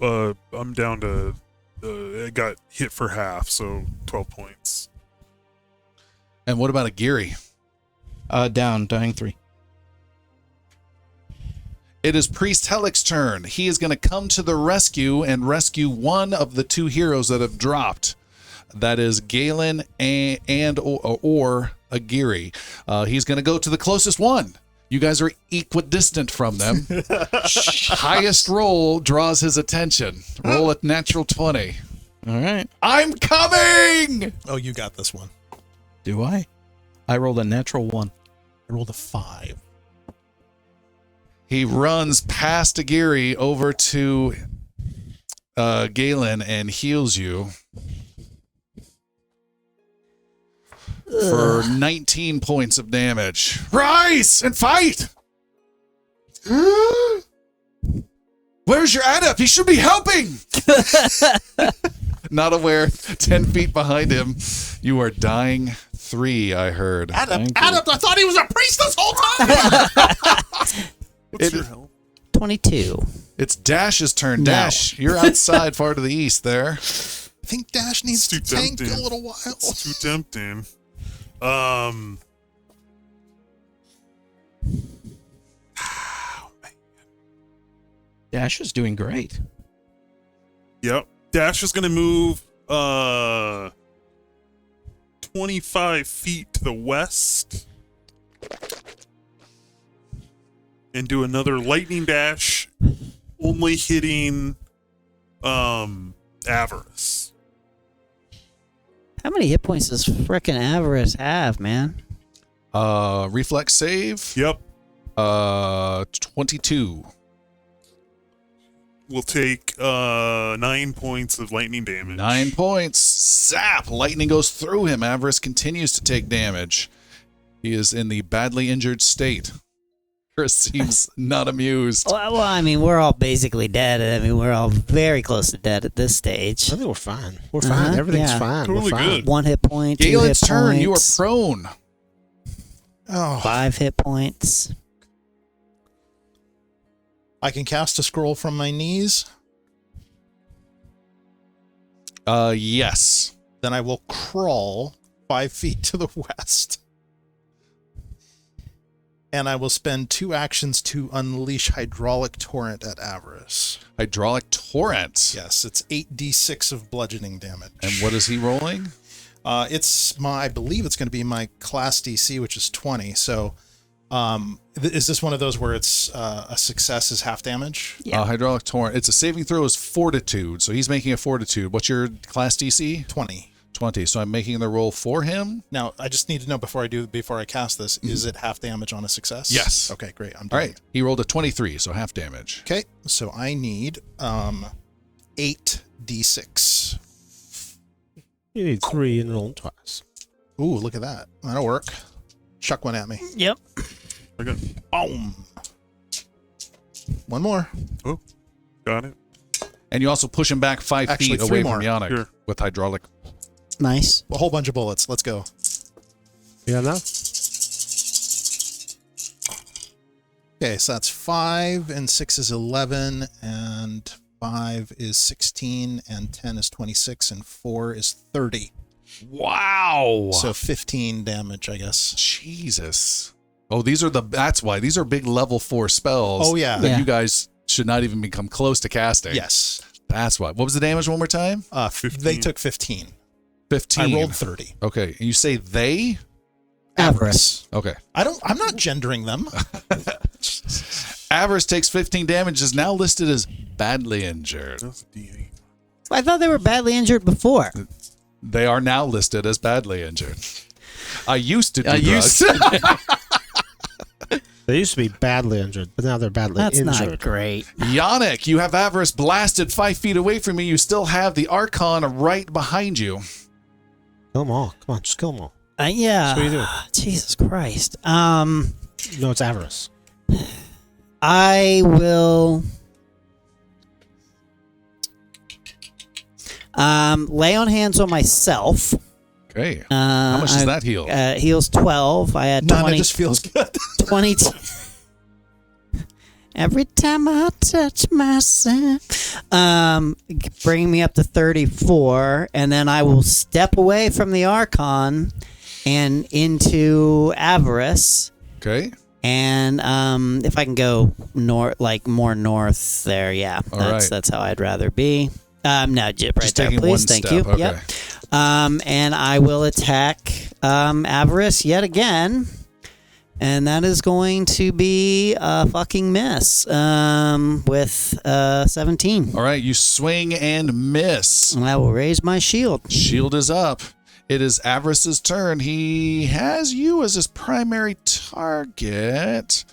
I'm down to. I got hit for half, so 12 points. And what about Agiri? Down, dying 3. It is Priest Helic's turn. He is going to come to the rescue and rescue one of the 2 heroes that have dropped. That is Galen or Agiri. He's going to go to the closest one. You guys are equidistant from them. Highest roll draws his attention. Roll a natural 20. All right. I'm coming! Oh, you got this one. Do I? I rolled a natural 1. I rolled a 5. He runs past Agiri over to Galen and heals you for 19 points of damage. Rise and fight! Where's your adept? He should be helping! Not aware, 10 feet behind him. You are dying 3, I heard. Adept, I thought he was a priest this whole time! What's your health? 22. It's Dash's turn. No. Dash, you're outside far to the east there. I think Dash needs It's to too tank tempting. a little while. It's too tempting. Dash is doing great. Yep. Dash is going to move 25 feet to the west and do another lightning dash, only hitting Avarice. How many hit points does frickin' Avarice have, man? Reflex save. Yep. 22. Will take 9 points of lightning damage. 9 points. Zap! Lightning goes through him. Avarice continues to take damage. He is in the badly injured state. Chris seems not amused. Well, I mean, we're all basically dead. I mean, we're all very close to dead at this stage. I think we're fine. We're fine. Everything's yeah. fine. Totally we're fine. good. 1 hit point. 2 hit Galen's turn. You are points, prone. Oh, 5 hit points. I can cast a scroll from my knees. Yes. Then I will crawl 5 feet to the west. And I will spend 2 actions to unleash Hydraulic Torrent at Avarice. Hydraulic Torrent. Yes, it's 8d6 of bludgeoning damage. And what is he rolling? I believe it's going to be my class DC, which is 20. So, is this one of those where it's a success is half damage? Yeah. Hydraulic Torrent. It's a saving throw is Fortitude. So he's making a Fortitude. What's your class DC? 20. 20. So I'm making the roll for him. Now, I just need to know before I cast this, is it half damage on a success? Yes. Okay, great. I'm All done. right. He rolled a 23, so half damage. Okay, so I need 8d6. You need 3 and roll twice. Ooh, look at that. That'll work. Chuck one at me. Yep. Okay. Boom. One more. Oh, got it. And you also push him back 5 Actually, feet 3 away more. from Yannick Here. with hydraulic. Nice. A whole bunch of bullets. Let's go. Yeah, no? Okay, so that's 5, and 6 is 11, and 5 is 16, and 10 is 26, and 4 is 30. Wow. So 15 damage, I guess. Jesus. Oh, that's why. These are big level 4 spells. Oh, yeah. That Yeah. you guys should not even become close to casting. Yes. That's why. What was the damage one more time? They 15. took 15. 15. I rolled 30. Okay. And you say they? Avarice. Okay. I'm not gendering them. Avarice takes 15 damage, is now listed as badly injured. That's a D8. I thought they were badly injured before. They are now listed as badly injured. I used to do I drugs. They used to be badly injured, but now they're badly That's injured. not great. Yannick, you have Avarice blasted 5 feet away from you. You still have the Archon right behind you. Kill them all. Come on, just kill them all. Yeah. That's what you do. Jesus Christ. No, it's avarice. I will lay on hands on myself. Okay. How much does that heal? Heals 12. I had None, 20. it just feels good. 20. Every time I touch myself, bring me up to 34, and then I will step away from the Archon and into Avarice. Okay. And if I can go north, like more north there, yeah, All right. that's how I'd rather be. No, Jip, right Just there, taking please. one Thank step. you. Okay. Yep. And I will attack Avarice yet again. And that is going to be a fucking miss with 17. All right. You swing and miss. And I will raise my shield. Shield is up. It is Avarice's turn. He has you as his primary target.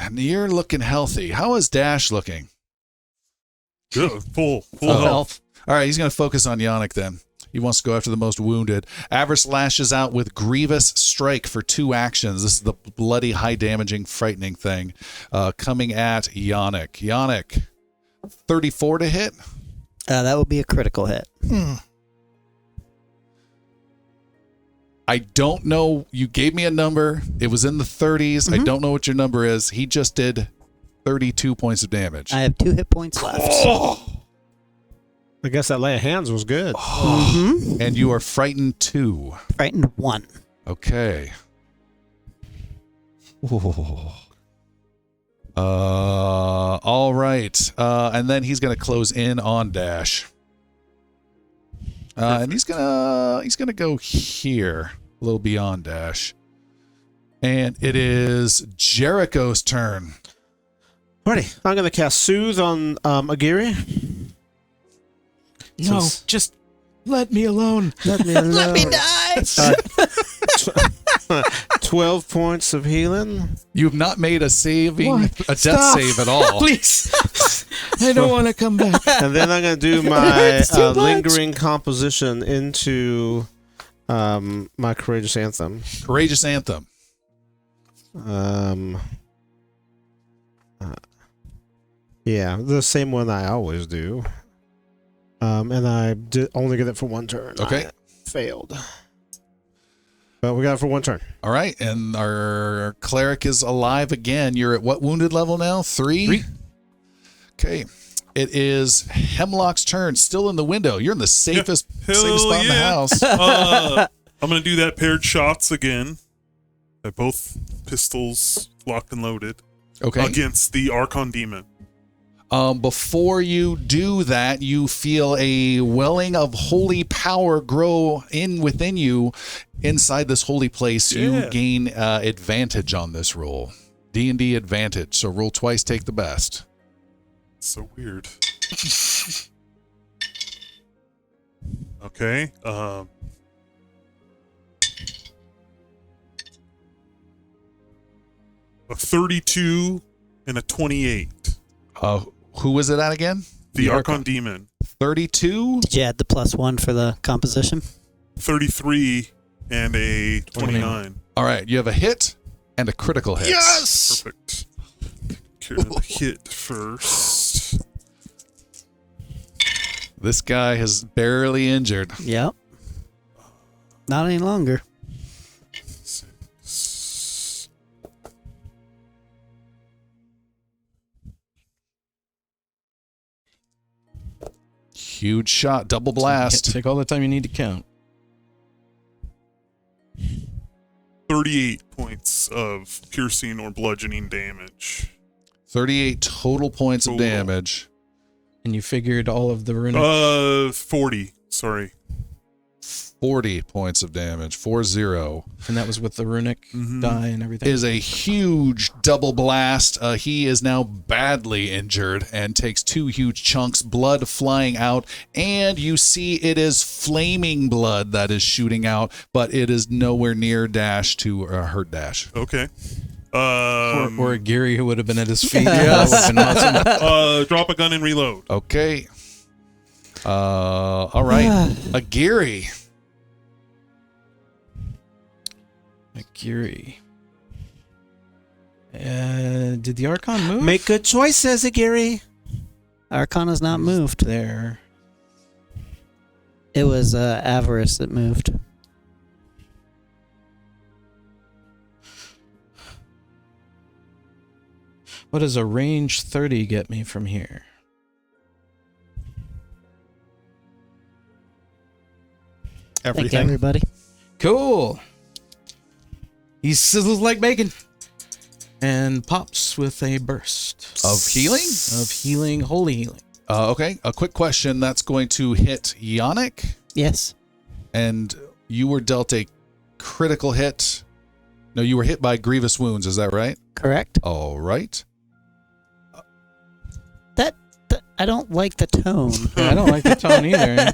And you're looking healthy. How is Dash looking? Good. Full Oh. health. All right, he's going to focus on Yannick then. He wants to go after the most wounded. Avarice lashes out with Grievous Strike for 2 actions. This is the bloody, high-damaging, frightening thing coming at Yannick. Yannick, 34 to hit. That will be a critical hit. I don't know. You gave me a number. It was in the 30s. I don't know what your number is. He just did 32 points of damage. I have 2 hit points left. I guess that lay of hands was good. And you are frightened 2. Frightened 1. Okay. All right. And then he's going to close in on Dash. And he's gonna go here, a little beyond Dash. And it is Jericho's turn. Alrighty, I'm going to cast Soothe on Aguirre. No, Since- just let me alone. Let me alone. Let me die! 12 points of healing. You've not made a What? death Stop. save at all. Please. I don't want to come back. And then I'm going to do my It's too much. lingering composition into My courageous anthem. Courageous Anthem. Yeah, the same one I always do. And I did only get it for one turn. Okay. I failed. But we got it for one turn. All right, and our cleric is alive again. You're at what wounded level now? 3? 3. Okay. It is Hemlock's turn. Still in the window. You're in the safest Hell spot in the yeah. house. I'm going to do that paired shots again. At both pistols locked and loaded. Okay. Against the Archon Demon. Before you do that, you feel a welling of holy power grow within you. Inside this holy place, you Yeah. gain advantage on this roll. D&D advantage. So roll twice, take the best. So weird. Okay. A 32 and a 28. Who was it at again? The Archon Demon. 32? Did you add the +1 for the composition? 33 and a 29. All right, you have a hit and a critical hit. Yes! Perfect. Care of the hit first. This guy is barely injured. Yep. Not any longer. 6. Huge shot, double blast. Take all the time you need to count. 38 points of piercing or bludgeoning damage. 38 total points of Total. damage. And you figured all of the runic. 40. Sorry. 40 points of damage. 40. And that was with the runic Mhm. die and everything. Is a huge double blast. He is now badly injured and takes 2 huge chunks, blood flying out, and you see it is flaming blood that is shooting out, but it is nowhere near Dash to hurt Dash. Okay. or a Geary who would have been at his feet. Yes. That would have been awesome. Drop a gun and reload. Okay. All right. A Geary. A Geary. Did the Archon move? Make good choices, Agiri. Arcana's not moved. There. It was Avarice that moved. What does a range 30 get me from here? Thank Everything. everybody. Cool. He sizzles like bacon. And pops with a burst. Of healing? Of healing, holy healing. Okay. A quick question. That's going to hit Yannick, Yes. and you were dealt a critical hit. No, you were hit by grievous wounds. Is that right? Correct. All right. That I don't like the tone. I don't like the tone either.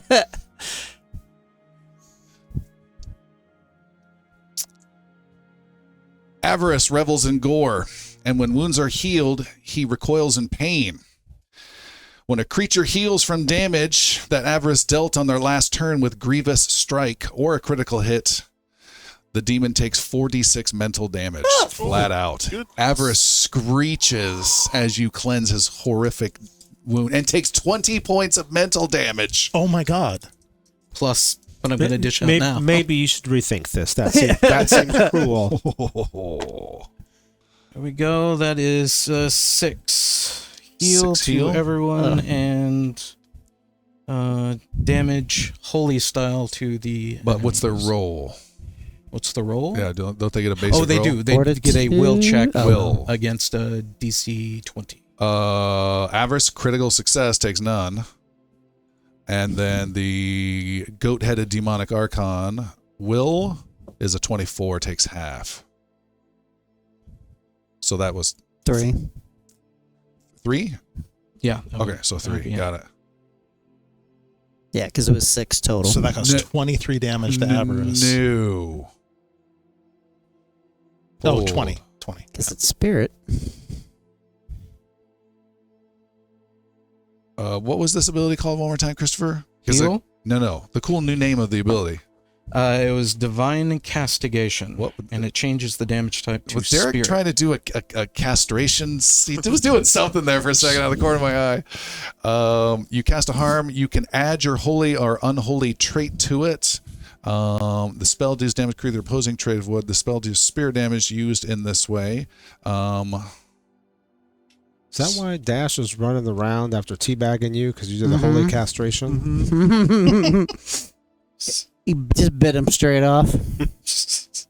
Avarice revels in gore, and when wounds are healed, he recoils in pain. When a creature heals from damage that Avarice dealt on their last turn with Grievous Strike or a critical hit, the demon takes 4d6 mental damage, flat out. goodness. Avarice screeches as you cleanse his horrific wound and takes 20 points of mental damage. Oh my god. Plus, what I'm going to dish out maybe, now. maybe you should rethink this. That seems cruel. There we go. That is 6 heal 6 to heal? everyone and damage holy style to the. But what's their enemies. roll? What's the roll? Yeah, don't they get a basic Oh, they roll? do. They get a will check Will. against a DC 20. Avarice critical success takes none. And then the goat-headed demonic archon will is a 24, takes half. So that was 3. 3? Yeah. Okay, so 3. yeah. Got it. Yeah, because it was 6 total. So that goes No. 23 damage to Avarice. No. Oh, Hold. 20. 20. Because it's spirit. What was this ability called one more time, Christopher? 'Cause Heal? no. The cool new name of the ability. It was Divine Castigation. And it changes the damage type to Was Derek Spirit. trying to do a castration? He was doing something there for a second out of the corner of my eye. You cast a harm. You can add your holy or unholy trait to it. The spell deals damage creature opposing trait of wood. The spell deals spirit damage used in this way. Is that why Dash was running around after teabagging you because you did the holy castration? He just bit him straight off. Spirit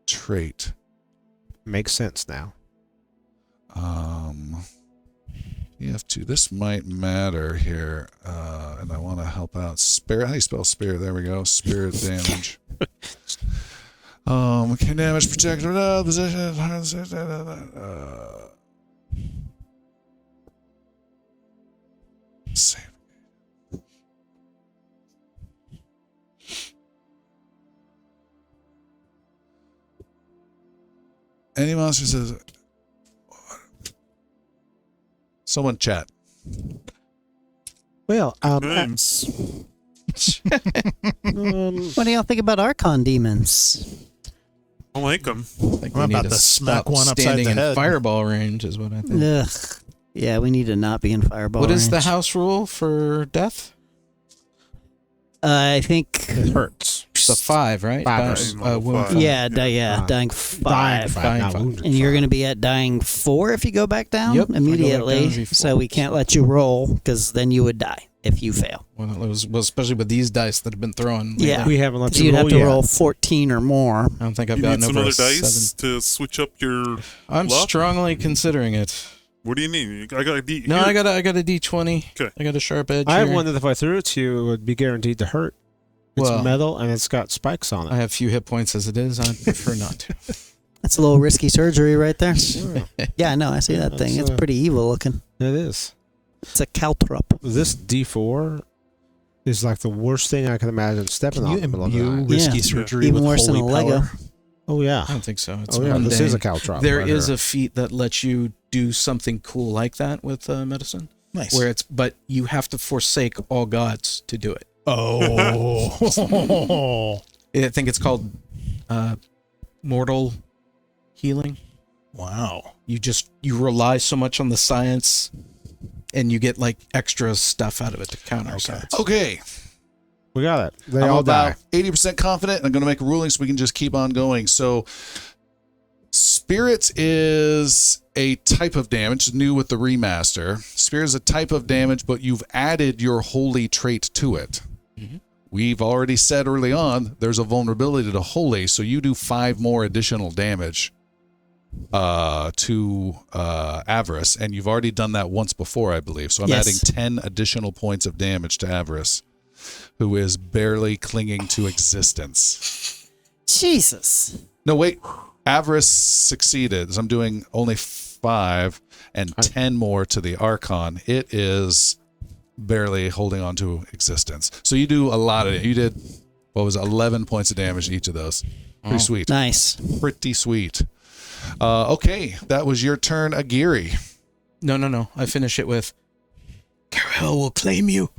trait. Makes sense now. You have to. This might matter here, and I want to help out. Spirit. How do you spell spirit? There we go. Spirit damage. Can damage protect position. Save. Any monster says. Someone chat. Well, What do y'all think about Archon demons? I like them. I think I'm we about need to smack stop one upside standing the in head. fireball range is what I think. Ugh. Yeah, we need to not be in fireball What is the range. house rule for death? I think. it hurts. It's a 5, right? Five. Wound Five. five. Yeah, Five. dying 5. Dying not five. wounded And you're five. going to be at dying 4 if you go back down Yep, if I go back down, immediately. it'll be 4. So we can't let you roll because then you would die if you fail. Well, it was, especially with these dice that have been thrown. lately. Yeah. We haven't let So you you'd roll have to yet. roll 14 or more. I don't think I've You gotten need some over other a 7. dice to switch up your. I'm luck? strongly considering it. What do you need? I got a D. No, here. I got a D20. Okay. I got a sharp edge. I have here. one that if I threw it to you, it would be guaranteed to hurt. It's Well, metal and it's got spikes on it. I have few hit points as it is. I'd prefer not to. That's a little risky surgery right there. Sure. Yeah, I know. I see that That's, thing. It's pretty evil looking. It is. It's a caltrop. This D4 is like the worst thing I can imagine stepping Can on you in the middle of the imbue night. risky Yeah. surgery Even with worse than holy a Lego. power? Oh, yeah. I don't think so. It's Oh, yeah. This mundane. is a caltrop. There right is here. a feat that lets you do something cool like that with medicine, Nice. where but you have to forsake all gods to do it. Oh. I think it's called mortal healing. Wow. You rely so much on the science, and you get like extra stuff out of it to counter. Okay. science. Okay. We got it. They I'm all die. about 80% confident, and I'm going to make a ruling so we can just keep on going. So, Spirits is a type of damage, new with the remaster. Spirit is a type of damage, but you've added your holy trait to it. Mhm. We've already said early on there's a vulnerability to holy, so you do 5 more additional damage to Avarice, and you've already done that once before, I believe. So I'm Yes. adding 10 additional points of damage to Avarice, who is barely clinging to existence. Jesus. No, wait. Avarice succeeded. So I'm doing only 5 and 10 more to the Archon. It is barely holding on to existence. So you do a lot of it. You did, 11 points of damage to each of those. Pretty sweet. Nice. Pretty sweet. Okay, that was your turn, Aguirre. No. I finish it with Kerahell will claim you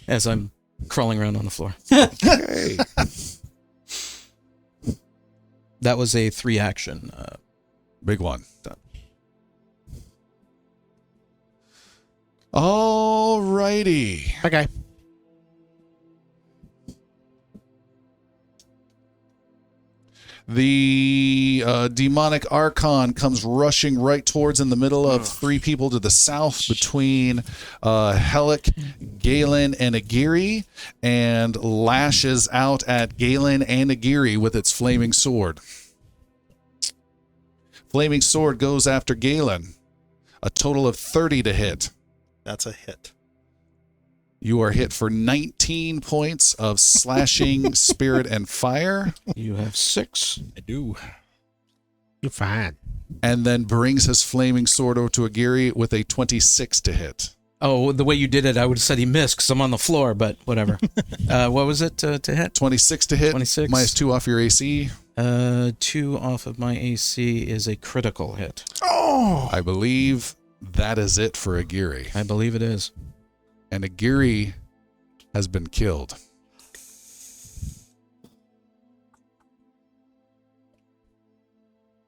as I'm crawling around on the floor. Okay. That was a 3 action. Big one. Done. Alrighty. Okay. The demonic Archon comes rushing right towards in the middle of 3 people to the south between Hellick, Galen, and Aguirre, and lashes out at Galen and Aguirre with its flaming sword. Flaming sword goes after Galen. A total of 30 to hit. That's a hit. You are hit for 19 points of slashing, spirit, and fire, You have 6. I do. You're fine. and then brings his flaming sword over to Aguirre with a 26 to hit. Oh, the way you did it, I would have said he missed because I'm on the floor, but whatever. What was it to hit? 26 to hit, 26. minus 2 off your AC. 2 off of my AC is a critical hit. I believe that is it for Aguirre. I believe it is. And Aguirre has been killed.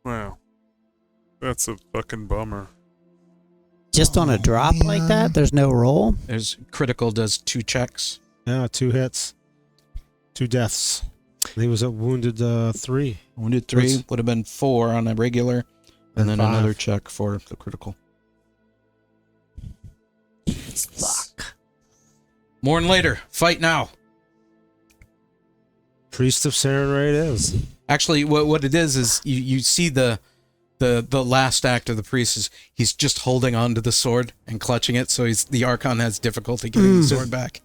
Wow. That's a fucking bummer. Just on a drop like that? There's no roll? There's critical does 2 checks. Yeah, 2 hits, 2 deaths. He was at wounded 3. Wounded 3 would have been 4 on a regular, and then 5. another check for the critical. Fuck. More and later. Fight now. Priest of Sarenrae it is. Actually, what it is you see the last act of the priest is he's just holding on to the sword and clutching it, so the Archon has difficulty getting the sword back.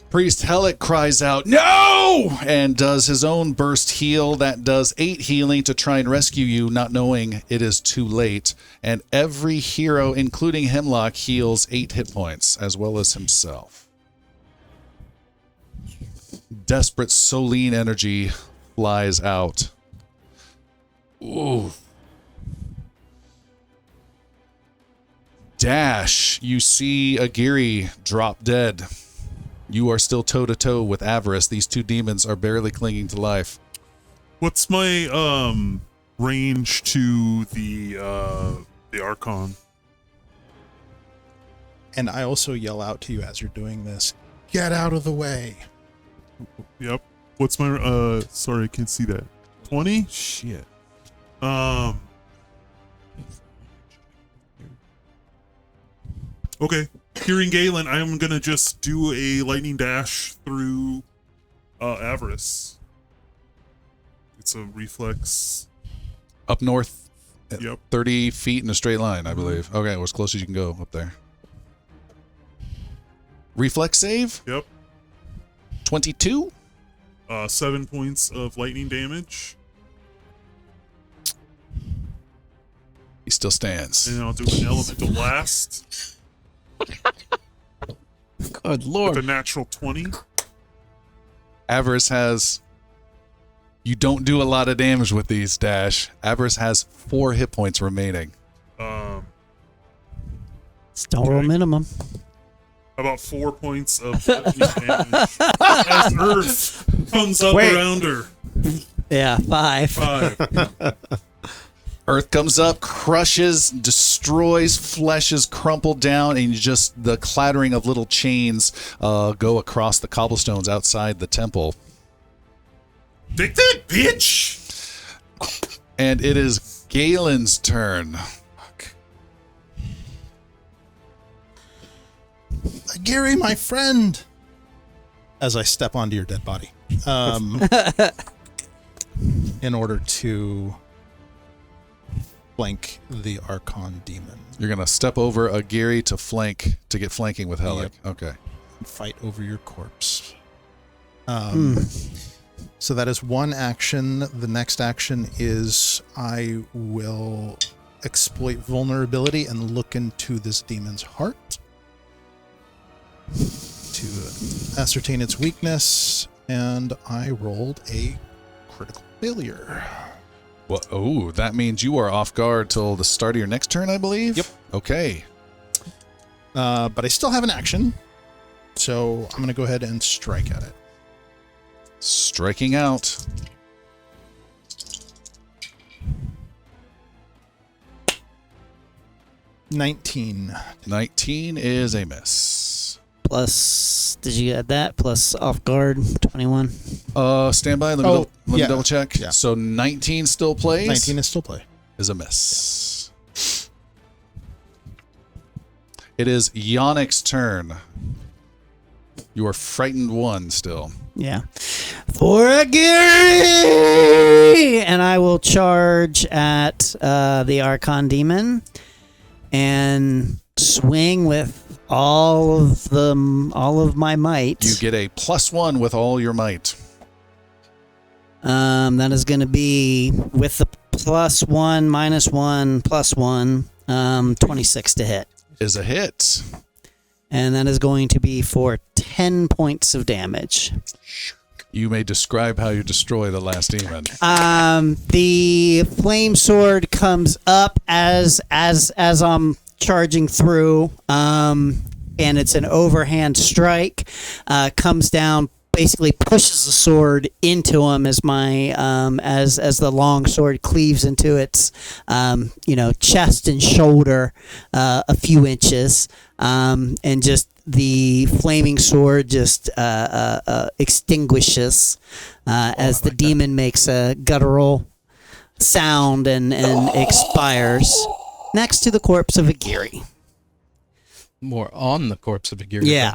Priest Hellick cries out, "No!" and does his own burst heal. That does 8 healing to try and rescue you, not knowing it is too late. And every hero, including Hemlock, heals 8 hit points, as well as himself. Desperate Soline energy flies out. Ooh. Dash, you see Aguirre drop dead. You are still toe-to-toe with Avarice. These 2 demons are barely clinging to life. What's my range to the Archon? And I also yell out to you as you're doing this, get out of the way. Yep. What's my sorry, I can't see that. 20? Shit. Okay. Hearing Galen, I'm gonna just do a lightning dash through Avarice. It's a reflex. Up north, Yep. 30 feet in a straight line, I believe. Okay, well, as close as you can go up there. Reflex save, Yep. 22. 7 points of lightning damage. He still stands. And I'll do an elemental blast Good with lord. a natural 20. Avarice has... You don't do a lot of damage with these, Dash. Avarice has 4 hit points remaining. Don't roll minimum. About 4 points of lightning damage as Earth comes up around her. Yeah, 5. 5. Earth comes up, crushes, destroys, flesh is crumpled down, and just the clattering of little chains go across the cobblestones outside the temple. Take that, bitch! And it is Galen's turn. Gary, my friend. As I step onto your dead body. In order to flank the Archon demon. You're going to step over Aguirre to get flanking with Hellick. Yep. Okay. Fight over your corpse. So that is one action. The next action is I will exploit vulnerability and look into this demon's heart to ascertain its weakness, and I rolled a critical failure. Well, oh, that means you are off guard till the start of your next turn, I believe? Yep. Okay. But I still have an action, so I'm going to go ahead and strike at it. Striking out. $19. 19 is a miss. Plus, did you add that? Plus off guard, 21. Stand by. Let me double check. Yeah. So 19 still plays. 19 is still play. Is a miss. It is Yannick's turn. You are frightened 1 still. Yeah. For a Gary! And I will charge at the Archon Demon and swing with all of my might. You get a +1 with all your might. That is going to be with the +1, -1, +1, 26 to hit. Is a hit. And that is going to be for 10 points of damage. You may describe how you destroy the last demon. The flame sword comes up as I'm charging through, and it's an overhand strike. Comes down, basically pushes the sword into him as as the long sword cleaves into its chest and shoulder a few inches, and just the flaming sword just extinguishes as the demon makes a guttural sound and expires next to the corpse of Agiri. More on the corpse of a gear. Yeah.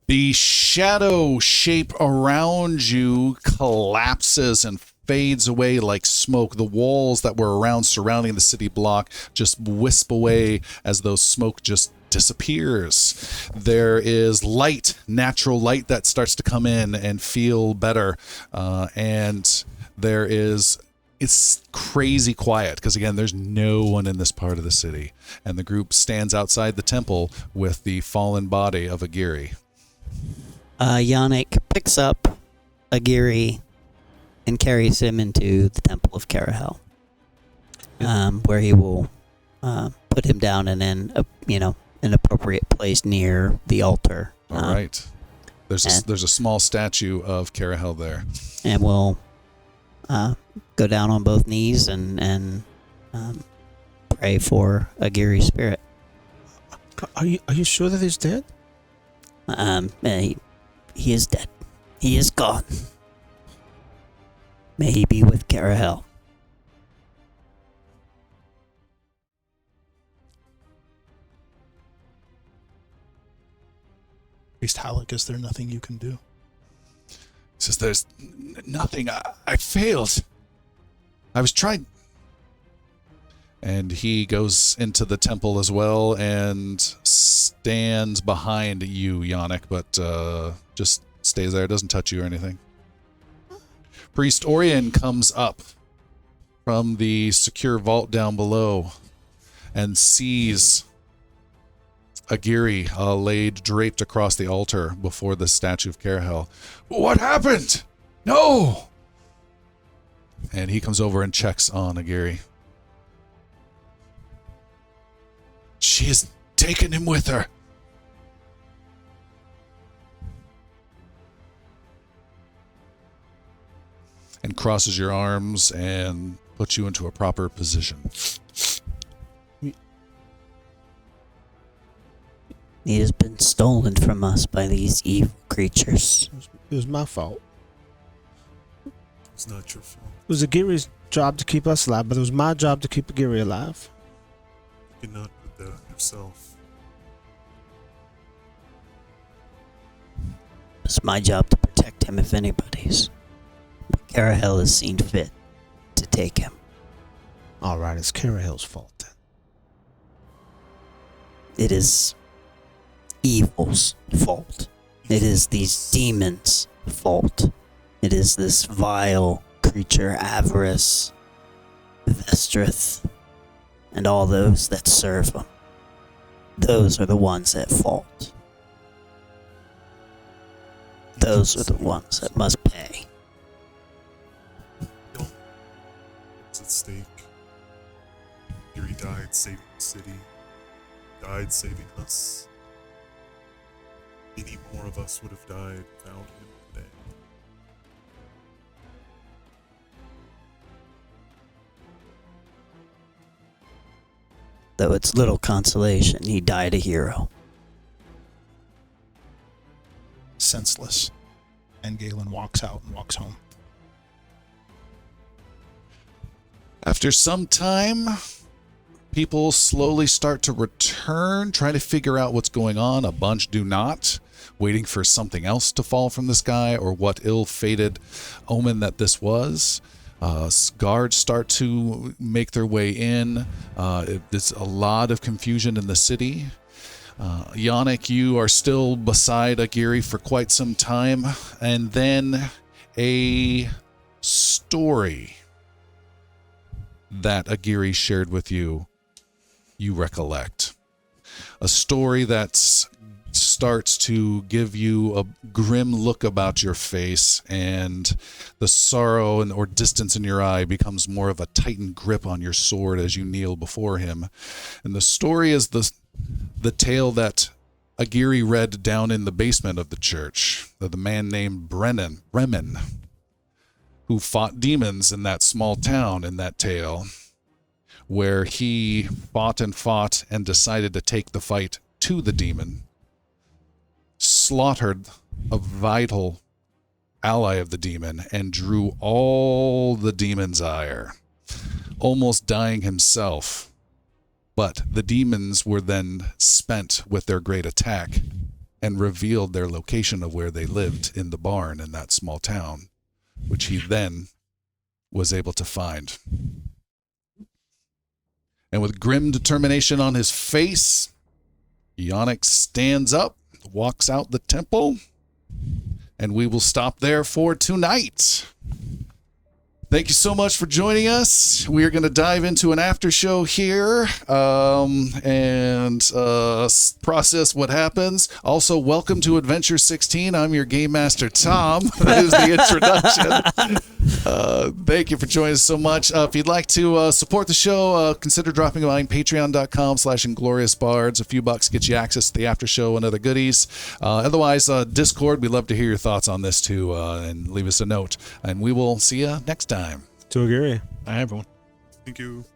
The shadow shape around you collapses and fades away like smoke. The walls that were around surrounding the city block just wisp away as those smoke just disappears. There is light, natural light that starts to come in and feel better. And it's crazy quiet because, again, there's no one in this part of the city. And the group stands outside the temple with the fallen body of Agiri. Yannick picks up Agiri and carries him into the temple of Kerahell, where he will put him down in an appropriate place near the altar. All right. There's a small statue of Kerahell there. And we'll go down on both knees and pray for Agiri's spirit. Are you sure that he's dead? He is dead. He is gone. May he be with Kerahell. Priest Halleck, is there nothing you can do? He says, there's nothing. I failed. I was trying. And he goes into the temple as well and stands behind you, Yannick, but just stays there, doesn't touch you or anything. Priest Orion comes up from the secure vault down below and sees Agiri laid draped across the altar before the statue of Kerahell. What happened? No! And he comes over and checks on Agiri. She has taken him with her. And crosses your arms and puts you into a proper position. He has been stolen from us by these evil creatures. It was my fault. It's not your fault. It was Agiri's job to keep us alive, but it was my job to keep Agiri alive. You cannot do that yourself. It's my job to protect him if anybody's. But Kerahell has seen fit to take him. All right, it's Kerahell's fault then. It is evil's fault. It is these demons' fault. It is this vile creature, Avarice, Vestrith, and all those that serve him. Those are the ones at fault. Those are the ones that must pay. It's at stake. Yuri died saving the city. Died saving us. Many more of us would have died without him today. Though it's little consolation, he died a hero. Senseless. And Galen walks out and walks home. After some time, people slowly start to return, trying to figure out what's going on. A bunch do not, waiting for something else to fall from the sky or what ill-fated omen this was. Guards start to make their way in. There's a lot of confusion in the city. Yannick, you are still beside Agiri for quite some time. And then a story that Agiri shared with you, you recollect. A story that's starts to give you a grim look about your face, and the sorrow or distance in your eye becomes more of a tightened grip on your sword as you kneel before him. And the story is the tale that Aguirre read down in the basement of the church, of the man named Bremen, who fought demons in that small town in that tale, where he fought and decided to take the fight to the demon, slaughtered a vital ally of the demon, and drew all the demon's ire, almost dying himself. But the demons were then spent with their great attack and revealed their location of where they lived in the barn in that small town, which he then was able to find. And with grim determination on his face, Yannick stands up, walks out the temple, and we will stop there for tonight. Thank you so much for joining us. We are going to dive into an after show here and process what happens. Also, welcome to Adventure 16. I'm your Game Master, Tom. That is the introduction. Thank you for joining us so much. If you'd like to support the show, consider dropping by patreon.com/ingloriousbards. A few bucks gets you access to the after show and other goodies. Otherwise, Discord, we'd love to hear your thoughts on this too, and leave us a note. And we will see you next time. To Aguirre. Bye, everyone. Thank you.